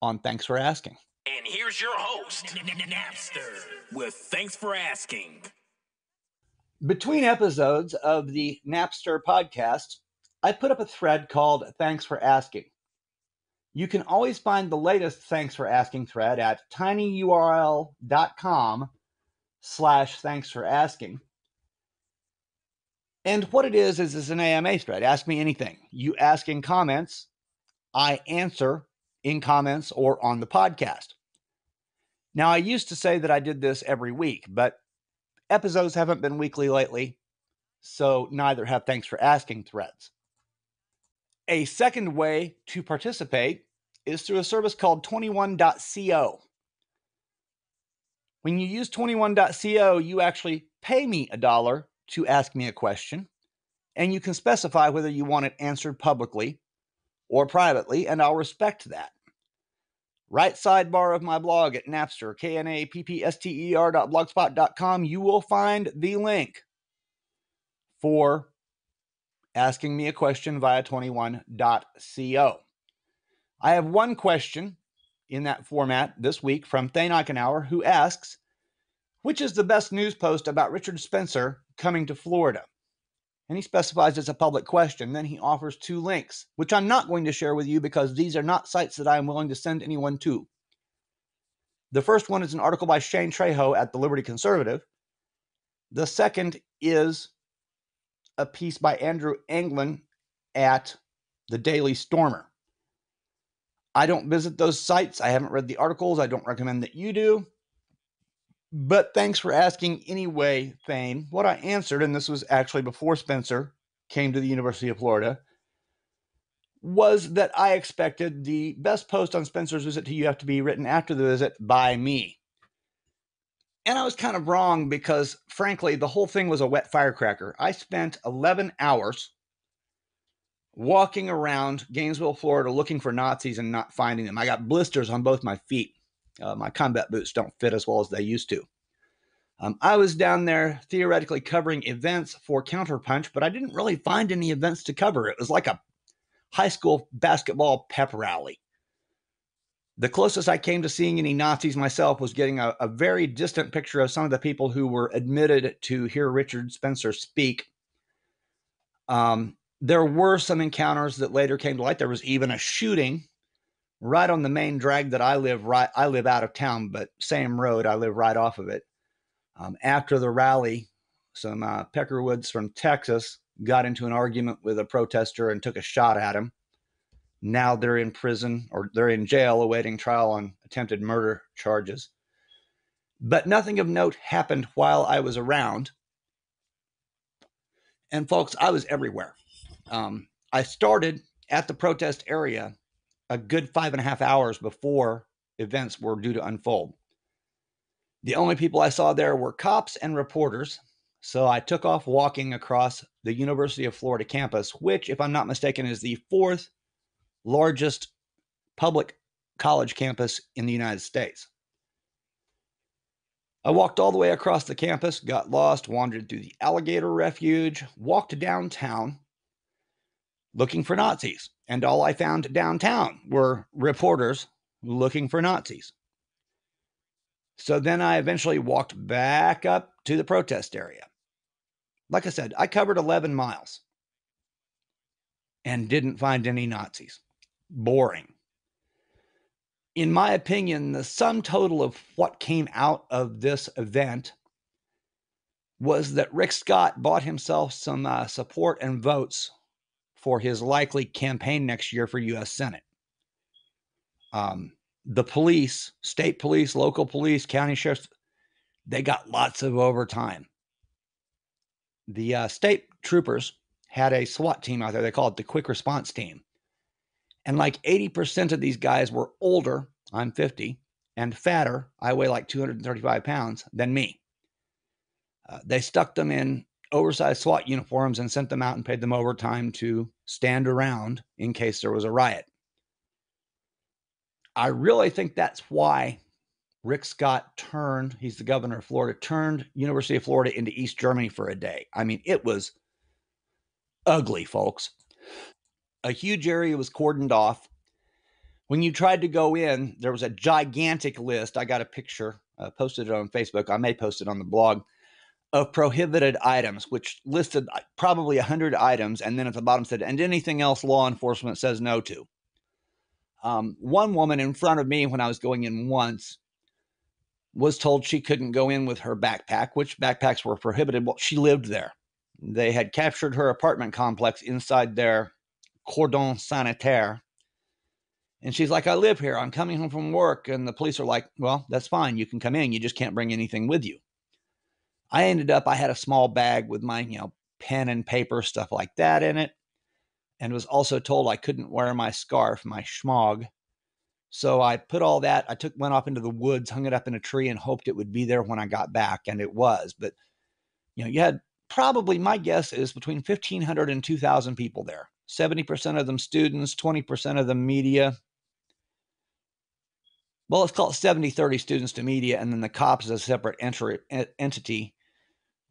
on Thanks for Asking. And here's your host, Napster, with Thanks for Asking. Between episodes of the Napster podcast, I put up a thread called Thanks for Asking. You can always find the latest Thanks for Asking thread at tinyurl.com/thanks for asking. And what it is it's an AMA thread. Ask me anything. You ask in comments, I answer in comments or on the podcast. Now, I used to say that I did this every week, but episodes haven't been weekly lately, so neither have Thanks for Asking threads. A second way to participate is through a service called 21.co. When you use 21.co, you actually pay me $1 to ask me a question, and you can specify whether you want it answered publicly or privately, and I'll respect that. Right sidebar of my blog at Napster, knappster.blogspot.com, you will find the link for asking me a question via 21.co. I have one question in that format this week from Thane Eichenauer, who asks, which is the best news post about Richard Spencer coming to Florida? And he specifies it's a public question. Then he offers 2 links, which I'm not going to share with you because these are not sites that I am willing to send anyone to. The first one is an article by Shane Trejo at the Liberty Conservative. The second is a piece by Andrew Anglin at the Daily Stormer. I don't visit those sites. I haven't read the articles. I don't recommend that you do. But thanks for asking anyway, Thane. What I answered, and this was actually before Spencer came to the University of Florida, was that I expected the best post on Spencer's visit to UF to be written after the visit by me. And I was kind of wrong because, frankly, the whole thing was a wet firecracker. I spent 11 hours walking around Gainesville, Florida, looking for Nazis and not finding them. I got blisters on both my feet. My combat boots don't fit as well as they used to. I was down there theoretically covering events for Counterpunch, but I didn't really find any events to cover. It was like a high school basketball pep rally. The closest I came to seeing any Nazis myself was getting a very distant picture of some of the people who were admitted to hear Richard Spencer speak. There were some encounters that later came to light. There was even a shooting right on the main drag that I live out of town, but same road. I live right off of it. After the rally, some Peckerwoods from Texas got into an argument with a protester and took a shot at him. Now they're in prison, or they're in jail awaiting trial on attempted murder charges. But nothing of note happened while I was around. And folks, I was everywhere. I started at the protest area a good 5.5 hours before events were due to unfold. The only people I saw there were cops and reporters. So I took off walking across the University of Florida campus, which, if I'm not mistaken, is the 4th largest public college campus in the United States. I walked all the way across the campus, got lost, wandered through the alligator refuge, walked downtown looking for Nazis. And all I found downtown were reporters looking for Nazis. So then I eventually walked back up to the protest area. Like I said, I covered 11 miles and didn't find any Nazis. Boring. In my opinion, the sum total of what came out of this event was that Rick Scott bought himself some support and votes for his likely campaign next year for U.S. Senate. The police, state police, local police, county sheriffs, they got lots of overtime. The state troopers had a SWAT team out there. They called it the Quick Response Team. And like 80% of these guys were older, I'm 50, and fatter, I weigh like 235 pounds, than me. They stuck them in oversized SWAT uniforms and sent them out and paid them overtime to stand around in case there was a riot. I really think that's why Rick Scott he's the governor of Florida, turned University of Florida into East Germany for a day. I mean, it was ugly, folks. A huge area was cordoned off. When you tried to go in, there was a gigantic list. I got a picture, posted it on Facebook. I may post it on the blog, of prohibited items, which listed probably 100 items. And then at the bottom said, and anything else law enforcement says no to. One woman in front of me when I was going in once was told she couldn't go in with her backpack, which backpacks were prohibited. Well, she lived there. They had captured her apartment complex inside their cordon sanitaire. And she's like, I live here. I'm coming home from work. And the police are like, well, that's fine. You can come in. You just can't bring anything with you. I had a small bag with my, pen and paper, stuff like that in it. And was also told I couldn't wear my scarf, my schmog. So I put all that, went off into the woods, hung it up in a tree and hoped it would be there when I got back. And it was, but you had probably, my guess is between 1,500 and 2,000 people there. 70% of them students, 20% of them media. Well, let's call it 70-30 students to media. And then the cops as a separate entity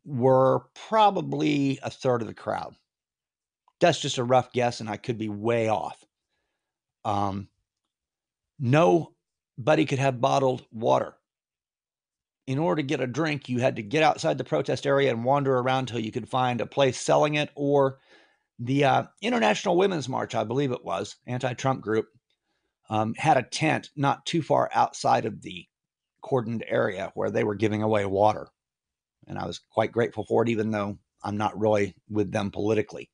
were probably a third of the crowd. That's just a rough guess, and I could be way off. Nobody could have bottled water. In order to get a drink, you had to get outside the protest area and wander around till you could find a place selling it, or the International Women's March, I believe it was, anti-Trump group, had a tent not too far outside of the cordoned area where they were giving away water. And I was quite grateful for it, even though I'm not really with them politically.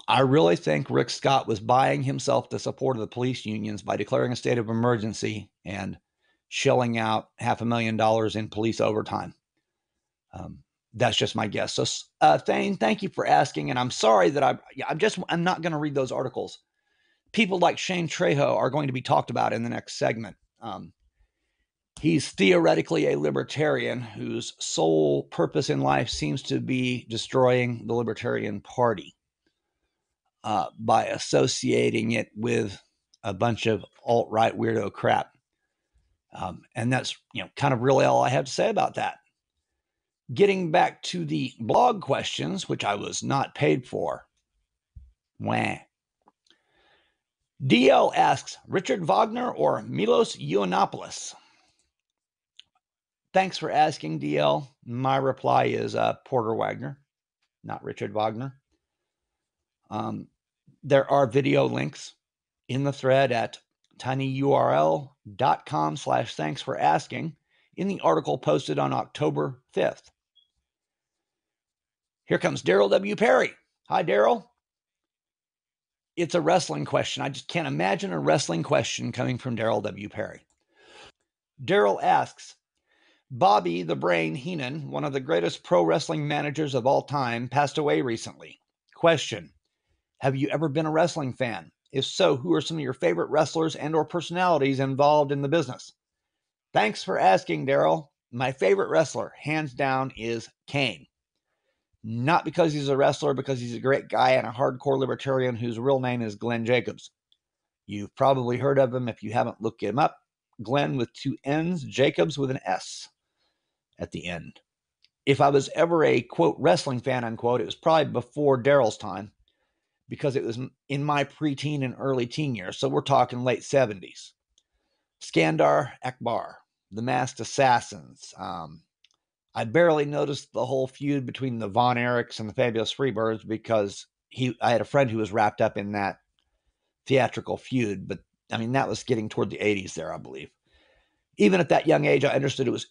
I really think Rick Scott was buying himself the support of the police unions by declaring a state of emergency and shelling out $500,000 in police overtime. That's just my guess. So, Thane, thank you for asking. And I'm sorry that I'm not going to read those articles. People like Shane Trejo are going to be talked about in the next segment. He's theoretically a libertarian whose sole purpose in life seems to be destroying the Libertarian Party by associating it with a bunch of alt-right weirdo crap. And that's, kind of really all I have to say about that. Getting back to the blog questions, which I was not paid for. Wah. DL asks, Richard Wagner or Milos Yiannopoulos? Thanks for asking, DL. My reply is Porter Wagner, not Richard Wagner. There are video links in the thread at tinyurl.com/thanks for asking in the article posted on October 5th. Here comes Daryl W. Perry. Hi, Daryl. It's a wrestling question. I just can't imagine a wrestling question coming from Daryl W. Perry. Daryl asks, Bobby the Brain Heenan, one of the greatest pro wrestling managers of all time, passed away recently. Question, have you ever been a wrestling fan? If so, who are some of your favorite wrestlers and or personalities involved in the business? Thanks for asking, Daryl. My favorite wrestler, hands down, is Kane. Not because he's a wrestler, because he's a great guy and a hardcore libertarian whose real name is Glenn Jacobs. You've probably heard of him if you haven't looked him up. Glenn with 2 N's, Jacobs with an S at the end. If I was ever a, quote, wrestling fan, unquote, it was probably before Daryl's time because it was in my preteen and early teen years. So we're talking late 70s. Skandar Akbar, The Masked Assassins, I barely noticed the whole feud between the Von Erichs and the Fabulous Freebirds because I had a friend who was wrapped up in that theatrical feud. But, I mean, that was getting toward the 80s there, I believe. Even at that young age, I understood it was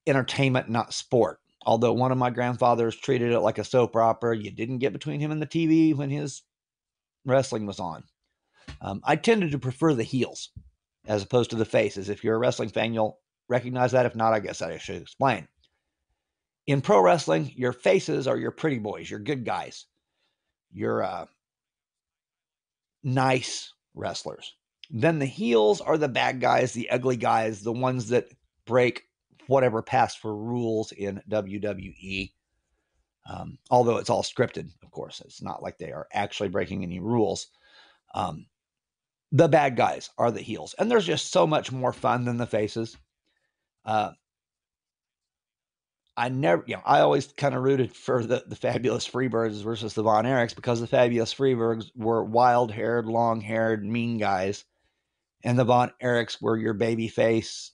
entertainment, not sport. Although one of my grandfathers treated it like a soap opera. You didn't get between him and the TV when his wrestling was on. I tended to prefer the heels as opposed to the faces. If you're a wrestling fan, you'll recognize that. If not, I guess I should explain. In pro wrestling, your faces are your pretty boys, your good guys, your nice wrestlers. Then the heels are the bad guys, the ugly guys, the ones that break whatever passed for rules in WWE. Although it's all scripted, of course. It's not like they are actually breaking any rules. The bad guys are the heels. And there's just so much more fun than the faces. I always kind of rooted for the Fabulous Freebirds versus the Von Erichs because the Fabulous Freebirds were wild-haired, long-haired, mean guys. And the Von Erichs were your baby face,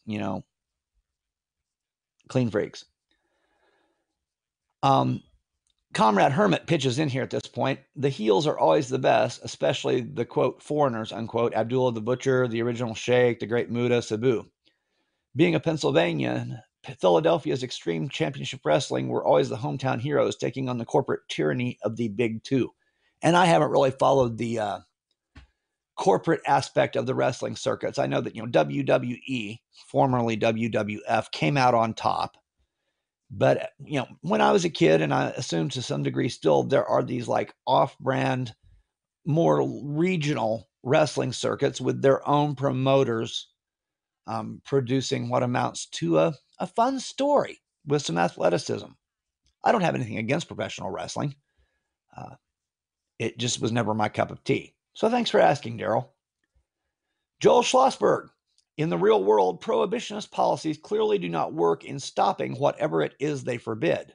clean freaks. Comrade Hermit pitches in here at this point. The heels are always the best, especially the, quote, foreigners, unquote, Abdullah the Butcher, the original Sheikh, the great Muda, Sabu. Being a Pennsylvanian, Philadelphia's Extreme Championship Wrestling were always the hometown heroes taking on the corporate tyranny of the Big Two. And I haven't really followed the corporate aspect of the wrestling circuits. I know that, WWE, formerly WWF, came out on top. But, when I was a kid, and I assume to some degree still, there are these like off-brand, more regional wrestling circuits with their own promoters producing what amounts to a fun story with some athleticism. I don't have anything against professional wrestling. It just was never my cup of tea. So thanks for asking, Daryl. Joel Schlossberg. In the real world, prohibitionist policies clearly do not work in stopping whatever it is they forbid.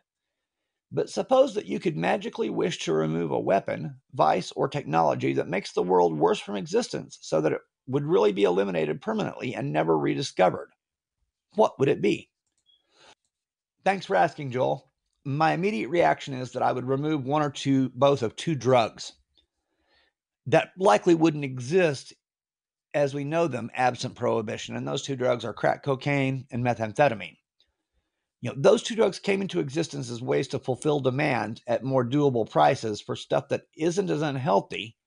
But suppose that you could magically wish to remove a weapon, vice, or technology that makes the world worse from existence so that it would really be eliminated permanently and never rediscovered. What would it be? Thanks for asking, Joel. My immediate reaction is that I would remove one or two, both of two drugs that likely wouldn't exist as we know them absent prohibition. And those two drugs are crack cocaine and methamphetamine. Those two drugs came into existence as ways to fulfill demand at more doable prices for stuff that isn't as unhealthy,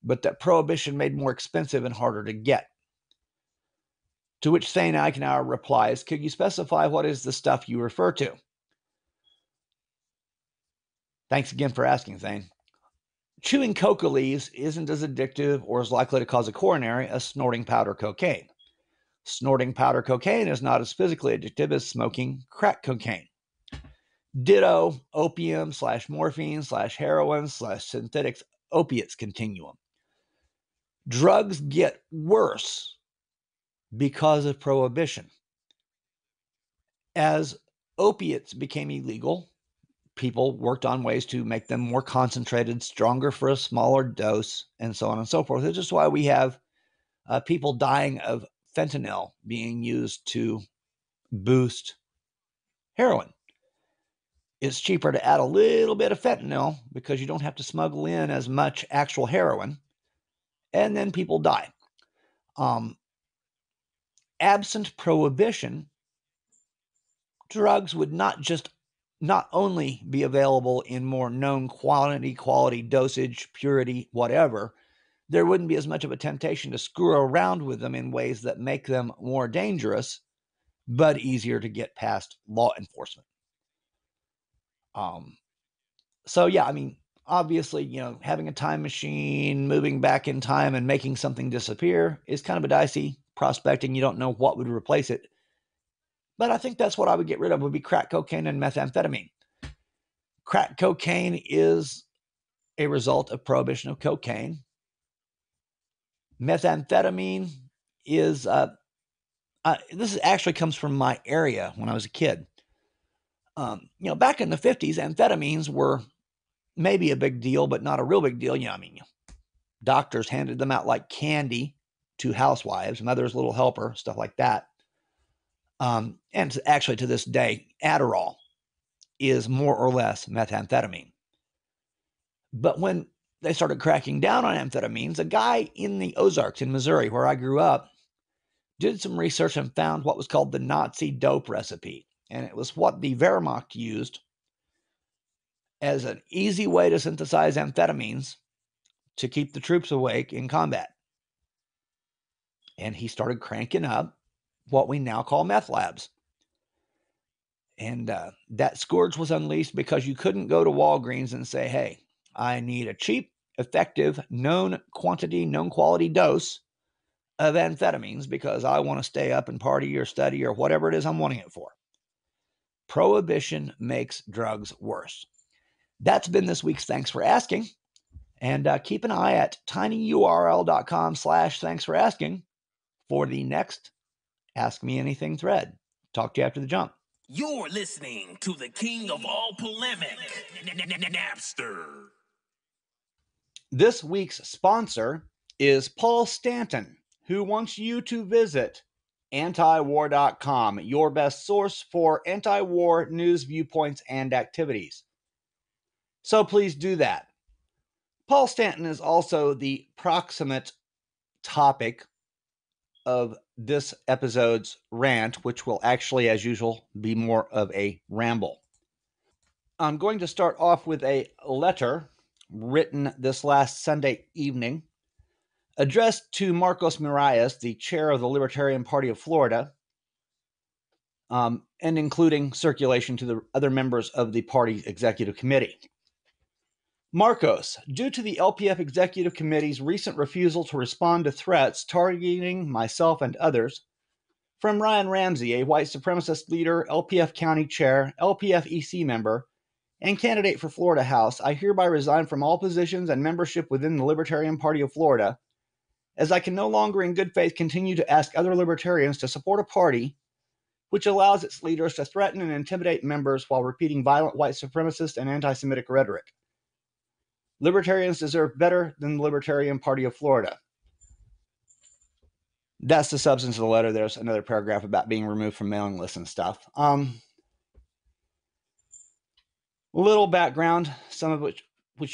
but that prohibition made more expensive and harder to get. To which Thane Eisenhower replies, could you specify what is the stuff you refer to? Thanks again for asking, Thane. Chewing coca leaves isn't as addictive or as likely to cause a coronary as snorting powder cocaine. Snorting powder cocaine is not as physically addictive as smoking crack cocaine. Ditto opium / morphine / heroin / synthetic opiates continuum. Drugs get worse because of prohibition. As opiates became illegal, people worked on ways to make them more concentrated, stronger for a smaller dose, and so on and so forth. This is why we have people dying of fentanyl being used to boost heroin. It's cheaper to add a little bit of fentanyl because you don't have to smuggle in as much actual heroin, and then people die. Absent prohibition, drugs would not only be available in more known quality, dosage, purity, whatever, there wouldn't be as much of a temptation to screw around with them in ways that make them more dangerous, but easier to get past law enforcement. So yeah, I mean, obviously, having a time machine, moving back in time and making something disappear is kind of a dicey prospect, and you don't know what would replace it. But I think that's what I would get rid of, would be crack cocaine and methamphetamine. Crack cocaine is a result of prohibition of cocaine. Methamphetamine is, this actually comes from my area when I was a kid. Back in the 50s, amphetamines were maybe a big deal, but not a real big deal. Doctors handed them out like candy to housewives, mother's little helper, stuff like that. And actually, to this day, Adderall is more or less methamphetamine. But when they started cracking down on amphetamines, a guy in the Ozarks in Missouri, where I grew up, did some research and found what was called the Nazi dope recipe. And it was what the Wehrmacht used as an easy way to synthesize amphetamines to keep the troops awake in combat. And he started cranking up what we now call meth labs. And that scourge was unleashed because you couldn't go to Walgreens and say, hey, I need a cheap, effective, known quantity, known quality dose of amphetamines because I want to stay up and party or study or whatever it is I'm wanting it for. Prohibition makes drugs worse. That's been this week's Thanks for Asking. And keep an eye at tinyurl.com/thanks for asking for the next Ask Me Anything thread. Talk to you after the jump. You're listening to the king of all polemic, Napster. This week's sponsor is Paul Stanton, who wants you to visit antiwar.com, your best source for anti-war news, viewpoints, and activities. So please do that. Paul Stanton is also the proximate topic of this episode's rant, which will actually, as usual, be more of a ramble. I'm going to start off with a letter written this last Sunday evening, addressed to Marcos Marias, the chair of the Libertarian Party of Florida, and including circulation to the other members of the party's executive committee. Marcos, due to the LPF Executive Committee's recent refusal to respond to threats targeting myself and others from Ryan Ramsey, a white supremacist leader, LPF County Chair, LPF EC member, and candidate for Florida House, I hereby resign from all positions and membership within the Libertarian Party of Florida, as I can no longer in good faith continue to ask other libertarians to support a party which allows its leaders to threaten and intimidate members while repeating violent white supremacist and anti-Semitic rhetoric. Libertarians deserve better than the Libertarian Party of Florida. That's the substance of the letter. There's another paragraph about being removed from mailing lists and stuff. Little background, some of which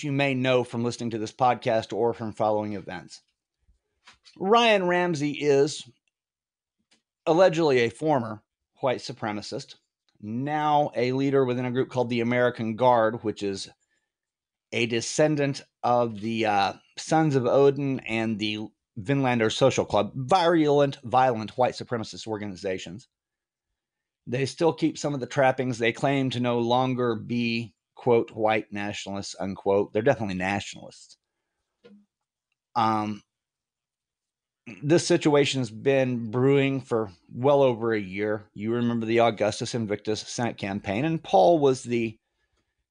you may know from listening to this podcast or from following events. Ryan Ramsey is allegedly a former white supremacist, now a leader within a group called the American Guard, which is a descendant of the Sons of Odin and the Vinlander Social Club, violent white supremacist organizations. They still keep some of the trappings. They claim to no longer be quote, white nationalists, unquote. They're definitely nationalists. This situation has been brewing for well over a year. You remember the Augustus Invictus Senate campaign, and Paul was the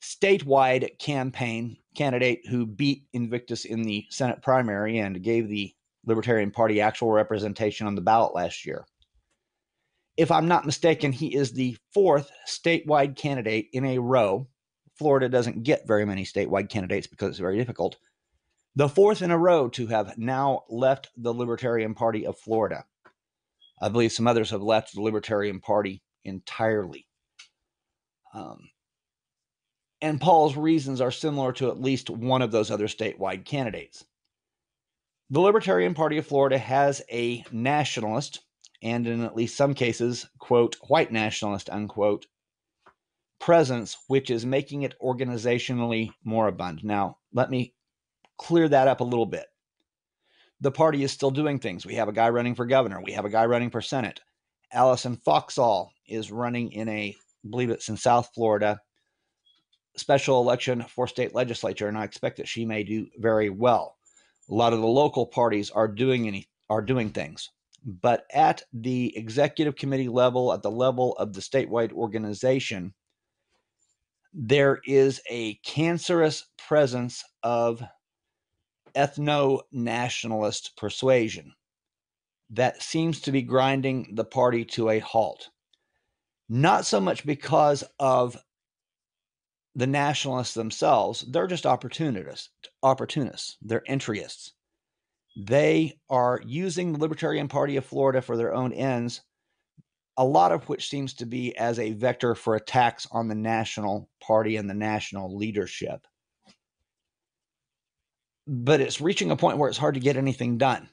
statewide campaign candidate who beat Invictus in the Senate primary and gave the Libertarian Party actual representation on the ballot last year. If I'm not mistaken, he is the fourth statewide candidate in a row. Florida doesn't get very many statewide candidates because it's very difficult. The fourth in a row to have now left the Libertarian Party of Florida. I believe some others have left the Libertarian Party entirely. And Paul's reasons are similar to at least one of those other statewide candidates. The Libertarian Party of Florida has a nationalist, and in at least some cases, quote, white nationalist, unquote, presence, which is making it organizationally moribund. Now, let me clear that up a little bit. The party is still doing things. We have a guy running for governor. We have a guy running for Senate. Allison Foxall is running in I believe it's in South Florida, special election for state legislature, and I expect that she may do very well. A lot of the local parties are doing things. But at the executive committee level, at the level of the statewide organization, there is a cancerous presence of ethno-nationalist persuasion that seems to be grinding the party to a halt. Not so much because of the nationalists themselves. They're just opportunists. They're entryists. They are using the Libertarian Party of Florida for their own ends, a lot of which seems to be as a vector for attacks on the national party and the national leadership. But it's reaching a point where it's hard to get anything done.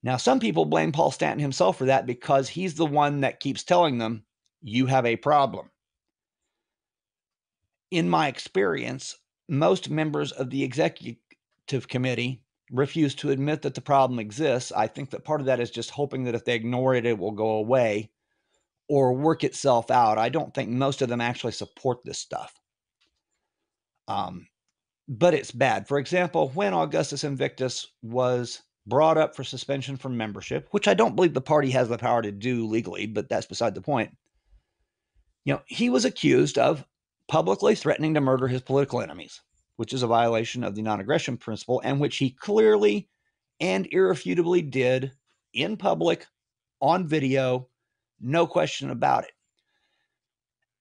Now, some people blame Paul Stanton himself for that because he's the one that keeps telling them, you have a problem. In my experience, most members of the executive committee refuse to admit that the problem exists. I think that part of that is just hoping that if they ignore it, it will go away or work itself out. I don't think most of them actually support this stuff. But it's bad. For example, when Augustus Invictus was brought up for suspension from membership, which I don't believe the party has the power to do legally, but that's beside the point. He was accused of publicly threatening to murder his political enemies, which is a violation of the non-aggression principle, and which he clearly and irrefutably did in public, on video, no question about it.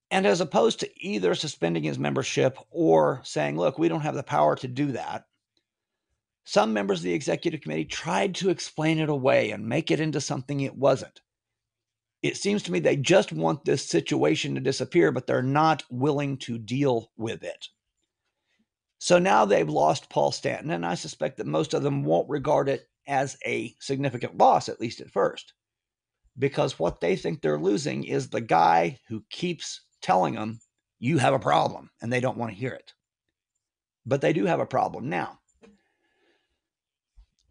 And as opposed to either suspending his membership or saying, look, we don't have the power to do that, some members of the executive committee tried to explain it away and make it into something it wasn't. It seems to me they just want this situation to disappear, but they're not willing to deal with it. So now they've lost Paul Stanton, and I suspect that most of them won't regard it as a significant loss, at least at first, because what they think they're losing is the guy who keeps telling them, you have a problem, and they don't want to hear it. But they do have a problem now.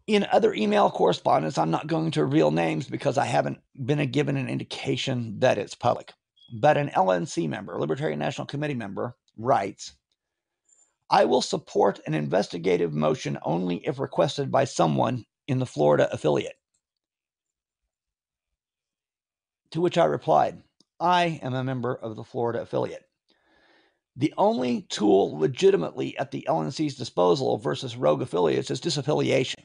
In other email correspondence, I'm not going to reveal names because I haven't been given an indication that it's public. But an LNC member, Libertarian National Committee member, writes, I will support an investigative motion only if requested by someone in the Florida affiliate. To which I replied, I am a member of the Florida affiliate. The only tool legitimately at the LNC's disposal versus rogue affiliates is disaffiliation.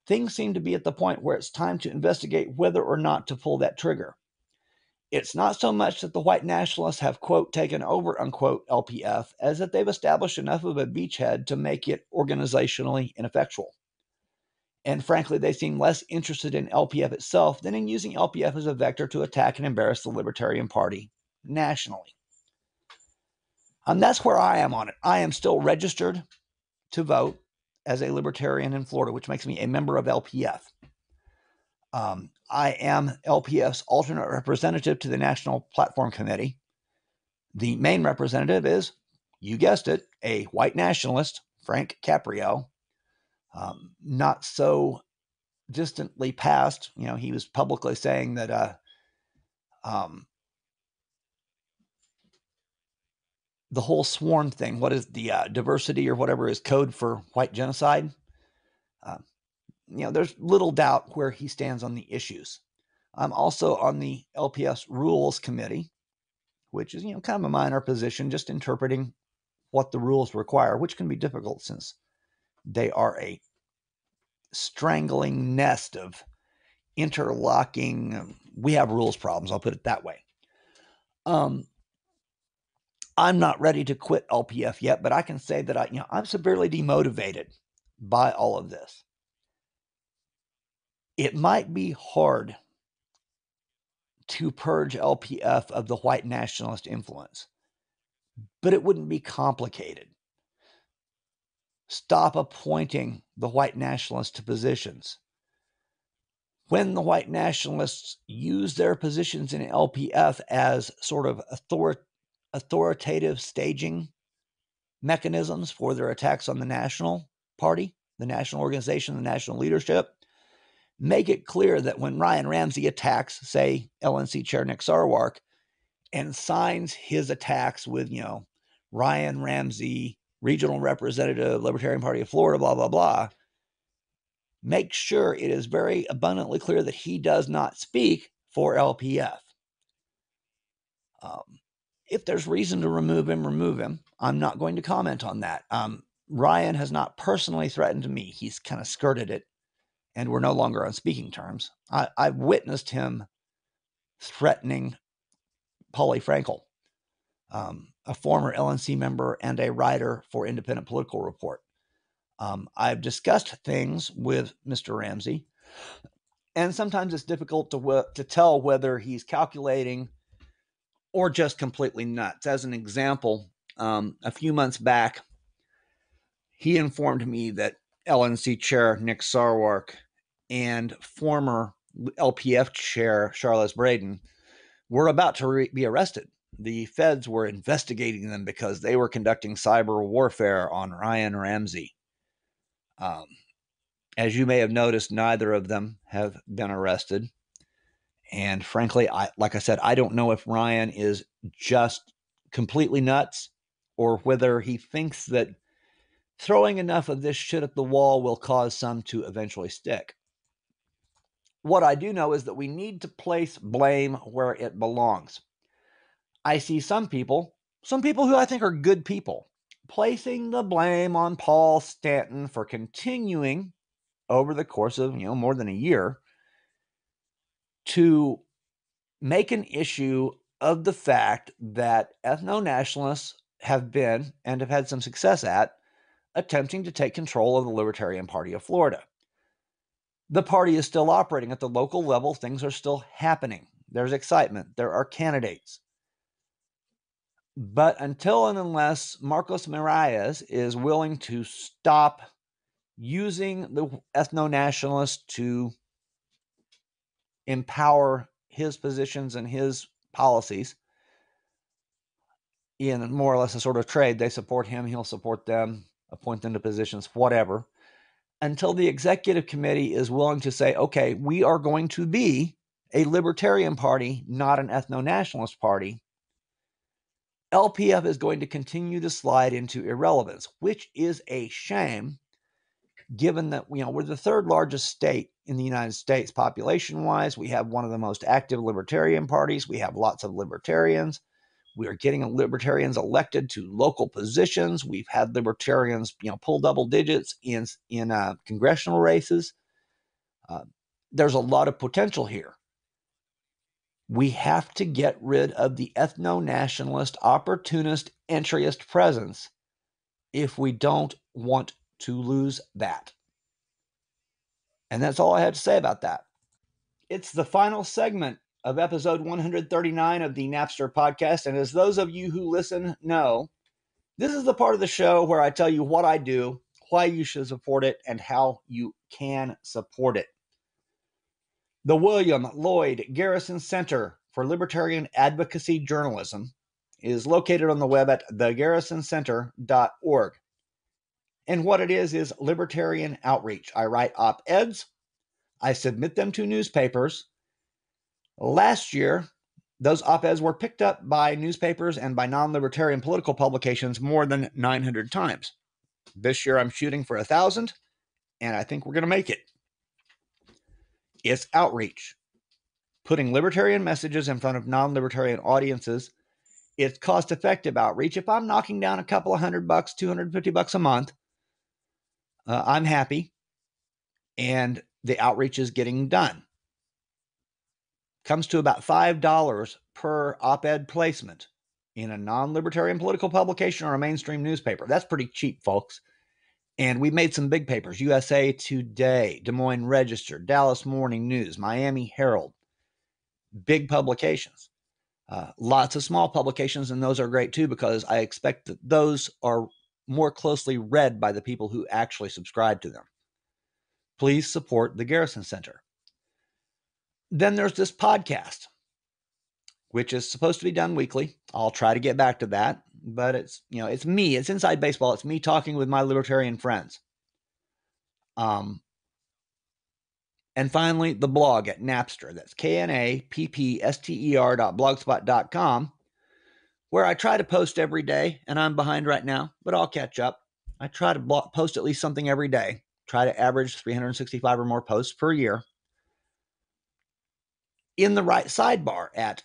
Things seem to be at the point where it's time to investigate whether or not to pull that trigger. It's not so much that the white nationalists have, quote, taken over, unquote, LPF, as that they've established enough of a beachhead to make it organizationally ineffectual. And frankly, they seem less interested in LPF itself than in using LPF as a vector to attack and embarrass the Libertarian Party nationally. And that's where I am on it. I am still registered to vote as a Libertarian in Florida, which makes me a member of LPF. I am LPF's alternate representative to the National Platform Committee. The main representative is, you guessed it, a white nationalist, Frank Caprio. Not so distantly past, he was publicly saying that the whole sworn thing. What is the diversity or whatever is code for white genocide? There's little doubt where he stands on the issues. I'm also on the LPS Rules Committee, which is, kind of a minor position, just interpreting what the rules require, which can be difficult since they are a strangling nest of interlocking. We have rules problems, I'll put it that way. I'm not ready to quit LPF yet, but I can say that I'm severely demotivated by all of this. It might be hard to purge LPF of the white nationalist influence, but it wouldn't be complicated. Stop appointing the white nationalists to positions. When the white nationalists use their positions in LPF as sort of authoritative staging mechanisms for their attacks on the national party, the national organization, the national leadership, make it clear that when Ryan Ramsey attacks, say, LNC Chair Nick Sarwark, and signs his attacks with, Ryan Ramsey, Regional Representative, Libertarian Party of Florida, blah, blah, blah, make sure it is very abundantly clear that he does not speak for LPF. If there's reason to remove him, remove him. I'm not going to comment on that. Ryan has not personally threatened me. He's kind of skirted it, and we're no longer on speaking terms. I've witnessed him threatening Paulie Frankel, a former LNC member and a writer for Independent Political Report. I've discussed things with Mr. Ramsey, and sometimes it's difficult to tell whether he's calculating or just completely nuts. As an example, a few months back, he informed me that LNC Chair Nick Sarwark and former LPF Chair Charles Braden were about to be arrested. The feds were investigating them because they were conducting cyber warfare on Ryan Ramsey. As you may have noticed, neither of them have been arrested. And frankly, like I said, I don't know if Ryan is just completely nuts or whether he thinks that throwing enough of this shit at the wall will cause some to eventually stick. What I do know is that we need to place blame where it belongs. I see some people who I think are good people, placing the blame on Paul Stanton for continuing over the course of, more than a year to make an issue of the fact that ethno-nationalists have been and have had some success at attempting to take control of the Libertarian Party of Florida. The party is still operating at the local level. Things are still happening. There's excitement. There are candidates. But until and unless Marcos Miralles is willing to stop using the ethno-nationalists to empower his positions and his policies in more or less a sort of trade, they support him, he'll support them, appoint them to positions, whatever, until the executive committee is willing to say, okay, we are going to be a libertarian party, not an ethno-nationalist party, LPF is going to continue to slide into irrelevance, which is a shame, given that we're the third largest state in the United States population-wise. We have one of the most active libertarian parties. We have lots of libertarians. We are getting libertarians elected to local positions. We've had libertarians, pull double digits in congressional races. There's a lot of potential here. We have to get rid of the ethno-nationalist, opportunist, entryist presence if we don't want to lose that. And that's all I had to say about that. It's the final segment of episode 139 of the Napster podcast. And as those of you who listen know, this is the part of the show where I tell you what I do, why you should support it, and how you can support it. The William Lloyd Garrison Center for Libertarian Advocacy Journalism is located on the web at thegarrisoncenter.org. And what it is libertarian outreach. I write op-eds. I submit them to newspapers. Last year, Those op-eds were picked up by newspapers and by non-libertarian political publications more than 900 times. This year I'm shooting for 1,000, and I think we're going to make it. It's outreach. Putting libertarian messages in front of non-libertarian audiences. It's cost-effective outreach. If I'm knocking down a couple of $100, $250 a month, I'm happy, and the outreach is getting done. Comes to about $5 per op-ed placement in a non-libertarian political publication or a mainstream newspaper. That's pretty cheap, folks. And we made some big papers: USA Today, Des Moines Register, Dallas Morning News, Miami Herald. Big publications. Lots of small publications, and those are great too, because I expect that those are more closely read by the people who actually subscribe to them. Please support the Garrison Center. Then there's this podcast, which is supposed to be done weekly. I'll try to get back to that, but it's me. It's Inside Baseball. It's me talking with my libertarian friends. And finally, the blog at Napster. That's KNAPPSTER.blogspot.com, where I try to post every day, and I'm behind right now, but I'll catch up. I try to post at least something every day. Try to average 365 or more posts per year. In the right sidebar at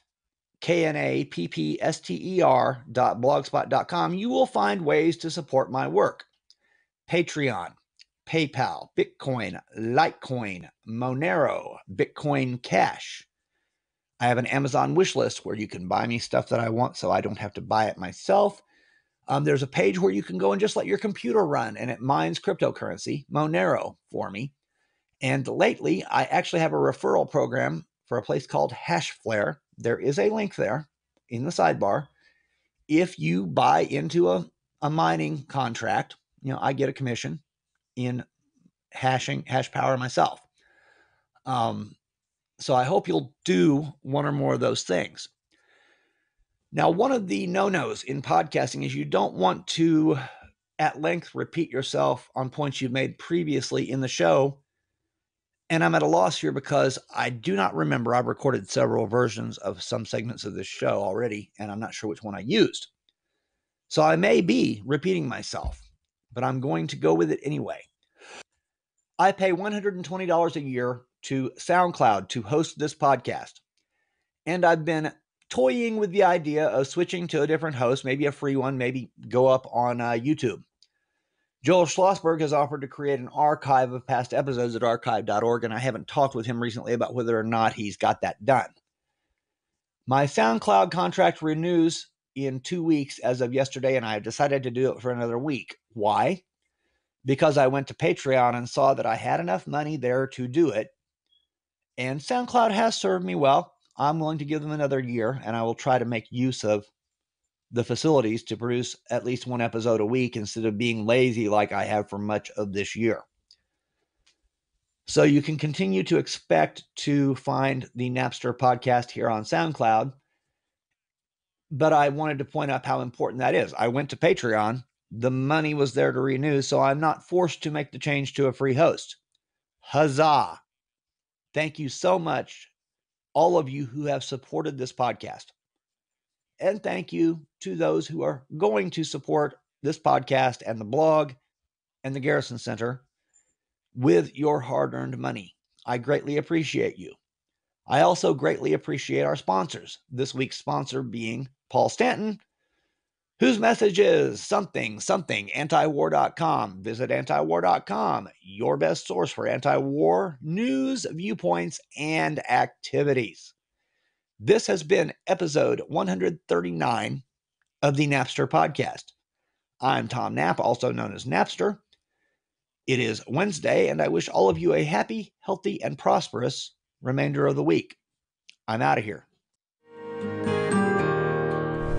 KNAPPSTER.blogspot.com, you will find ways to support my work. Patreon, PayPal, Bitcoin, Litecoin, Monero, Bitcoin Cash. I have an Amazon wish list where you can buy me stuff that I want so I don't have to buy it myself. There's a page where you can go and just let your computer run, and it mines cryptocurrency, Monero, for me. And lately, I actually have a referral program for a place called Hashflare. There is a link there in the sidebar. If you buy into a mining contract, I get a commission in hash power myself. So I hope you'll do one or more of those things. Now, one of the no-nos in podcasting is you don't want to at length repeat yourself on points you've made previously in the show. And I'm at a loss here because I do not remember. I've recorded several versions of some segments of this show already, and I'm not sure which one I used. So I may be repeating myself, but I'm going to go with it anyway. I pay $120 a year to SoundCloud to host this podcast. And I've been toying with the idea of switching to a different host, maybe a free one, maybe go up on YouTube. Joel Schlossberg has offered to create an archive of past episodes at archive.org, and I haven't talked with him recently about whether or not he's got that done. My SoundCloud contract renews in 2 weeks as of yesterday, and I have decided to do it for another week. Why? Because I went to Patreon and saw that I had enough money there to do it, and SoundCloud has served me well. I'm willing to give them another year, and I will try to make use of the facilities to produce at least one episode a week instead of being lazy like I have for much of this year. So you can continue to expect to find the Napster podcast here on SoundCloud, but I wanted to point out how important that is. I went to Patreon. The money was there to renew, so I'm not forced to make the change to a free host. Huzzah! Thank you so much, all of you who have supported this podcast. And thank you to those who are going to support this podcast and the blog and the Garrison Center with your hard-earned money. I greatly appreciate you. I also greatly appreciate our sponsors. This week's sponsor being Paul Stanton, whose message is something, antiwar.com. Visit antiwar.com, your best source for anti-war news, viewpoints, and activities. This has been episode 139 of the Napster podcast. I'm Tom Knapp, also known as Napster. It is Wednesday, and I wish all of you a happy, healthy, and prosperous remainder of the week. I'm out of here.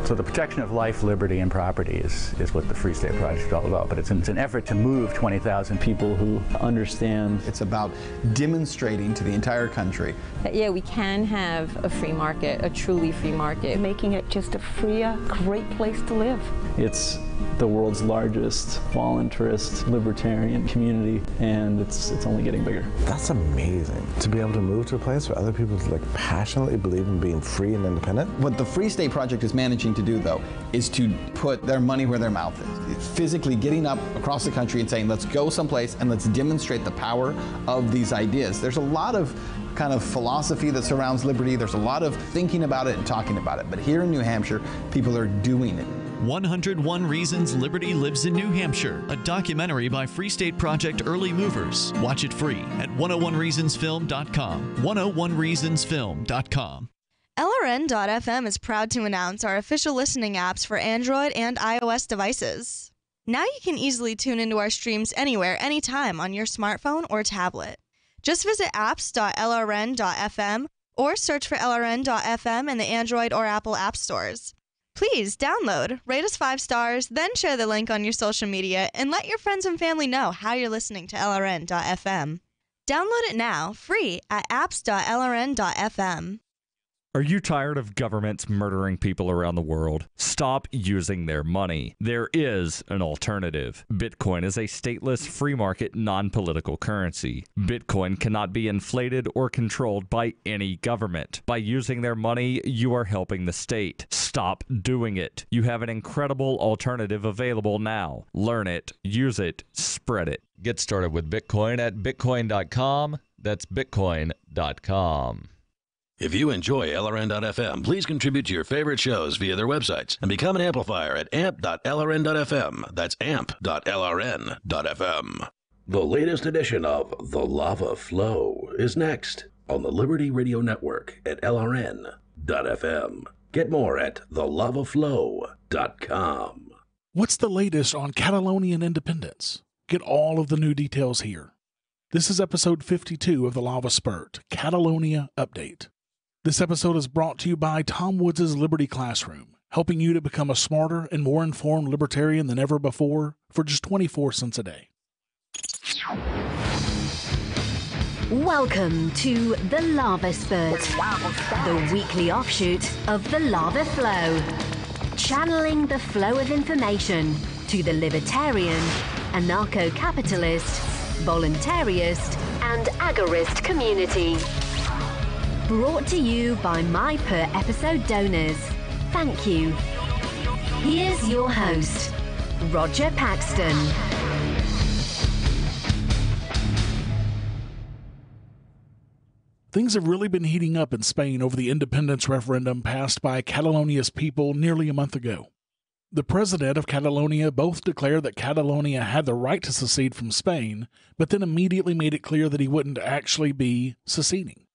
So the protection of life, liberty, and property is what the Free State Project is all about. But it's an effort to move 20,000 people who understand. It's about demonstrating to the entire country that, yeah, we can have a free market, a truly free market. Making it just a freer, great place to live. It's the world's largest voluntarist libertarian community, and it's only getting bigger. That's amazing, to be able to move to a place where other people passionately believe in being free and independent. What the Free State Project is managing to do, though, is to put their money where their mouth is. It's physically getting up across the country and saying, let's go someplace and let's demonstrate the power of these ideas. There's a lot of kind of philosophy that surrounds liberty. There's a lot of thinking about it and talking about it. But here in New Hampshire, people are doing it. 101 Reasons Liberty Lives in New Hampshire, a documentary by Free State Project Early Movers. Watch it free at 101reasonsfilm.com. 101reasonsfilm.com. LRN.FM is proud to announce our official listening apps for Android and iOS devices. Now you can easily tune into our streams anywhere, anytime on your smartphone or tablet. Just visit apps.lrn.fm or search for LRN.FM in the Android or Apple app stores. Please download, rate us 5 stars, then share the link on your social media and let your friends and family know how you're listening to LRN.FM. Download it now, free at apps.lrn.fm. Are you tired of governments murdering people around the world? Stop using their money. There is an alternative. Bitcoin is a stateless, free market, non-political currency. Bitcoin cannot be inflated or controlled by any government. By using their money, you are helping the state. Stop doing it. You have an incredible alternative available now. Learn it, use it, spread it. Get started with Bitcoin at bitcoin.com. That's bitcoin.com. If you enjoy LRN.FM, please contribute to your favorite shows via their websites and become an amplifier at amp.lrn.fm. That's amp.lrn.fm. The latest edition of The Lava Flow is next on the Liberty Radio Network at LRN.fm. Get more at thelavaflow.com. What's the latest on Catalonian independence? Get all of the new details here. This is episode 52 of The Lava Spurt, Catalonia Update. This episode is brought to you by Tom Woods' Liberty Classroom, helping you to become a smarter and more informed libertarian than ever before for just 24 cents a day. Welcome to The Lava Spurt, the weekly offshoot of The Lava Flow, channeling the flow of information to the libertarian, anarcho-capitalist, voluntarist, and agorist community. Brought to you by my per-episode donors. Thank you. Here's your host, Roger Paxton. Things have really been heating up in Spain over the independence referendum passed by Catalonia's people nearly a month ago. The president of Catalonia both declared that Catalonia had the right to secede from Spain, but then immediately made it clear that he wouldn't actually be seceding.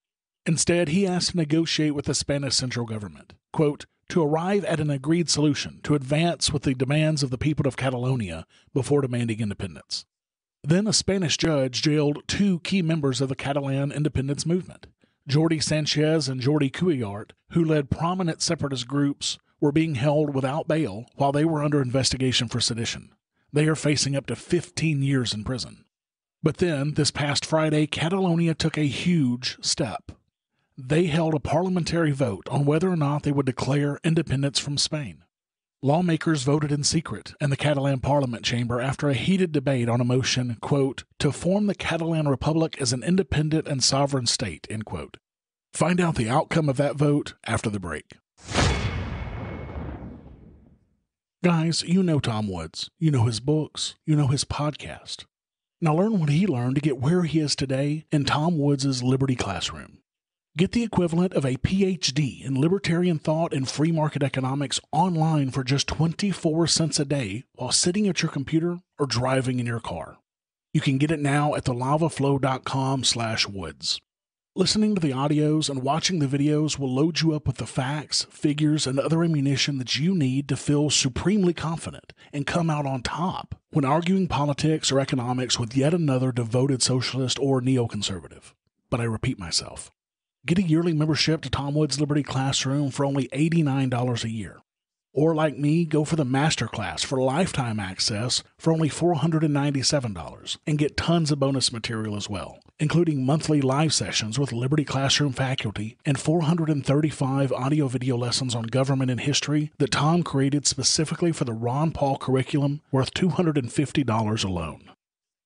Instead, he asked to negotiate with the Spanish central government, quote, to arrive at an agreed solution to advance with the demands of the people of Catalonia before demanding independence. Then a Spanish judge jailed 2 key members of the Catalan independence movement. Jordi Sanchez and Jordi Cuillart, who led prominent separatist groups, were being held without bail while they were under investigation for sedition. They are facing up to 15 years in prison. But then, this past Friday, Catalonia took a huge step. They held a parliamentary vote on whether or not they would declare independence from Spain. Lawmakers voted in secret in the Catalan Parliament chamber after a heated debate on a motion, quote, to form the Catalan Republic as an independent and sovereign state, end quote. Find out the outcome of that vote after the break. Guys, you know Tom Woods. You know his books. You know his podcast. Now learn what he learned to get where he is today in Tom Woods' Liberty Classroom. Get the equivalent of a PhD in libertarian thought and free market economics online for just 24 cents a day while sitting at your computer or driving in your car. You can get it now at thelavaflow.com/woods. Listening to the audios and watching the videos will load you up with the facts, figures, and other ammunition that you need to feel supremely confident and come out on top when arguing politics or economics with yet another devoted socialist or neoconservative. But I repeat myself. Get a yearly membership to Tom Woods' Liberty Classroom for only $89 a year. Or like me, go for the Masterclass for lifetime access for only $497 and get tons of bonus material as well, including monthly live sessions with Liberty Classroom faculty and 435 audio-video lessons on government and history that Tom created specifically for the Ron Paul curriculum, worth $250 alone.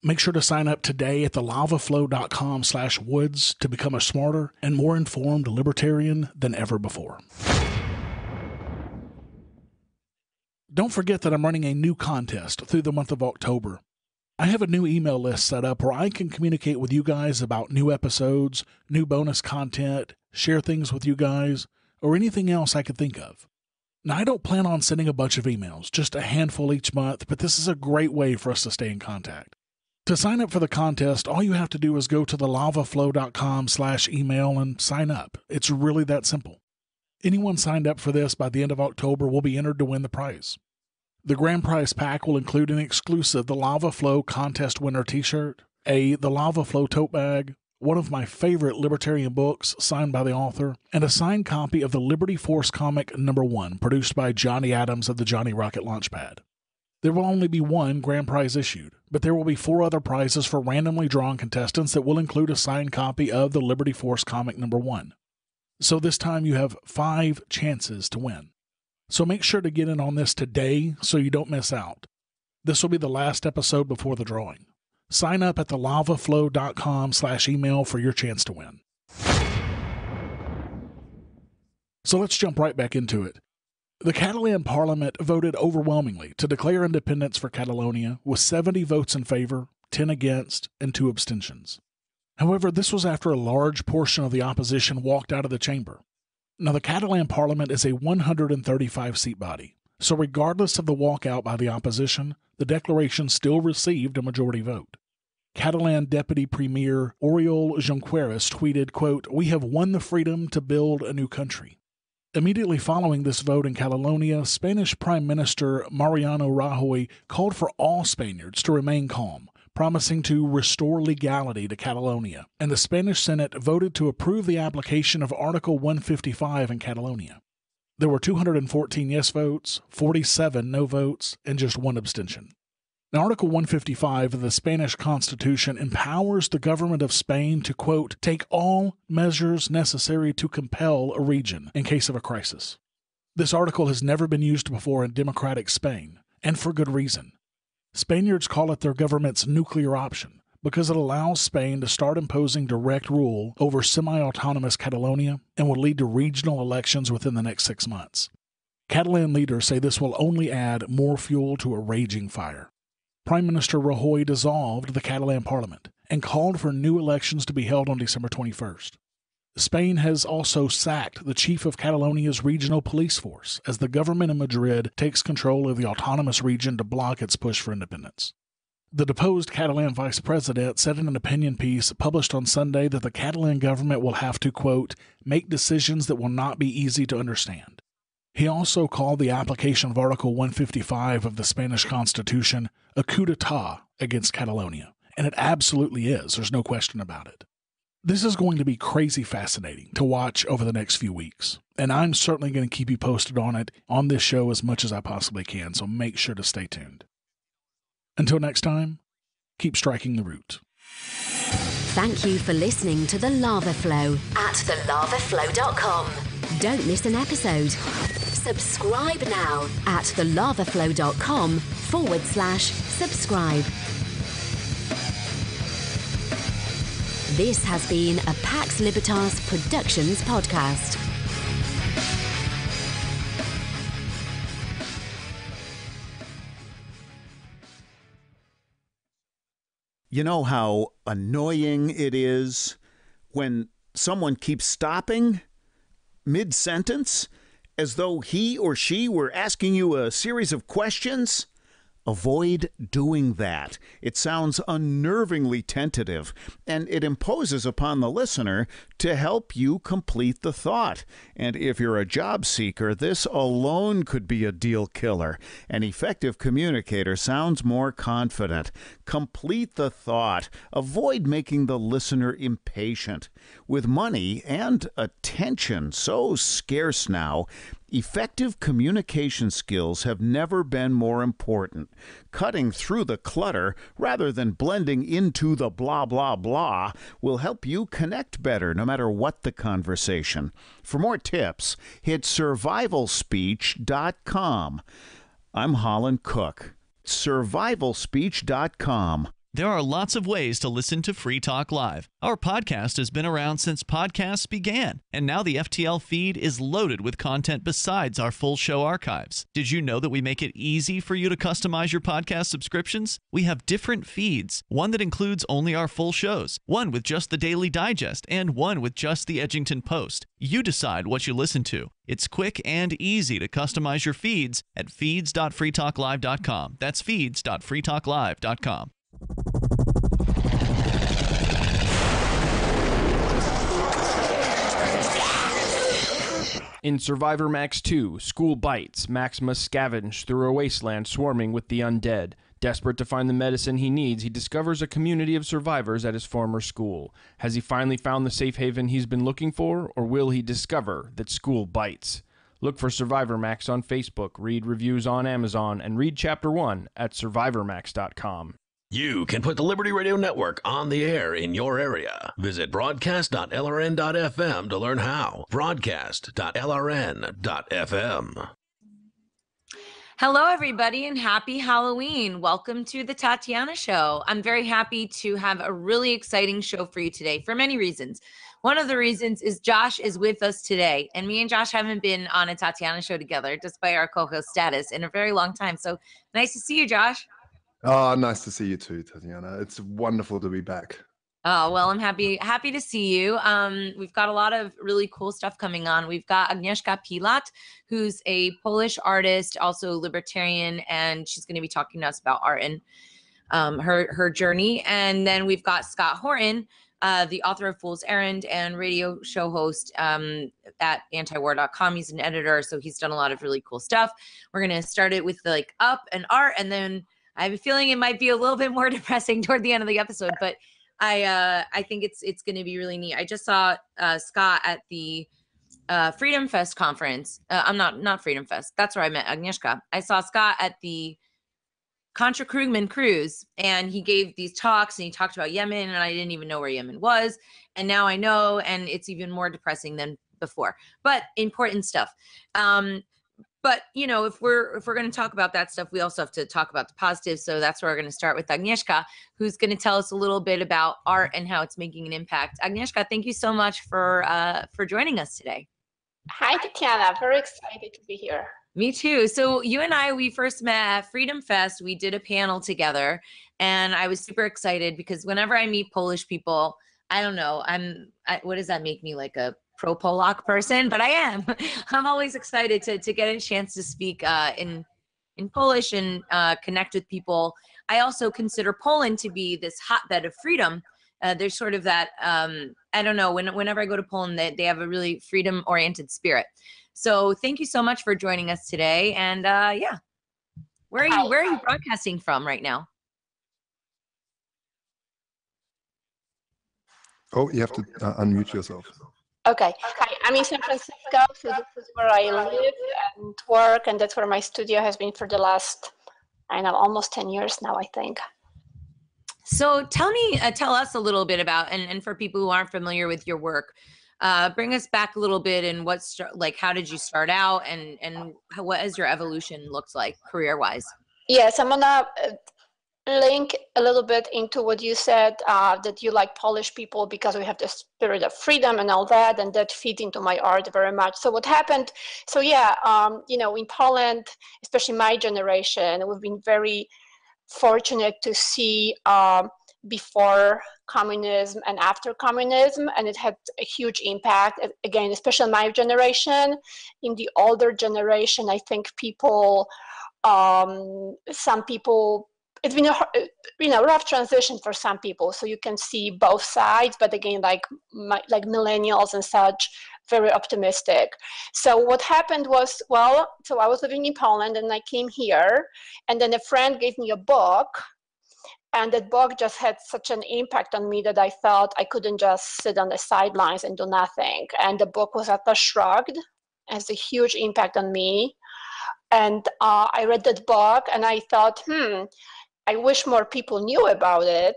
Make sure to sign up today at thelavaflow.com/woods to become a smarter and more informed libertarian than ever before. Don't forget that I'm running a new contest through the month of October. I have a new email list set up where I can communicate with you guys about new episodes, new bonus content, share things with you guys, or anything else I could think of. Now, I don't plan on sending a bunch of emails, just a handful each month, but this is a great way for us to stay in contact. To sign up for the contest, all you have to do is go to thelavaflow.com/email and sign up. It's really that simple. Anyone signed up for this by the end of October will be entered to win the prize. The grand prize pack will include an exclusive The Lava Flow Contest Winner t-shirt, The Lava Flow tote bag, one of my favorite libertarian books signed by the author, and a signed copy of the Liberty Force comic #1 produced by Johnny Adams of the Johnny Rocket Launchpad. There will only be one grand prize issued, but there will be 4 other prizes for randomly drawn contestants that will include a signed copy of the Liberty Force comic #1. So this time you have 5 chances to win. So make sure to get in on this today so you don't miss out. This will be the last episode before the drawing. Sign up at thelavaflow.com/email for your chance to win. So let's jump right back into it. The Catalan Parliament voted overwhelmingly to declare independence for Catalonia, with 70 votes in favor, 10 against, and 2 abstentions. However, this was after a large portion of the opposition walked out of the chamber. Now, the Catalan Parliament is a 135-seat body, so regardless of the walkout by the opposition, the declaration still received a majority vote. Catalan Deputy Premier Oriol Junqueras tweeted, quote, "We have won the freedom to build a new country." Immediately following this vote in Catalonia, Spanish Prime Minister Mariano Rajoy called for all Spaniards to remain calm, promising to restore legality to Catalonia, and the Spanish Senate voted to approve the application of Article 155 in Catalonia. There were 214 yes votes, 47 no votes, and just 1 abstention. Now, Article 155 of the Spanish Constitution empowers the government of Spain to, quote, "take all measures necessary to compel a region in case of a crisis." This article has never been used before in democratic Spain, and for good reason. Spaniards call it their government's nuclear option because it allows Spain to start imposing direct rule over semi-autonomous Catalonia and will lead to regional elections within the next 6 months. Catalan leaders say this will only add more fuel to a raging fire. Prime Minister Rajoy dissolved the Catalan Parliament and called for new elections to be held on December 21st. Spain has also sacked the chief of Catalonia's regional police force as the government in Madrid takes control of the autonomous region to block its push for independence. The deposed Catalan vice president said in an opinion piece published on Sunday that the Catalan government will have to, quote, "make decisions that will not be easy to understand." He also called the application of Article 155 of the Spanish Constitution a coup d'etat against Catalonia, and it absolutely is. There's no question about it. This is going to be crazy fascinating to watch over the next few weeks, and I'm certainly going to keep you posted on it on this show as much as I possibly can, so make sure to stay tuned. Until next time, keep striking the root. Thank you for listening to The Lava Flow at thelavaflow.com. Don't miss an episode. Subscribe now at thelavaflow.com/subscribe. This has been a Pax Libertas Productions podcast. You know how annoying it is when someone keeps stopping mid-sentence as though he or she were asking you a series of questions? Avoid doing that. It sounds unnervingly tentative, and it imposes upon the listener to help you complete the thought. And if you're a job seeker, this alone could be a deal killer. An effective communicator sounds more confident. Complete the thought. Avoid making the listener impatient. With money and attention so scarce now, Effective communication skills have never been more important. Cutting through the clutter rather than blending into the blah, blah, blah will help you connect better no matter what the conversation. For more tips, hit survivalspeech.com. I'm Holland Cook. Survivalspeech.com. There are lots of ways to listen to Free Talk Live. Our podcast has been around since podcasts began, and now the FTL feed is loaded with content besides our full show archives. Did you know that we make it easy for you to customize your podcast subscriptions? We have different feeds, one that includes only our full shows, one with just the Daily Digest, and one with just the Edgington Post. You decide what you listen to. It's quick and easy to customize your feeds at feeds.freetalklive.com. That's feeds.freetalklive.com. In Survivor Max 2, School Bites, Max must scavenge through a wasteland swarming with the undead. Desperate to find the medicine he needs, he discovers a community of survivors at his former school. Has he finally found the safe haven he's been looking for, or will he discover that school bites? Look for Survivor Max on Facebook, read reviews on Amazon, and read Chapter 1 at survivormax.com. You can put the Liberty Radio Network on the air in your area. Visit broadcast.lrn.fm to learn how. Broadcast.lrn.fm. Hello, everybody, and happy Halloween. Welcome to the Tatiana Show. I'm very happy to have a really exciting show for you today for many reasons. One of the reasons is Josh is with us today, and me and Josh haven't been on a Tatiana Show together, despite our co-host status, in a very long time. So nice to see you, Josh. Oh, nice to see you too, Tatiana. It's wonderful to be back. Oh, well, I'm happy to see you. We've got a lot of really cool stuff coming on. We've got Agnieszka Pilat, who's a Polish artist, also libertarian, and she's going to be talking to us about art and her journey. And then we've got Scott Horton, the author of Fool's Errand and radio show host at antiwar.com. He's an editor, so he's done a lot of really cool stuff. We're going to start it with like up and art, and then I have a feeling it might be a little bit more depressing toward the end of the episode, but I think it's going to be really neat. I just saw Scott at the Freedom Fest conference. I'm not Freedom Fest. That's where I met Agnieszka. I saw Scott at the Contra Krugman cruise, and he gave these talks, and he talked about Yemen, and I didn't even know where Yemen was, and now I know, and it's even more depressing than before. But important stuff. But, you know, if we're going to talk about that stuff, we also have to talk about the positives. So that's where we're going to start with Agnieszka, who's going to tell us a little bit about art and how it's making an impact. Agnieszka, thank you so much for joining us today. Hi, Tatiana. Very excited to be here. Me too. So you and I, we first met at Freedom Fest. We did a panel together, and I was super excited because whenever I meet Polish people, I don't know, what does that make me, like a pro-Polak person? But I am. I'm always excited to get a chance to speak in Polish and connect with people. I also consider Poland to be this hotbed of freedom. There's sort of that, I don't know, whenever I go to Poland, they have a really freedom-oriented spirit. So thank you so much for joining us today. And yeah, where are you broadcasting from right now? Oh, you have to unmute yourself. Okay. Hi, I'm in San Francisco, so this is where I live and work, and that's where my studio has been for the last, almost 10 years now, I think. So tell us a little bit about, and for people who aren't familiar with your work, bring us back a little bit and how did you start out and what has your evolution looked like career-wise? Yes, I'm gonna link a little bit into what you said, that you like Polish people because we have the spirit of freedom and all that, and that fit into my art very much. So what happened, in Poland, especially my generation, we've been very fortunate to see before communism and after communism, and it had a huge impact, again, especially my generation. In the older generation, I think people, some people, it's been a rough transition for some people, so you can see both sides, but again, like millennials and such, very optimistic. So what happened was, so I was living in Poland and I came here, and then a friend gave me a book, and that book just had such an impact on me that I felt I couldn't just sit on the sidelines and do nothing. And the book was Atlas Shrugged, has a huge impact on me. And I read that book and I thought, I wish more people knew about it,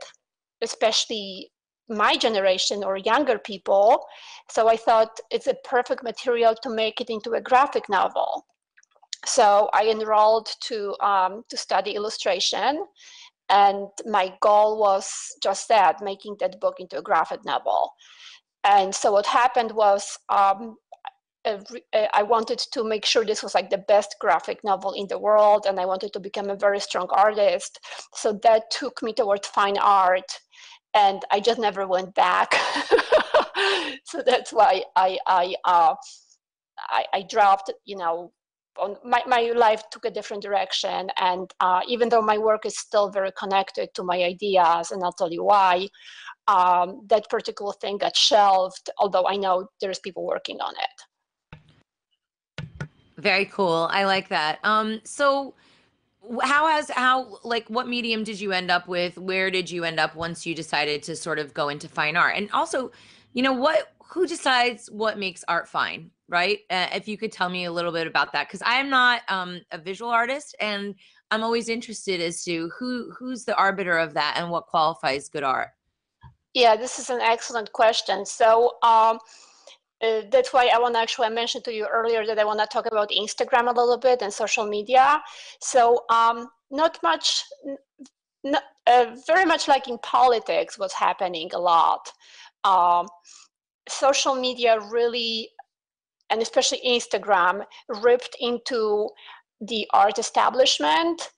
especially my generation or younger people. So I thought it's a perfect material to make it into a graphic novel. So I enrolled to study illustration, and my goal was just that, making that book into a graphic novel. And so what happened was I wanted to make sure this was like the best graphic novel in the world, and I wanted to become a very strong artist. So that took me towards fine art, and I just never went back. So that's why I dropped, my life took a different direction. And even though my work is still very connected to my ideas, and I'll tell you why, that particular thing got shelved, although I know there's people working on it. Very cool. I like that. So what medium did you end up with? Where did you end up once you decided to sort of go into fine art? And also, who decides what makes art fine, right? If you could tell me a little bit about that, because I am not a visual artist, and I'm always interested as to who's the arbiter of that and what qualifies good art. Yeah, this is an excellent question. So that's why I mentioned to you earlier that I want to talk about Instagram a little bit and social media. So very much like in politics, what's happening a lot. Social media really, and especially Instagram, ripped into the art establishment.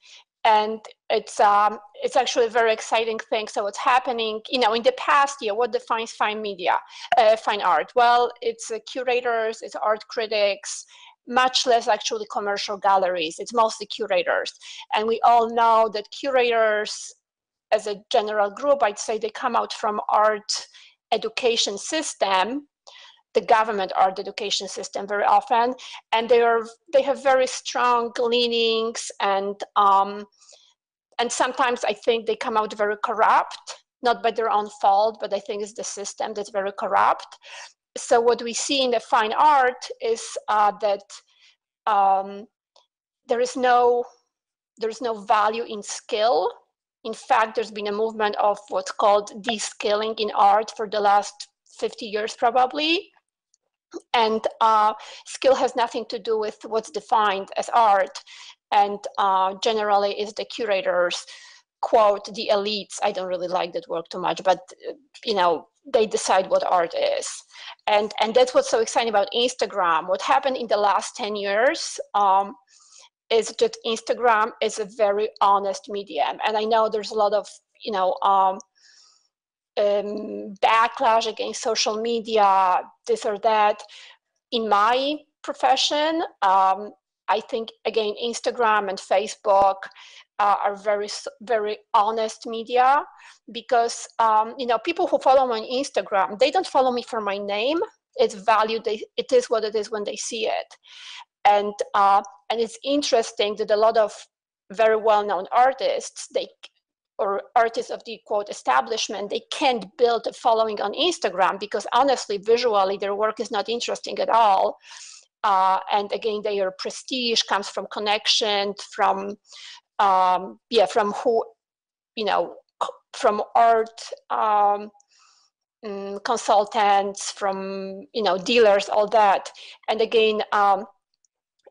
And it's actually a very exciting thing. So what's happening, in the past year, what defines fine art? Well, it's curators, it's art critics, much less actually commercial galleries. It's mostly curators. And we all know that curators, as a general group, I'd say they come out from art education system, the government art education system very often, and they have very strong leanings, and sometimes I think they come out very corrupt, not by their own fault, but I think it's the system that's very corrupt. So what we see in the fine art is that there is no value in skill. In fact, there's been a movement of what's called de-skilling in art for the last 50 years probably. And skill has nothing to do with what's defined as art. And generally is the curators, quote, the elites. I don't really like that word too much, but they decide what art is. And that's what's so exciting about Instagram. What happened in the last 10 years is that Instagram is a very honest medium. And I know there's a lot of, backlash against social media, this or that. In my profession, I think, again, Instagram and Facebook are very, very honest media, because, people who follow me on Instagram, they don't follow me for my name. It's valued. It is what it is when they see it. And it's interesting that a lot of very well-known artists, or artists of the quote establishment, they can't build a following on Instagram because honestly, visually, their work is not interesting at all. And again, their prestige comes from connection, from art consultants, from dealers, all that. And again,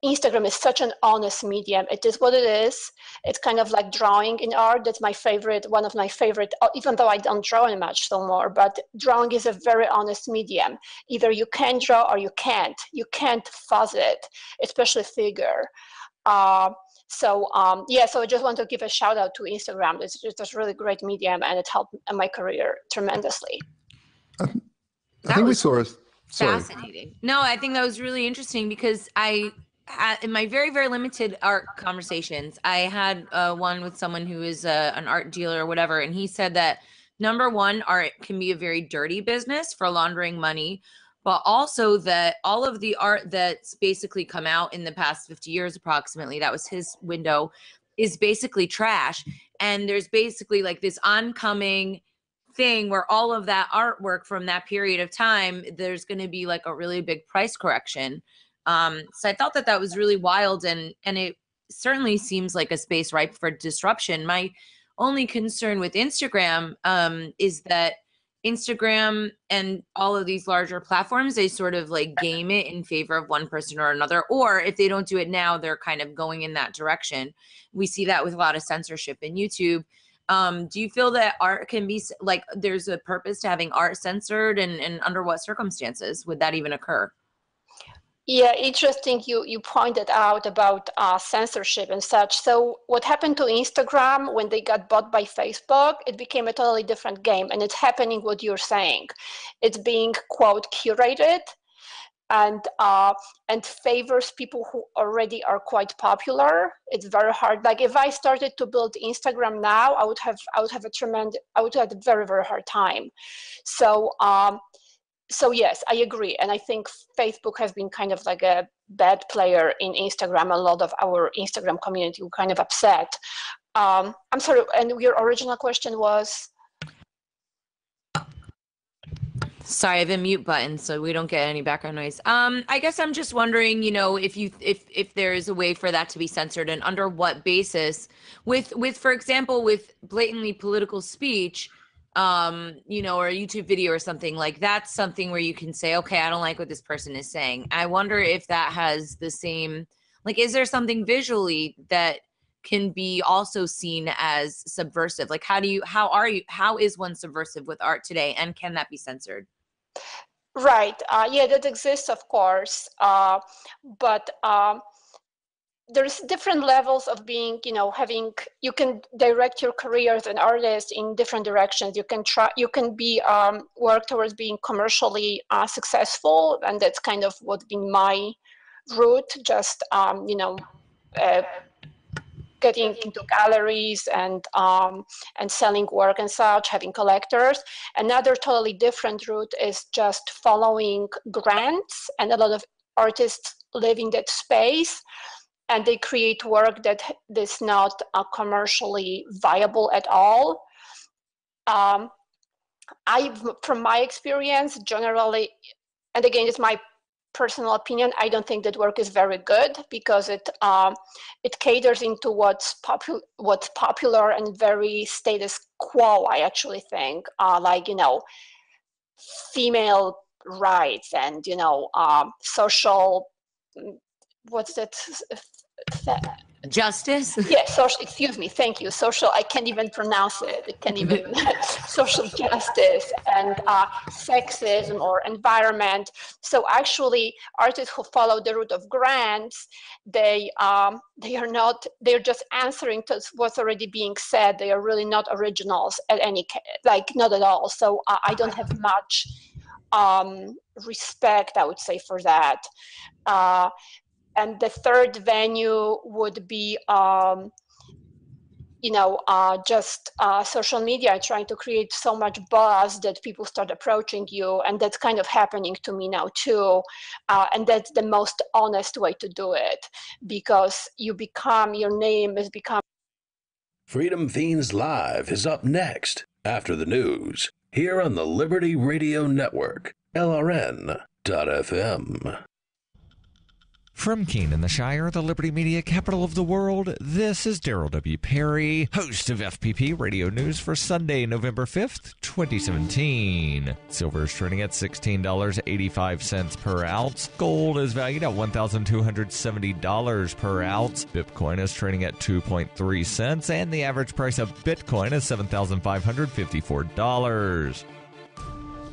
Instagram is such an honest medium. It is what it is. It's kind of like drawing in art. That's one of my favorite, even though I don't draw in much no more, but drawing is a very honest medium. Either you can draw or you can't. You can't fuzz it, especially figure. So I just want to give a shout out to Instagram. It's just a really great medium, and it helped my career tremendously. I think we saw it. Fascinating. No, I think that was really interesting because in my very, very limited art conversations, I had one with someone who is an art dealer or whatever, and he said that, number one, art can be a very dirty business for laundering money, but also that all of the art that's basically come out in the past 50 years approximately, that was his window, is basically trash. And there's basically like this oncoming thing where all of that artwork from that period of time, there's going to be like a really big price correction. So I thought that was really wild, and it certainly seems like a space ripe for disruption. My only concern with Instagram is that Instagram and all of these larger platforms, they sort of like game it in favor of one person or another, or if they don't do it now, they're kind of going in that direction. We see that with a lot of censorship in YouTube. Do you feel that art can be like, there's a purpose to having art censored, and under what circumstances would that even occur? Yeah, interesting. You pointed out about censorship and such. So what happened to Instagram when they got bought by Facebook? It became a totally different game, and it's happening what you're saying. It's being, quote, curated, and favors people who already are quite popular. It's very hard. Like if I started to build Instagram now, I would have a very, very hard time. So yes, I agree. And I think Facebook has been kind of like a bad player in Instagram. A lot of our Instagram community were kind of upset. I'm sorry, and your original question was? Sorry, I have a mute button so we don't get any background noise. I guess I'm just wondering, if there is a way for that to be censored, and under what basis, with for example, with blatantly political speech, or a YouTube video or something like that's something where you can say, okay, I don't like what this person is saying. I wonder if that has the same, like, is there something visually that can be also seen as subversive? Like, how is one subversive with art today, and can that be censored? Right. Yeah, that exists, of course. But there's different levels of being, you can direct your career as an artist in different directions. You can be work towards being commercially successful, and that's kind of what's been my route. Just getting into galleries and selling work and such, having collectors. Another totally different route is just following grants, and a lot of artists live in that space, and they create work that is not commercially viable at all. From my experience, generally, and again, it's my personal opinion, I don't think that work is very good, because it caters into what's popular and very status quo. I actually think, female rights and social. What's that? Justice? Yeah, social, excuse me, thank you. Social, I can't even pronounce it. It can't even, social justice and sexism or environment. So actually, artists who follow the route of grants, they're just answering to what's already being said. They are really not originals at not at all. So I don't have much respect, I would say, for that. And the third venue would be, just social media, trying to create so much buzz that people start approaching you. And that's kind of happening to me now too. And that's the most honest way to do it, because your name has become. Freedom Fiends Live is up next after the news here on the Liberty Radio Network, LRN.FM. From Keene in the Shire, the Liberty Media capital of the world, this is Daryl W. Perry, host of FPP Radio News for Sunday, November 5th, 2017. Silver is trading at $16.85 per ounce. Gold is valued at $1,270 per ounce. Bitcoin is trading at 2.3 cents, and the average price of Bitcoin is $7,554.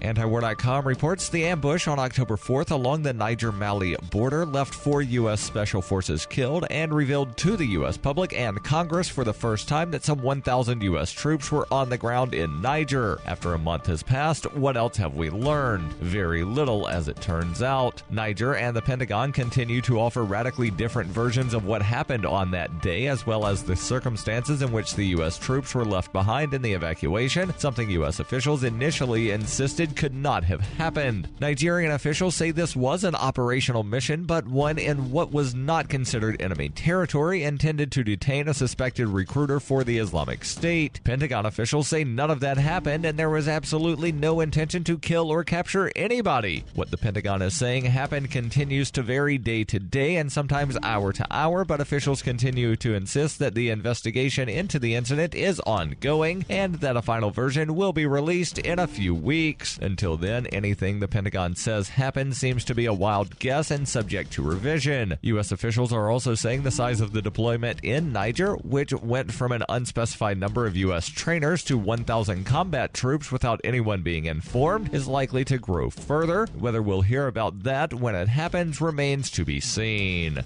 Antiwar.com reports the ambush on October 4th along the Niger-Mali border left 4 U.S. Special Forces killed and revealed to the U.S. public and Congress for the first time that some 1,000 U.S. troops were on the ground in Niger. After a month has passed, what else have we learned? Very little, as it turns out. Niger and the Pentagon continue to offer radically different versions of what happened on that day, as well as the circumstances in which the U.S. troops were left behind in the evacuation, something U.S. officials initially insisted invasion could not have happened. Nigerian officials say this was an operational mission, but one in what was not considered enemy territory, intended to detain a suspected recruiter for the Islamic State. Pentagon officials say none of that happened, and there was absolutely no intention to kill or capture anybody. What the Pentagon is saying happened continues to vary day to day and sometimes hour to hour, but officials continue to insist that the investigation into the incident is ongoing and that a final version will be released in a few weeks. Until then, anything the Pentagon says happened seems to be a wild guess and subject to revision. U.S. officials are also saying the size of the deployment in Niger, which went from an unspecified number of U.S. trainers to 1,000 combat troops without anyone being informed, is likely to grow further. Whether we'll hear about that when it happens remains to be seen.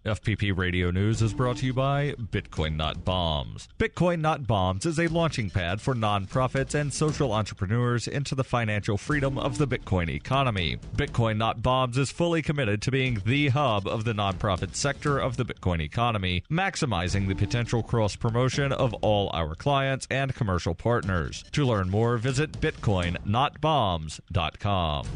FPP Radio News is brought to you by Bitcoin Not Bombs. Bitcoin Not Bombs is a launching pad for nonprofits and social entrepreneurs into the financial freedom of the Bitcoin economy. Bitcoin Not Bombs is fully committed to being the hub of the nonprofit sector of the Bitcoin economy, maximizing the potential cross-promotion of all our clients and commercial partners. To learn more, visit bitcoinnotbombs.com.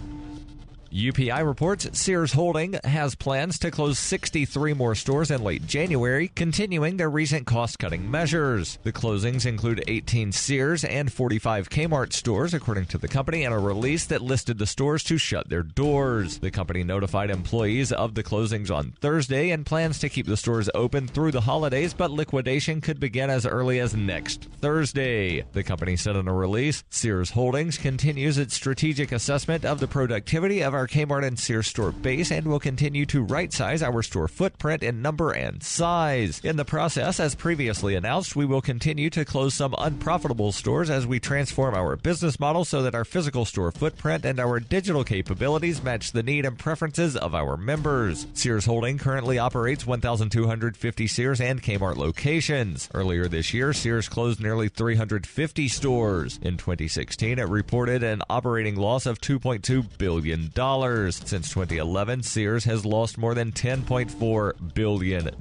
UPI reports Sears Holding has plans to close 63 more stores in late January, continuing their recent cost-cutting measures. The closings include 18 Sears and 45 Kmart stores, according to the company, in a release that listed the stores to shut their doors. The company notified employees of the closings on Thursday and plans to keep the stores open through the holidays, but liquidation could begin as early as next Thursday. The company said in a release, Sears Holdings continues its strategic assessment of the productivity of our Kmart and Sears store base and will continue to right-size our store footprint in number and size. In the process, as previously announced, we will continue to close some unprofitable stores as we transform our business model so that our physical store footprint and our digital capabilities match the need and preferences of our members. Sears Holding currently operates 1,250 Sears and Kmart locations. Earlier this year, Sears closed nearly 350 stores. In 2016, it reported an operating loss of $2.2 billion. Since 2011, Sears has lost more than $10.4 billion.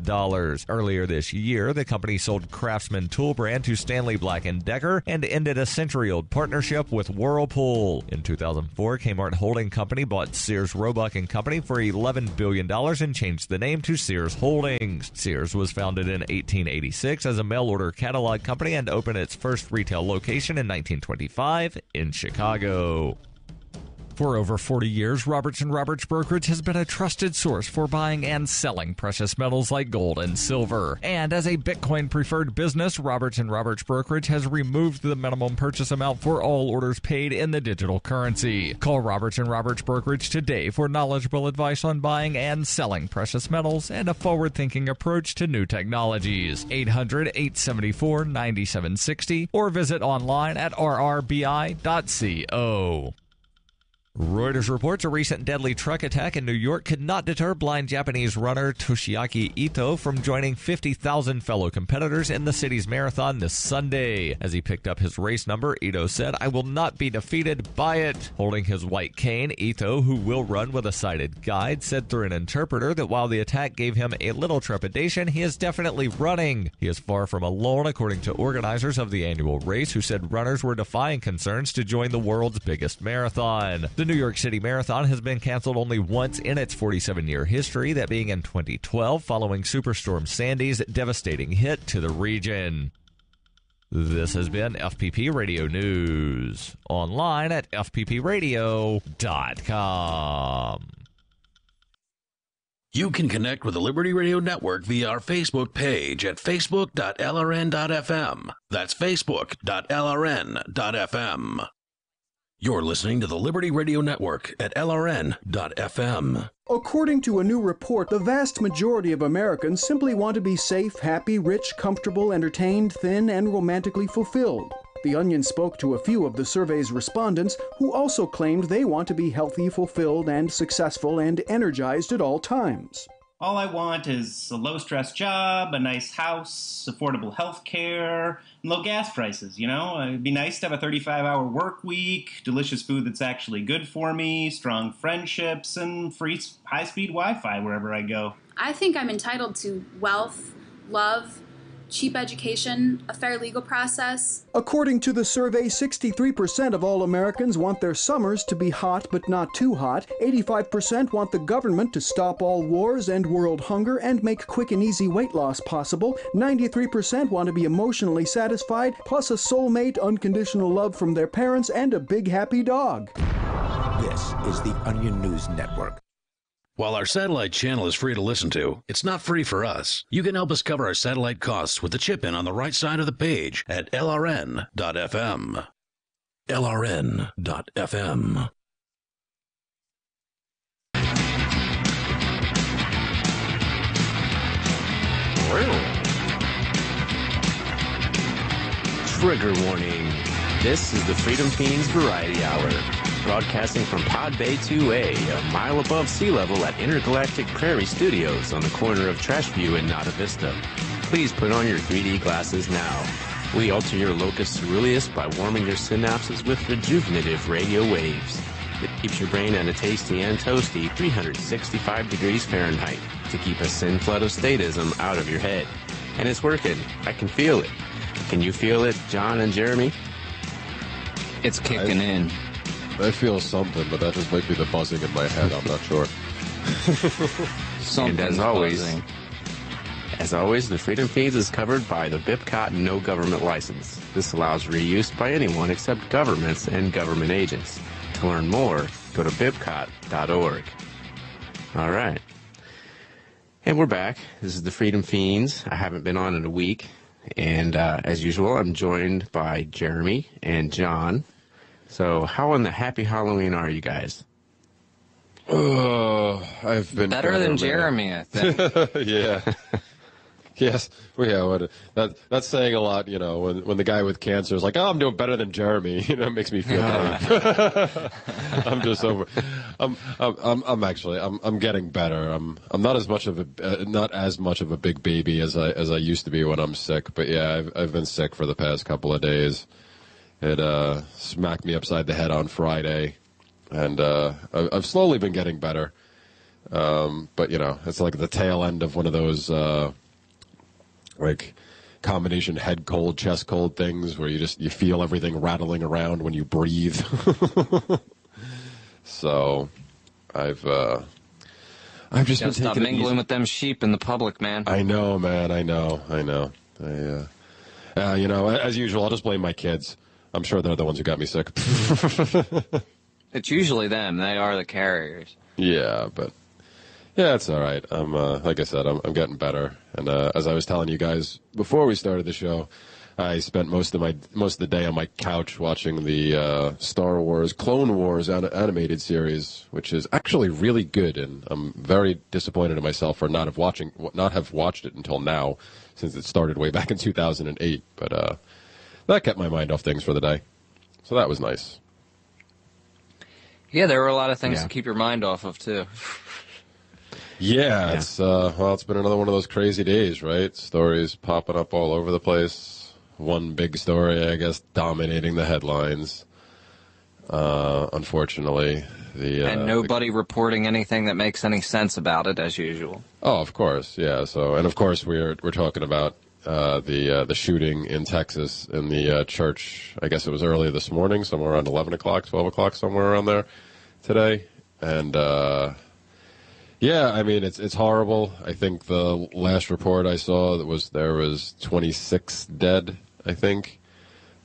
Earlier this year, the company sold Craftsman tool brand to Stanley Black & Decker and ended a century-old partnership with Whirlpool. In 2004, Kmart Holding Company bought Sears Roebuck & Company for $11 billion and changed the name to Sears Holdings. Sears was founded in 1886 as a mail-order catalog company and opened its first retail location in 1925 in Chicago. For over 40 years, Roberts & Roberts Brokerage has been a trusted source for buying and selling precious metals like gold and silver. And as a Bitcoin-preferred business, Roberts & Roberts Brokerage has removed the minimum purchase amount for all orders paid in the digital currency. Call Roberts & Roberts Brokerage today for knowledgeable advice on buying and selling precious metals and a forward-thinking approach to new technologies. 800-874-9760 or visit online at rrbi.co. Reuters reports a recent deadly truck attack in New York could not deter blind Japanese runner Toshiaki Ito from joining 50,000 fellow competitors in the city's marathon this Sunday. As he picked up his race number, Ito said, "I will not be defeated by it." Holding his white cane, Ito, who will run with a sighted guide, said through an interpreter that while the attack gave him a little trepidation, he is definitely running. He is far from alone, according to organizers of the annual race, who said runners were defying concerns to join the world's biggest marathon. The New York City Marathon has been canceled only once in its 47-year history, that being in 2012 following Superstorm Sandy's devastating hit to the region. This has been FPP Radio News, online at fppradio.com. You can connect with the Liberty Radio Network via our Facebook page at facebook.lrn.fm. That's facebook.lrn.fm. You're listening to the Liberty Radio Network at LRN.FM. According to a new report, the vast majority of Americans simply want to be safe, happy, rich, comfortable, entertained, thin, and romantically fulfilled. The Onion spoke to a few of the survey's respondents who also claimed they want to be healthy, fulfilled, and successful and energized at all times. All I want is a low-stress job, a nice house, affordable health care, and low gas prices, you know? It'd be nice to have a 35-hour work week, delicious food that's actually good for me, strong friendships, and free high-speed Wi-Fi wherever I go. I think I'm entitled to wealth, love, cheap education, a fair legal process. According to the survey, 63% of all Americans want their summers to be hot but not too hot. 85% want the government to stop all wars, end world hunger, and make quick and easy weight loss possible. 93% want to be emotionally satisfied, plus a soulmate, unconditional love from their parents, and a big happy dog. This is the Onion News Network. While our satellite channel is free to listen to, it's not free for us. You can help us cover our satellite costs with the chip-in on the right side of the page at LRN.FM. LRN.FM. Trigger warning. This is the Freedom Fiends Variety Hour, broadcasting from Pod Bay 2A, a mile above sea level at Intergalactic Prairie Studios on the corner of Trashview and Nada Vista. Please put on your 3D glasses now. We alter your locus ceruleus by warming your synapses with rejuvenative radio waves. It keeps your brain at a tasty and toasty 365 degrees Fahrenheit to keep a sin flood of statism out of your head. And it's working. I can feel it. Can you feel it, John and Jeremy? It's kicking in. I feel something, but that just might be the buzzing in my head. I'm not sure. And as always, the Freedom Fiends is covered by the BIPCOT No Government License. This allows reuse by anyone except governments and government agents. To learn more, go to bipcot.org. All right. And we're back. This is the Freedom Fiends. I haven't been on in a week. And as usual, I'm joined by Jeremy and John. So how in the happy Halloween are you guys? Oh, I've been better than Jeremy, I think. Yeah. Yes. Well, yeah. That's saying a lot, you know. When the guy with cancer is like, "Oh, I'm doing better than Jeremy," you know, it makes me feel better. I'm just over. I'm actually getting better. I'm not as much of a big baby as I used to be when I'm sick. But yeah, I've been sick for the past couple of days. It smacked me upside the head on Friday, and I've slowly been getting better. But you know, it's like the tail end of one of those like combination head cold, chest cold things where you feel everything rattling around when you breathe. So I've just been stop mingling with them sheep in the public, man. I know, man. I know. You know, as usual, I'll just blame my kids. I'm sure they're the ones who got me sick. It's usually them. They are the carriers. Yeah, but yeah, it's all right. I'm like I said, I'm getting better. And as I was telling you guys before we started the show, I spent most of the day on my couch watching the Star Wars Clone Wars animated series, which is actually really good. And I'm very disappointed in myself for not have watched it until now, since it started way back in 2008. But that kept my mind off things for the day, so that was nice. Yeah, there were a lot of things to keep your mind off of too. Yeah, it's it's been another one of those crazy days, right? Stories popping up all over the place. One big story, I guess, dominating the headlines. Unfortunately, and nobody reporting anything that makes any sense about it, as usual. Oh, of course, yeah. So, and of course, we're talking about the shooting in Texas in the church. I guess it was early this morning, somewhere around 11 o'clock, 12 o'clock, somewhere around there today. And yeah, I mean, it's horrible. I think the last report I saw there was 26 dead, I think,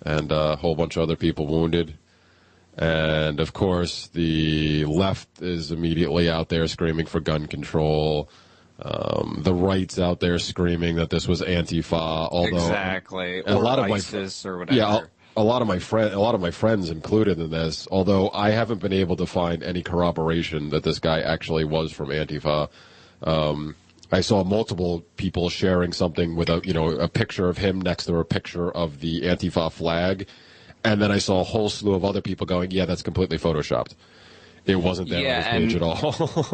and a whole bunch of other people wounded. And of course, the left is immediately out there screaming for gun control. The right's out there screaming that this was Antifa, although exactly, or a lot ISIS or whatever. Yeah, a lot of my friends included in this. Although I haven't been able to find any corroboration that this guy actually was from Antifa. I saw multiple people sharing something with a picture of him next to a picture of the Antifa flag, and then I saw a whole slew of other people going, "Yeah, that's completely photoshopped. It wasn't there on his page at all."